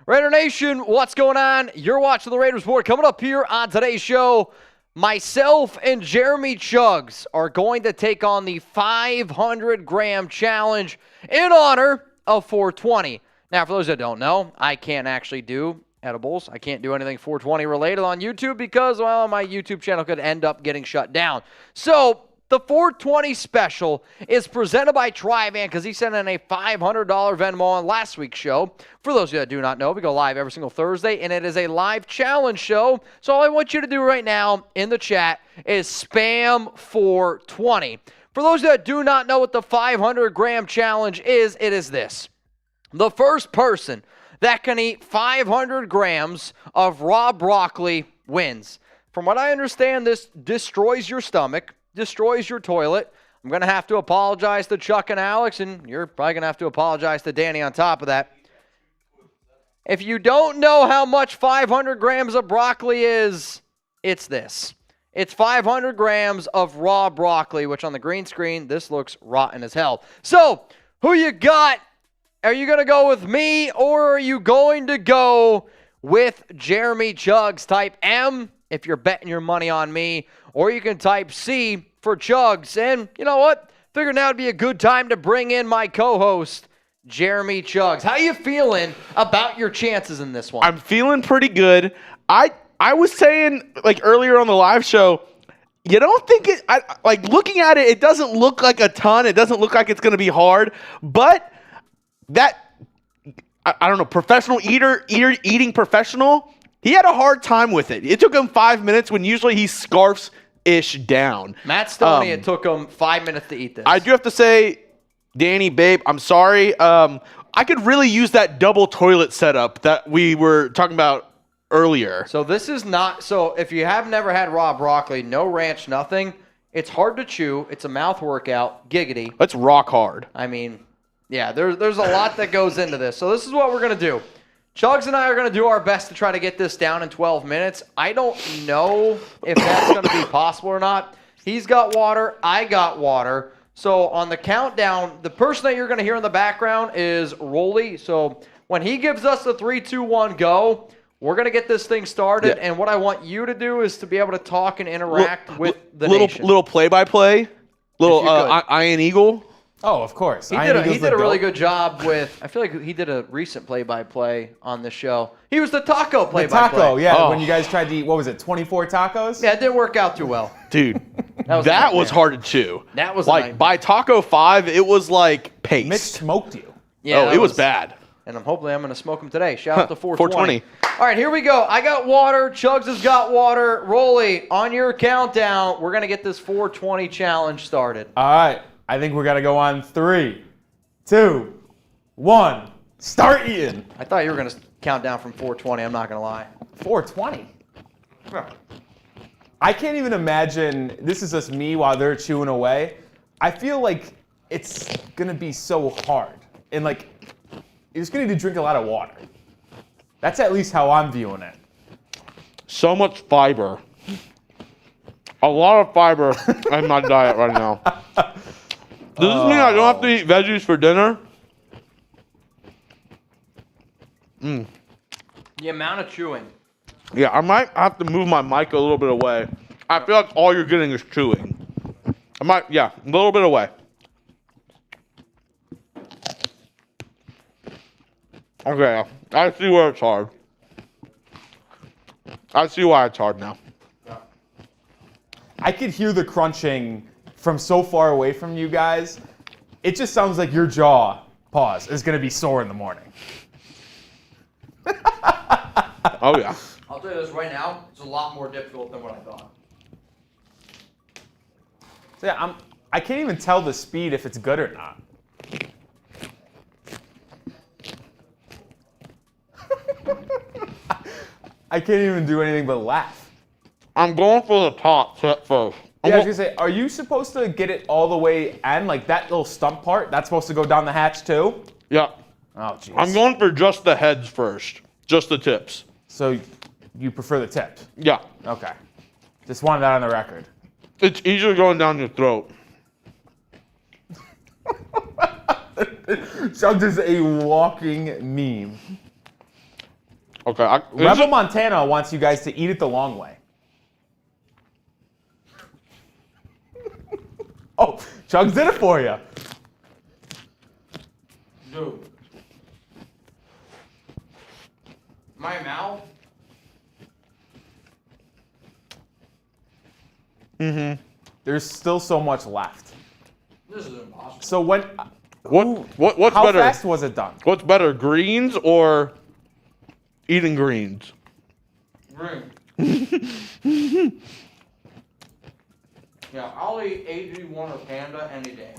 Raider Nation, what's going on? You're watching the Raiders Report. Coming up here on today's show, myself and Jeremy Chuggs are going to take on the 500-gram challenge in honor of 420. Now, for those that don't know, I can't actually do edibles. I can't do anything 420 related on YouTube because, well, my YouTube channel could end up getting shut down. So, the 420 special is presented by Trivan because he sent in a $500 Venmo on last week's show. For those of you that do not know, we go live every single Thursday, and it is a live challenge show. So all I want you to do right now in the chat is spam 420. For those of you that do not know what the 500-gram challenge is, it is this. The first person that can eat 500 grams of raw broccoli wins. From what I understand, this destroys your stomach, destroys your toilet. I'm going to have to apologize to Chuck and Alex, and you're probably going to have to apologize to Danny on top of that. If you don't know how much 500 grams of broccoli is, it's this. It's 500 grams of raw broccoli, which on the green screen, this looks rotten as hell. So, who you got? Are you going to go with me, or are you going to go with Jeremy Chuggs? Type M if you're betting your money on me, or you can type C for Chuggs. And you know what? Figured now would be a good time to bring in my co-host, Jeremy Chuggs. How you feeling about your chances in this one? I'm feeling pretty good. I was saying, like, earlier on the live show, you don't think it, like, looking at it, it doesn't look like a ton. It doesn't look like it's going to be hard, but that, I don't know, professional eating professional, he had a hard time with it. It took him 5 minutes when usually he scarfs-ish down. Matt Stoney, it took him 5 minutes to eat this. I do have to say, Danny, babe, I'm sorry. I could really use that double toilet setup that we were talking about earlier. So this is not, so if you have never had raw broccoli, no ranch, nothing, it's hard to chew. It's a mouth workout, giggity. Let's rock hard. I mean, yeah, there's a lot that goes into this. So this is what we're going to do. Chuggs and I are going to do our best to try to get this down in 12 minutes. I don't know if that's going to be possible or not. He's got water. I got water. So on the countdown, the person that you're going to hear in the background is Rolly. So When he gives us the 3, 2, 1, go, we're going to get this thing started. Yeah. And what I want you to do is to be able to talk and interact with the little nation. little play-by-play, little If you could. Iron Eagle. Oh, of course. He did a really good job with. I feel like he did a recent play-by-play on the show. He was the taco The play-by-play. taco, yeah. Oh. When you guys tried to eat, what was it, 24 tacos? Yeah, it didn't work out too well. Dude, That that was was hard to chew. That was a like nightmare. by Taco 5, it was like paste. Mitch smoked you. Yeah, oh, that it was bad. And hopefully I'm going to smoke him today. Shout out to 420. All right, here we go. I got water. Chugs has got water. Rolly, on your countdown, we're going to get this 420 challenge started. All right. I think we're going to go on 3, 2, 1. Start eating. I thought you were going to count down from 420. I'm not going to lie. 420. I can't even imagine. This is just me while they're chewing away. I feel like it's going to be so hard. And like, you're just going to need to drink a lot of water. That's at least how I'm viewing it. So much fiber. A lot of fiber in my diet right now. Does this mean I don't have to eat veggies for dinner? The amount of chewing. Yeah, I might have to move my mic a little bit away. I feel like all you're getting is chewing. A little bit away. Okay, I see where it's hard. I see why it's hard now. I could hear the crunching from so far away from you guys. It just sounds like your jaw, is going to be sore in the morning. Oh, yeah. I'll tell you this right now. It's a lot more difficult than what I thought. So yeah, I can't even tell the speed if it's good or not. I can't even do anything but laugh. I'm going for the top tip first. Yeah, I was gonna say, are you supposed to get it all the way and like that little stump part? That's supposed to go down the hatch too? Yeah. Oh, jeez. I'm going for just the heads first. Just the tips. So you prefer the tips? Yeah. Okay. Just wanted that on the record. It's easier going down your throat. Chugs is a walking meme. Okay. Rebel Montana wants you guys to eat it the long way. Oh, Chugs did it for you. Dude. My mouth. There's still so much left. This is impossible. So when, What's how better? fast was it done? What's better, greens or eating greens? Ring. Yeah, I'll eat AG1 or Panda any day.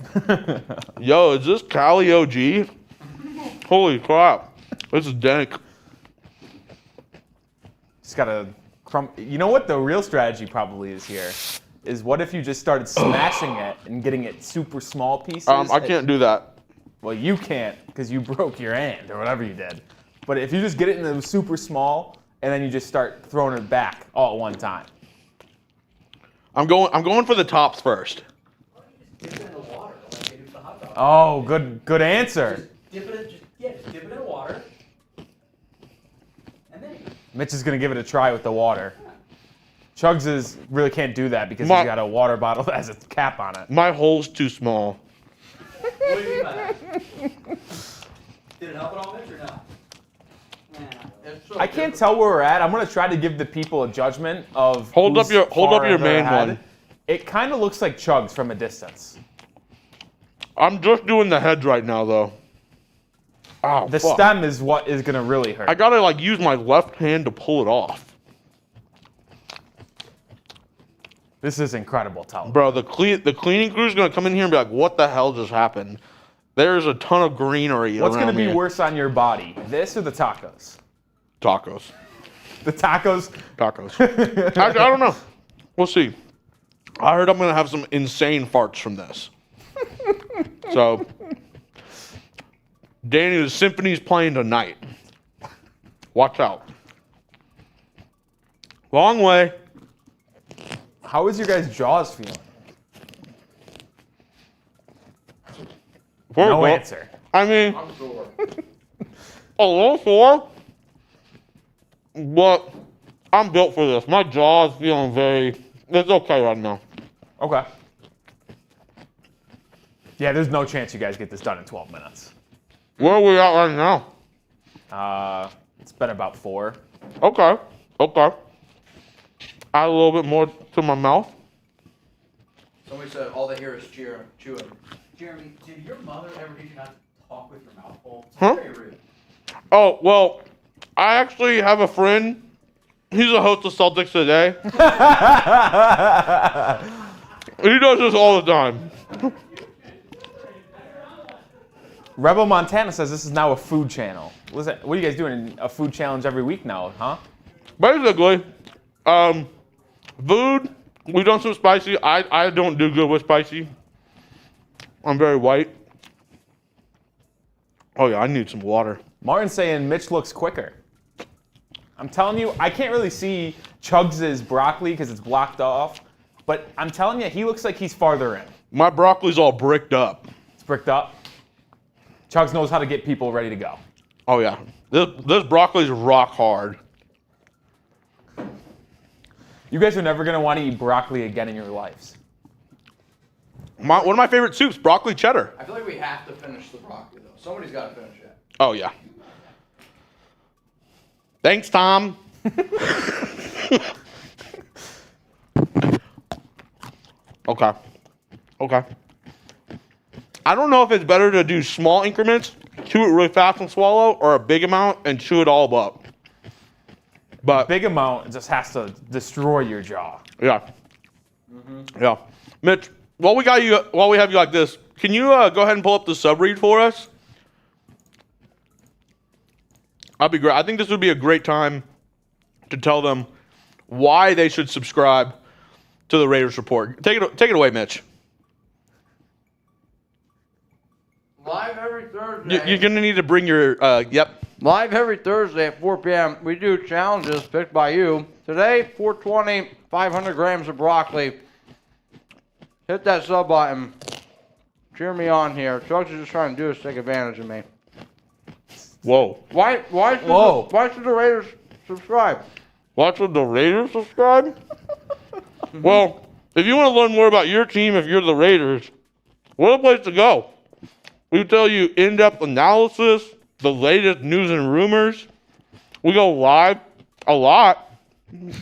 Yo, is this Cali OG? Holy crap. This is dank. Just gotta You know what the real strategy probably is here? Is what if you just started smashing it and getting it super small pieces? I can't do that. Well, you can't because you broke your hand or whatever you did. But if you just get it in the super small and then you just start throwing it back all at one time. I'm going for the tops first. Dip it in the water like they do for hot dogs. Oh, good answer. Dip it in water. And then Mitch is gonna give it a try with the water. Chugs really can't do that because he's got a water bottle that has a cap on it. My hole's too small. what do you mean by that? Did it help at all, Mitch, or no? I can't tell where we're at. I'm gonna try to give the people a judgment of Hold up who's your far main ahead. one. It kind of looks like Chugs from a distance. I'm just doing the heads right now, though. Oh, The fuck. stem is what is gonna really hurt. I gotta use my left hand to pull it off. This is incredible television. Bro, the cleaning crew's gonna come in here and be like, "What the hell just happened?" There's a ton of greenery What's around gonna be here. worse on your body, this or the tacos? Tacos. The tacos. Tacos. I don't know. We'll see. I heard I'm gonna have some insane farts from this. So, Danny, the symphony's playing tonight. Watch out. Long way. How is your guys' jaws feeling? No answer. I mean, I'm sure. a little sore, but I'm built for this. My jaw is feeling it's okay right now. Okay. Yeah, there's no chance you guys get this done in 12 minutes. Where are we at right now? It's been about 4. Okay. Add a little bit more to my mouth. Somebody said all they hear is chewing. Jeremy, did your mother ever teach you not to talk with your mouth full? It's Huh? very rude. Oh, well, I actually have a friend. He's a host of Celtics Today. He does this all the time. Rebel Montana says this is now a food channel. What are you guys doing? A food challenge every week now, huh? Basically, food, we've done some spicy. I don't do good with spicy. I'm very white. Oh, yeah, I need some water. Martin's saying Mitch looks quicker. I'm telling you, I can't really see Chugs' broccoli because it's blocked off. But I'm telling you, he looks like he's farther in. My broccoli's all bricked up. It's bricked up. Chugs knows how to get people ready to go. Oh, yeah. This broccoli's rock hard. You guys are never going to want to eat broccoli again in your lives. One of my favorite soups, broccoli cheddar. I feel like we have to finish the broccoli, though. Somebody's got to finish it. Oh, yeah. Thanks, Tom. Okay. I don't know if it's better to do small increments, chew it really fast and swallow, or a big amount and chew it all up. But Big amount just has to destroy your jaw. yeah. Yeah. Mitch, while we have you like this, can you go ahead and pull up the sub read for us? That'd be great. I think this would be a great time to tell them why they should subscribe to the Raiders Report. Take it away, Mitch. Live every Thursday. You're gonna need to bring your Live every Thursday at 4 p.m. We do challenges picked by you. Today, 420, 500 grams of broccoli. Hit that sub button. Cheer me on here. Chugs is just trying to do is take advantage of me. Whoa. Why should the Raiders subscribe? Why should the Raiders subscribe? Well, if you want to learn more about your team, if you're the Raiders, what a place to go. We tell you in-depth analysis, the latest news and rumors. We go live a lot.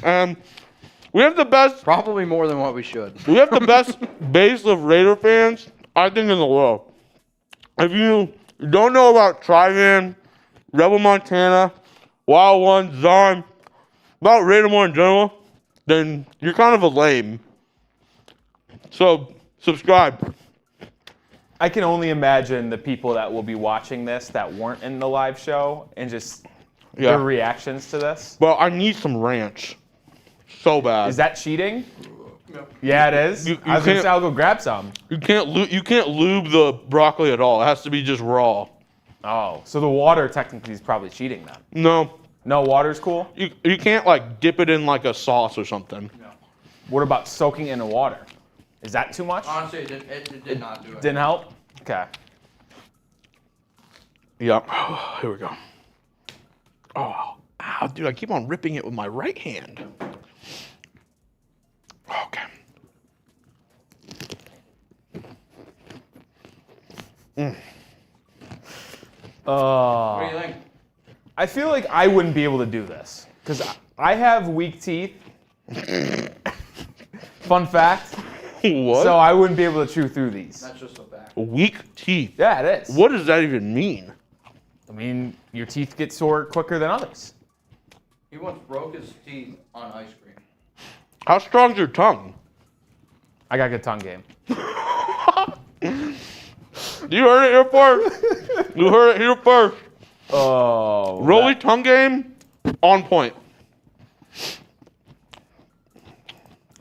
And we have the best. Probably more than what we should. We have the best base of Raider fans, I think, in the world. If you don't know about Tri-Man, Rebel Montana, Wild One, Zon, about Raider more in general, then you're kind of a lame. So, subscribe. I can only imagine the people that will be watching this that weren't in the live show and just their reactions to this. Well, I need some ranch. So bad. Is that cheating? Yeah, it is. You I was gonna can't- say I'll go grab some. You can't lube the broccoli at all. It has to be just raw. Oh, so the water technically is probably cheating then. No. No, water's cool. You can't like dip it in like a sauce or something. What about soaking in the water? Is that too much? Honestly, it did not do it. Didn't help? Okay. Yep. Here we go. Oh, ow, dude, I keep on ripping it with my right hand. Okay. What do you think? I feel like I wouldn't be able to do this because I have weak teeth. Fun fact. What? So I wouldn't be able to chew through these. That's just a fact. Weak teeth. Yeah, it is. What does that even mean? I mean, your teeth get sore quicker than others. He once broke his teeth on ice cream. How strong's your tongue? I got good tongue game. You heard it here first. You heard it here first. Oh. Rolly tongue game, on point.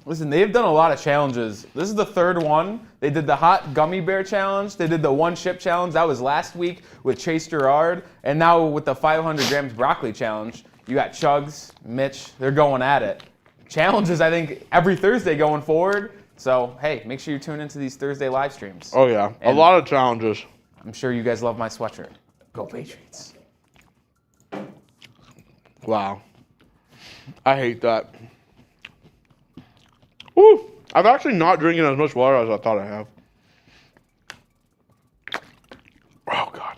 Listen, they've done a lot of challenges. This is the third one. They did the hot gummy bear challenge. They did the one chip challenge. That was last week with Chase Gerard. And now with the 500 grams broccoli challenge, you got Chugs, Mitch. They're going at it. Challenges, I think, every Thursday going forward. So, hey, make sure you tune into these Thursday live streams. Oh, yeah. A And- lot of challenges. I'm sure you guys love my sweatshirt. Go Patriots. Wow. I hate that. Woo! I'm actually not drinking as much water as I thought I have. Oh, God.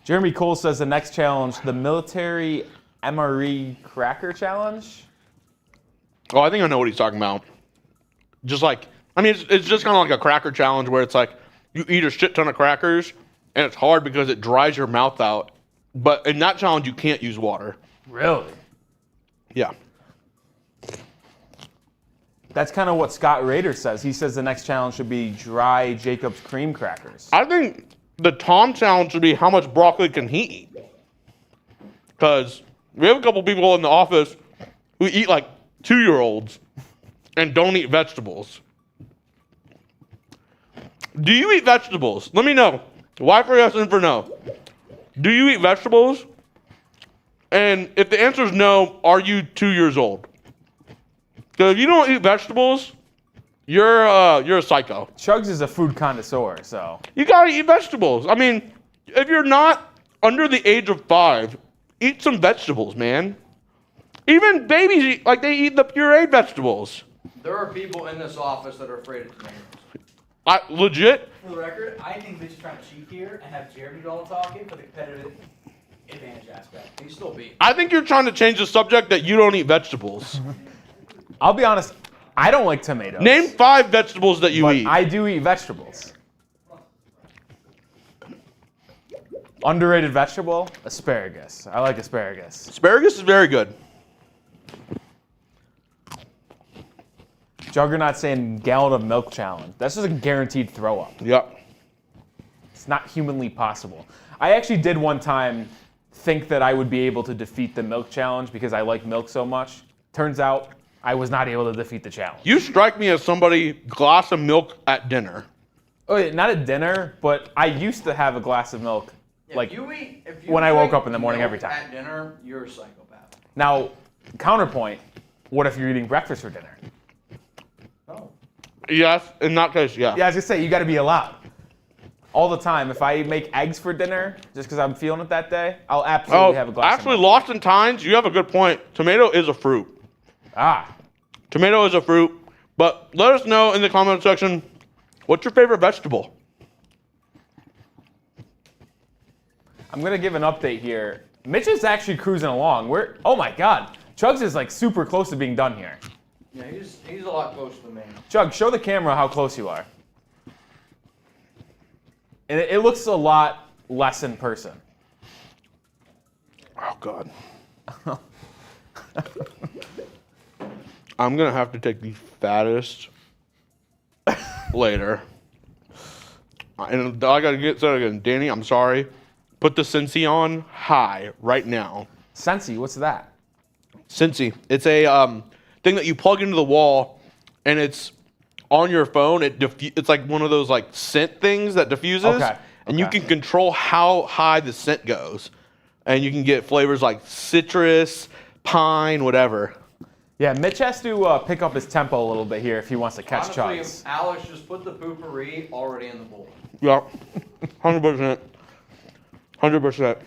Jeremy Cole says the next challenge, the military MRE cracker challenge. Oh, I think I know what he's talking about. Just like, I mean, it's just kind of like a cracker challenge where it's like you eat a shit ton of crackers and it's hard because it dries your mouth out. But in that challenge, you can't use water. Really? Yeah. That's kind of what Scott Rader says. He says the next challenge should be dry Jacob's cream crackers. I think the Tom challenge should be how much broccoli can he eat? Because we have a couple people in the office who eat like 2-year-olds and don't eat vegetables. Do you eat vegetables? Let me know. Y for yes and for no. Do you eat vegetables? And if the answer is no, are you 2 years old? Because if you don't eat vegetables, you're a psycho. Chugs is a food connoisseur, so. You gotta eat vegetables. I mean, if you're not under the age of 5, eat some vegetables, man. Even babies eat, like they eat the pureed vegetables. There are people in this office that are afraid of tomatoes. Legit. For the record, I think Mitch is trying to cheat here and have Jeremy do all the talking for the competitive advantage aspect. He's still beat. I think you're trying to change the subject that you don't eat vegetables. I'll be honest, I don't like tomatoes. Name 5 vegetables that you but eat. I do eat vegetables. Underrated vegetable? Asparagus. I like asparagus. Asparagus is very good. Juggernaut saying gallon of milk challenge. That's just a guaranteed throw up. Yep. It's not humanly possible. I actually did one time think that I would be able to defeat the milk challenge because I like milk so much. Turns out I was not able to defeat the challenge. You strike me as somebody glass of milk at dinner. Oh, yeah, not at dinner, but I used to have a glass of milk like if you when I woke drink up in the morning milk every time. At dinner, you're a psychopath. Now, counterpoint, what if you're eating breakfast for dinner? No. Yes, in that case, yeah. Yeah, I was gonna say, you gotta be allowed. All the time, if I make eggs for dinner, just because I'm feeling it that day, I'll absolutely have a glass actually, of milk. Lost in Times, you have a good point. Tomato is a fruit. Ah, Tomato is a fruit. But let us know in the comment section, what's your favorite vegetable? I'm gonna give an update here. Mitch is actually cruising along. Oh my God, Chugs is like super close to being done here. Yeah, he's a lot closer than me. Chug, show the camera how close you are. And it looks a lot less in person. Oh, God. I'm going to have to take the fattest later. And I got to get started again. Danny, I'm sorry. Put the Cincy on high right now. Sensi, what's that? Cincy. It's a thing that you plug into the wall, and it's on your phone. It's like one of those like scent things that diffuses. Okay. And you can control how high the scent goes. And you can get flavors like citrus, pine, whatever. Yeah, Mitch has to pick up his tempo a little bit here if he wants to catch Honestly, Chugs. Alex just put the poopery already in the bowl. Yep. 100%. 100%.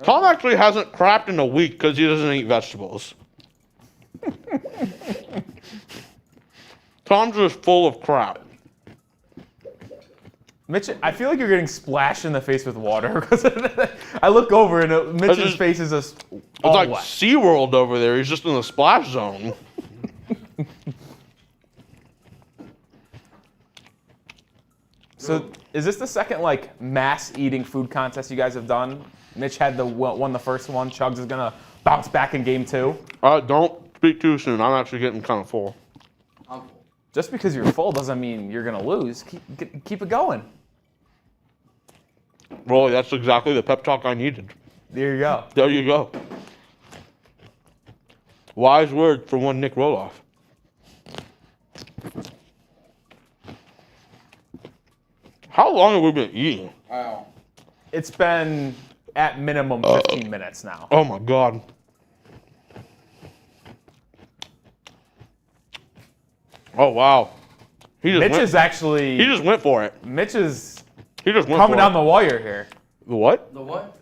Tom actually hasn't crapped in a week because he doesn't eat vegetables. Tom's just full of crap. Mitch, I feel like you're getting splashed in the face with water because I look over and Mitch's face is just all It's like wet. SeaWorld over there. He's just in the splash zone. So is this the second like mass eating food contest you guys have done? Mitch had won the first one. Chugs is gonna bounce back in game 2. Don't speak too soon. I'm actually getting kind of full. I'm full. Just because you're full doesn't mean you're gonna lose. Keep it going. Well, that's exactly the pep talk I needed. There you go. There you go. Wise word from one Nick Roloff. How long have we been eating? Wow. It's been at minimum 15 minutes now. Oh my God. Oh wow. He Mitch went, is actually. he just went for it. Mitch is He just went coming for down it. the wire here. The what? The what?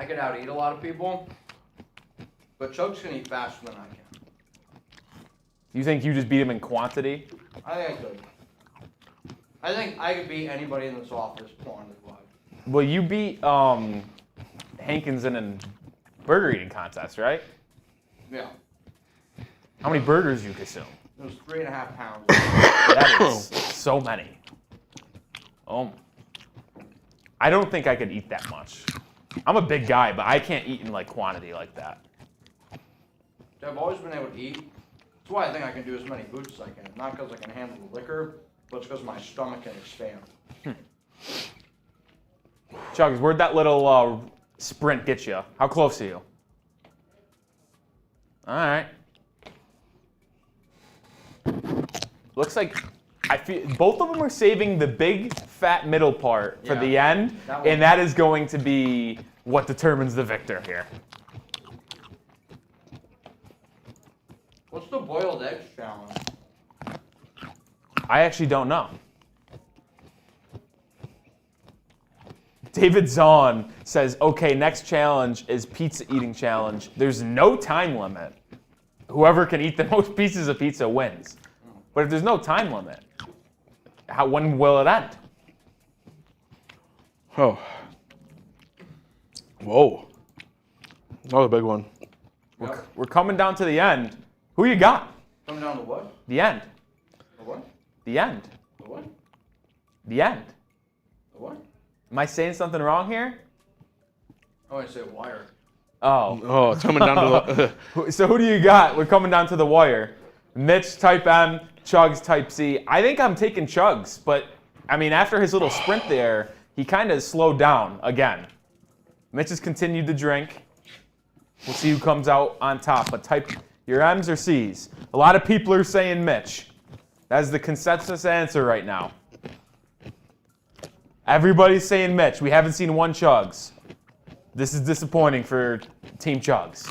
I could out eat a lot of people, but Chugs can eat faster than I can. You think you just beat him in quantity? I think I could. I think I could beat anybody in this office quantity-wise. Well, you beat Hankins in a burger eating contest, right? Yeah. How many burgers you consume? It was 3.5 pounds. That is so many. Oh. I don't think I could eat that much. I'm a big guy, but I can't eat in like quantity like that. I've always been able to eat. That's why I think I can do as many boots as I can. Not because I can handle the liquor, but it's because my stomach can expand. Chugs, where'd that little sprint get you? How close are you? All right. Looks like I feel both of them are saving the big fat middle part for the end, and that is going to be what determines the victor here. What's the boiled eggs challenge? I actually don't know. David Zahn says, okay, next challenge is pizza eating challenge. There's no time limit. Whoever can eat the most pieces of pizza wins. But if there's no time limit, when will it end? Oh. Whoa. That was a big one. We're coming down to the end. Who you got? Coming down to what? The end. The what? The end. The what? The end. The what? Am I saying something wrong here? I want to say wire. Oh. Oh, it's coming down to the... So who do you got? We're coming down to the wire. Mitch, type M, Chugs, type C. I think I'm taking Chugs, but, I mean, after his little sprint there, he kind of slowed down again. Mitch has continued to drink. We'll see who comes out on top, but type your M's or C's. A lot of people are saying Mitch. That's the consensus answer right now. Everybody's saying Mitch. We haven't seen one Chugs. This is disappointing for Team Chugs.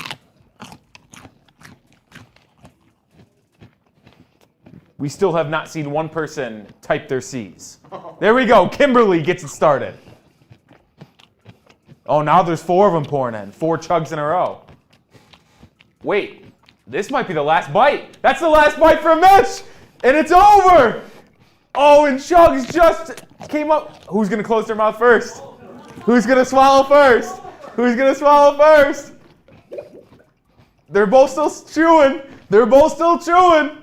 We still have not seen one person type their C's. There we go. Kimberly gets it started. Oh, now there's 4 of them pouring in. 4 Chugs in a row. Wait, this might be the last bite. That's the last bite for Mitch, and it's over. Oh, and Chugs just came up. Who's going to close their mouth first? Who's going to swallow first? Who's going to swallow first? They're both still chewing. They're both still chewing.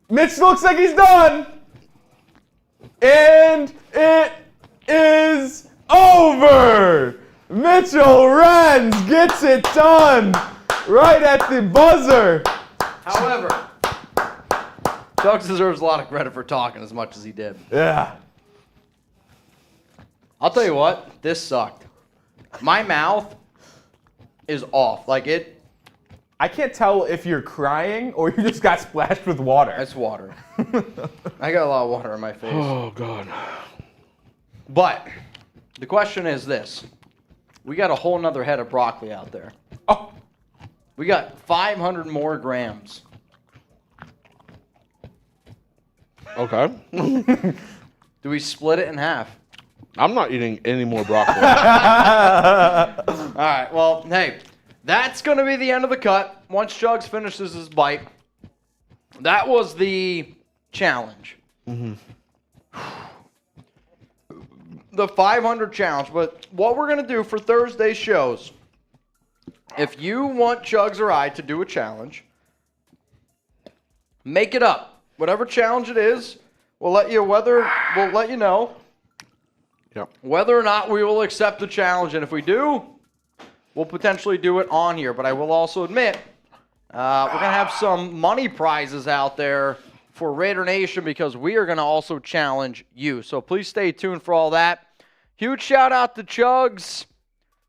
Mitch looks like he's done. And it is over. Mitchell Renz gets it done right at the buzzer. However, Chugs deserves a lot of credit for talking as much as he did. Yeah. I'll tell you what, this sucked. My mouth is off. Like it. I can't tell if you're crying or you just got splashed with water. It's water. I got a lot of water in my face. Oh, God. But the question is this. We got a whole nother head of broccoli out there. Oh. We got 500 more grams. Okay. Do we split it in half? I'm not eating any more broccoli. All right, well, hey, that's going to be the end of the cut. Once Chugs finishes his bite, that was the challenge. Mm-hmm. The 500 challenge. But what we're going to do for Thursday's shows, if you want Chugs or I to do a challenge, make it up. Whatever challenge it is, we'll let you know. Yep. Whether or not we will accept the challenge, and if we do, we'll potentially do it on here. But I will also admit, we're going to have some money prizes out there for Raider Nation because we are going to also challenge you. So please stay tuned for all that. Huge shout out to Chugs.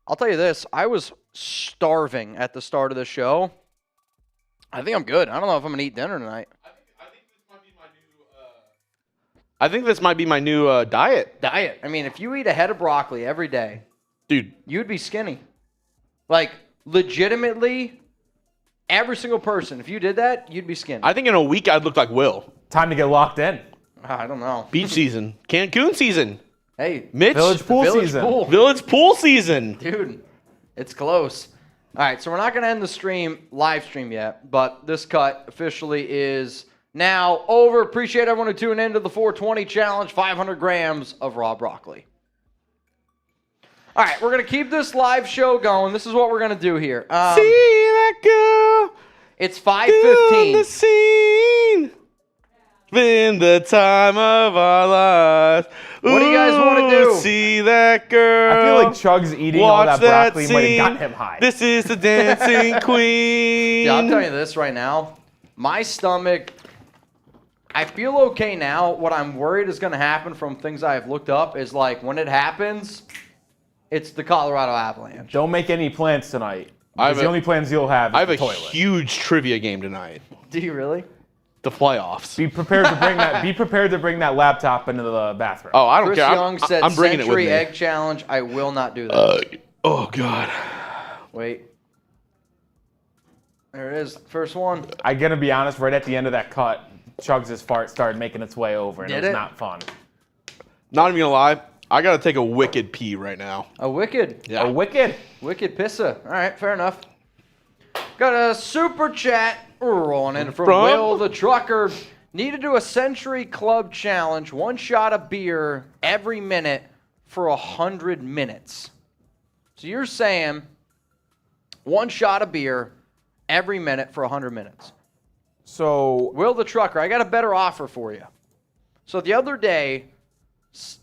I'll tell you this, I was starving at the start of the show. I think I'm good. I don't know if I'm going to eat dinner tonight. I think this might be my new diet. Diet. I mean, if you eat a head of broccoli every day, dude, you'd be skinny. Like, legitimately, every single person, if you did that, you'd be skinny. I think in a week I'd look like Will. Time to get locked in. I don't know. Beach season. Cancun season. Hey. Mitch. Village pool Village season. Pool. Village pool season. Dude, It's close. All right, so we're not going to end the live stream yet, but this cut officially is now over. Appreciate everyone who tuned in to the 420 challenge, 500 grams of raw broccoli. All right, we're going to keep this live show going. This is what we're going to do here. See that girl. It's 5:15. The scene. Been the time of our lives. What do you guys want to do? See that girl. I feel like Chug's eating all that broccoli might have got him high. This is the dancing queen. Yeah, I'll tell you this right now. My stomach, I feel okay now. What I'm worried is going to happen from things I have looked up is like when it happens, it's the Colorado Avalanche. Don't make any plans tonight. I have The only plans you'll have is I have the a toilet. huge trivia game tonight. Do you really? The playoffs. Be prepared to bring that. Be prepared to bring that laptop into the bathroom. Oh, I don't Chris care. Young said I'm bringing it with Century me. Egg Challenge. I will not do that. Oh God. Wait. There it is. First one. I gotta be honest. Right at the end of that cut, Chug's fart started making its way over, and Did it was it? not fun. Not even gonna lie. I gotta take a wicked pee right now. A wicked. Yeah. A wicked. Wicked pissa. All right, fair enough. Got a super chat rolling in from From? Will the Trucker. Need to do a Century Club challenge. 1 shot of beer every minute for 100 minutes. So you're saying 1 shot of beer every minute for 100 minutes. So Will the Trucker, I got a better offer for you. So the other day,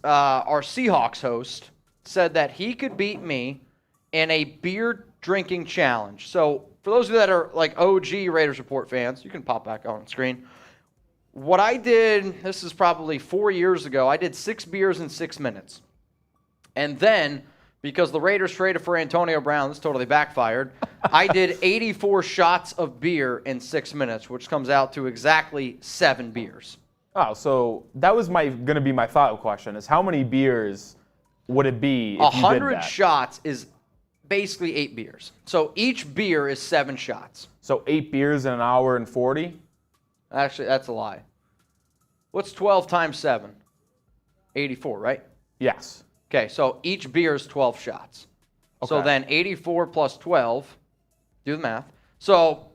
our Seahawks host said that he could beat me in a beer drinking challenge. So for those of you that are like OG Raiders Report fans, you can pop back on screen. What I did, this is probably 4 years ago, I did 6 beers in 6 minutes. And then, because the Raiders traded for Antonio Brown, this totally backfired, I did 84 shots of beer in 6 minutes, which comes out to exactly 7 beers. so that was gonna be my follow-up question: is how many beers would it be if you did 100 that? shots is basically 8 beers. So each beer is 7 shots. So 8 beers in an hour and 40. Actually, that's a lie. What's 12 times 7? 84, right? Yes. Okay, so each beer is 12 shots. So Okay. then 84 plus 12, do the math. So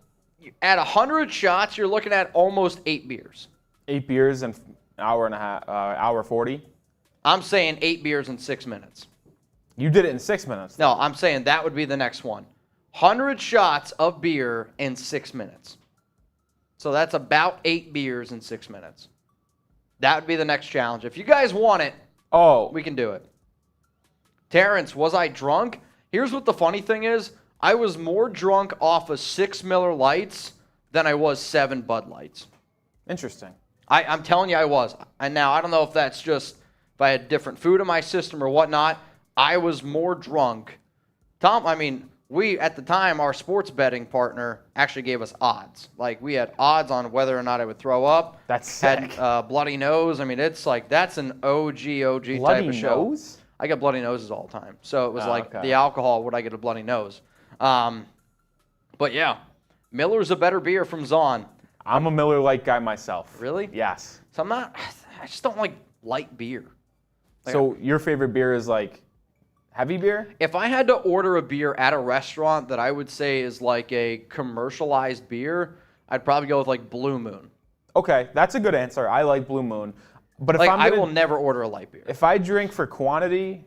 at 100 shots, you're looking at almost 8 beers. 8 beers in hour and a half, hour 40. I'm saying 8 beers in 6 minutes. You did it in 6 minutes. No, I'm saying that would be the next one. 100 shots of beer in 6 minutes. So that's about 8 beers in 6 minutes. That would be the next challenge. If you guys want it, Oh, we can do it. Terrence, was I drunk? Here's what the funny thing is. I was more drunk off of 6 Miller Lights than I was 7 Bud Lights. interesting. I'm telling you I was. And now, I don't know if that's just if I had different food in my system or whatnot. I was more drunk. Tom, we, at the time, our sports betting partner actually gave us odds. Like, we had odds on whether or not I would throw up. That's sick. Had bloody nose. It's like, that's an OG Bloody type of show. nose? I get bloody noses all the time. So it was okay. the alcohol, would I get a bloody nose? But yeah, Miller's a better beer from Zahn. I'm a Miller Lite guy myself. Really? Yes. So I just don't like light beer. So your favorite beer is like heavy beer? If I had to order a beer at a restaurant that I would say is like a commercialized beer, I'd probably go with like Blue Moon. Okay, that's a good answer. I like Blue Moon. But if Like, I'm I gonna, will never order a light beer. if I drink for quantity,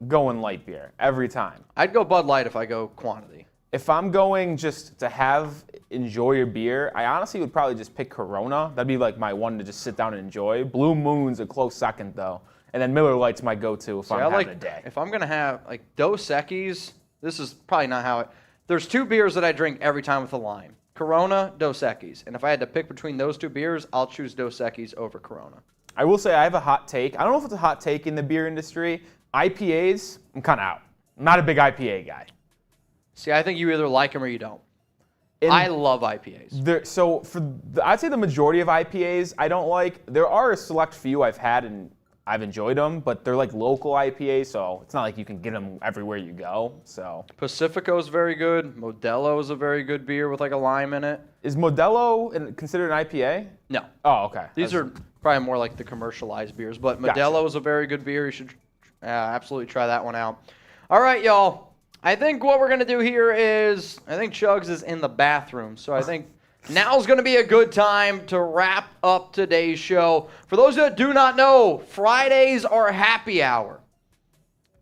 going light beer every time. I'd go Bud Light if I go quantity. If I'm going just to enjoy a beer, I honestly would probably just pick Corona. That'd be like my one to just sit down and enjoy. Blue Moon's a close second though. And then Miller Lite's my go-to if I'm having a day. If I'm going to have, like, Dos Equis, this is probably not how it... There's 2 beers that I drink every time with a lime. Corona, Dos Equis. And if I had to pick between those 2 beers, I'll choose Dos Equis over Corona. I will say I have a hot take. I don't know if it's a hot take in the beer industry. IPAs, I'm kind of out. I'm not a big IPA guy. See, I think you either like them or you don't. And I love IPAs. So I'd say the majority of IPAs I don't like. There are a select few I've had and I've enjoyed them, but they're like local IPAs, so it's not like you can get them everywhere you go. So Pacifico's very good. Modelo is a very good beer with like a lime in it. is Modelo considered an IPA? No. Oh, okay. These are probably more like the commercialized beers, but Gotcha. Modelo is a very good beer. You should absolutely try that one out. All right, y'all. I think what we're going to do here is, I think Chugs is in the bathroom. So I think now's going to be a good time to wrap up today's show. For those that do not know, Fridays are happy hour.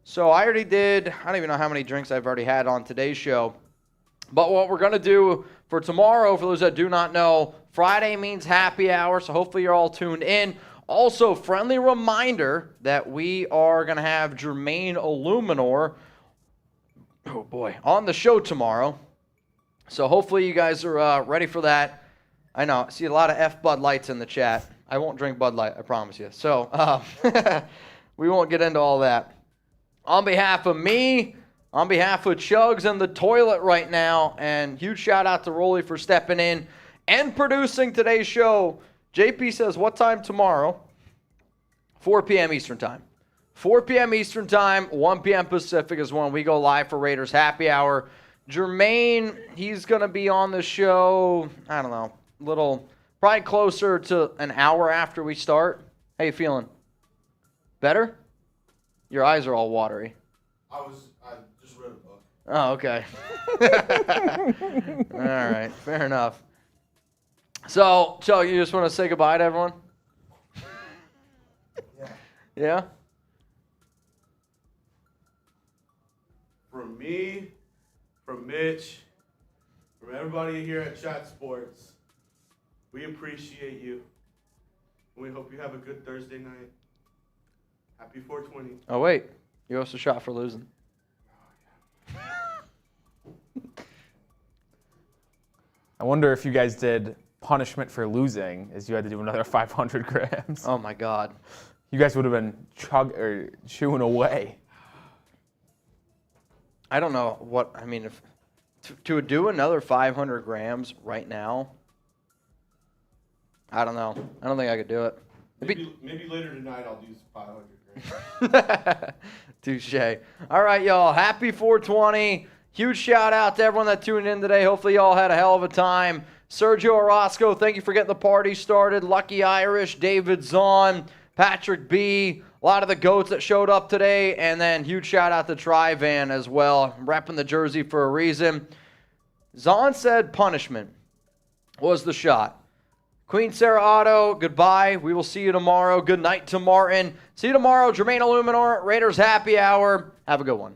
So I already did, I don't even know how many drinks I've already had on today's show. But what we're going to do for tomorrow, for those that do not know, Friday means happy hour. So hopefully you're all tuned in. Also, friendly reminder that we are going to have Jermaine Illuminor, oh boy, on the show tomorrow. So hopefully you guys are ready for that. I know, I see a lot of F Bud Lights in the chat. I won't drink Bud Light, I promise you. So we won't get into all that. On behalf of me, on behalf of Chugs and the toilet right now, and huge shout out to Rolly for stepping in and producing today's show. JP says, what time tomorrow? 4 p.m. Eastern time. 4 p.m. Eastern time, 1 p.m. Pacific is when we go live for Raiders Happy Hour. Jermaine, he's going to be on the show, I don't know, probably closer to an hour after we start. How you feeling? Better? Your eyes are all watery. I just read a book. Oh, okay. All right, fair enough. So, Chuck, you just want to say goodbye to everyone? Yeah? From me, from Mitch, from everybody here at Chat Sports, we appreciate you. We hope you have a good Thursday night. Happy 420. Oh, wait. You also shot for losing. I wonder if you guys did punishment for losing is you had to do another 500 grams. Oh, my God. You guys would have been chewing away. I don't know what, I mean, if to do another 500 grams right now, I don't know. I don't think I could do it. Maybe later tonight I'll do 500 grams. Touche. All right, y'all. Happy 420. Huge shout out to everyone that tuned in today. Hopefully y'all had a hell of a time. Sergio Orozco, thank you for getting the party started. Lucky Irish, David Zahn, Patrick B., a lot of the GOATs that showed up today, and then huge shout out to Tri-Van as well, repping the jersey for a reason. Zahn said punishment was the shot. Queen Sarah Otto, goodbye. We will see you tomorrow. Good night to Martin. See you tomorrow. Jermaine Illuminor, Raiders Happy Hour. Have a good one.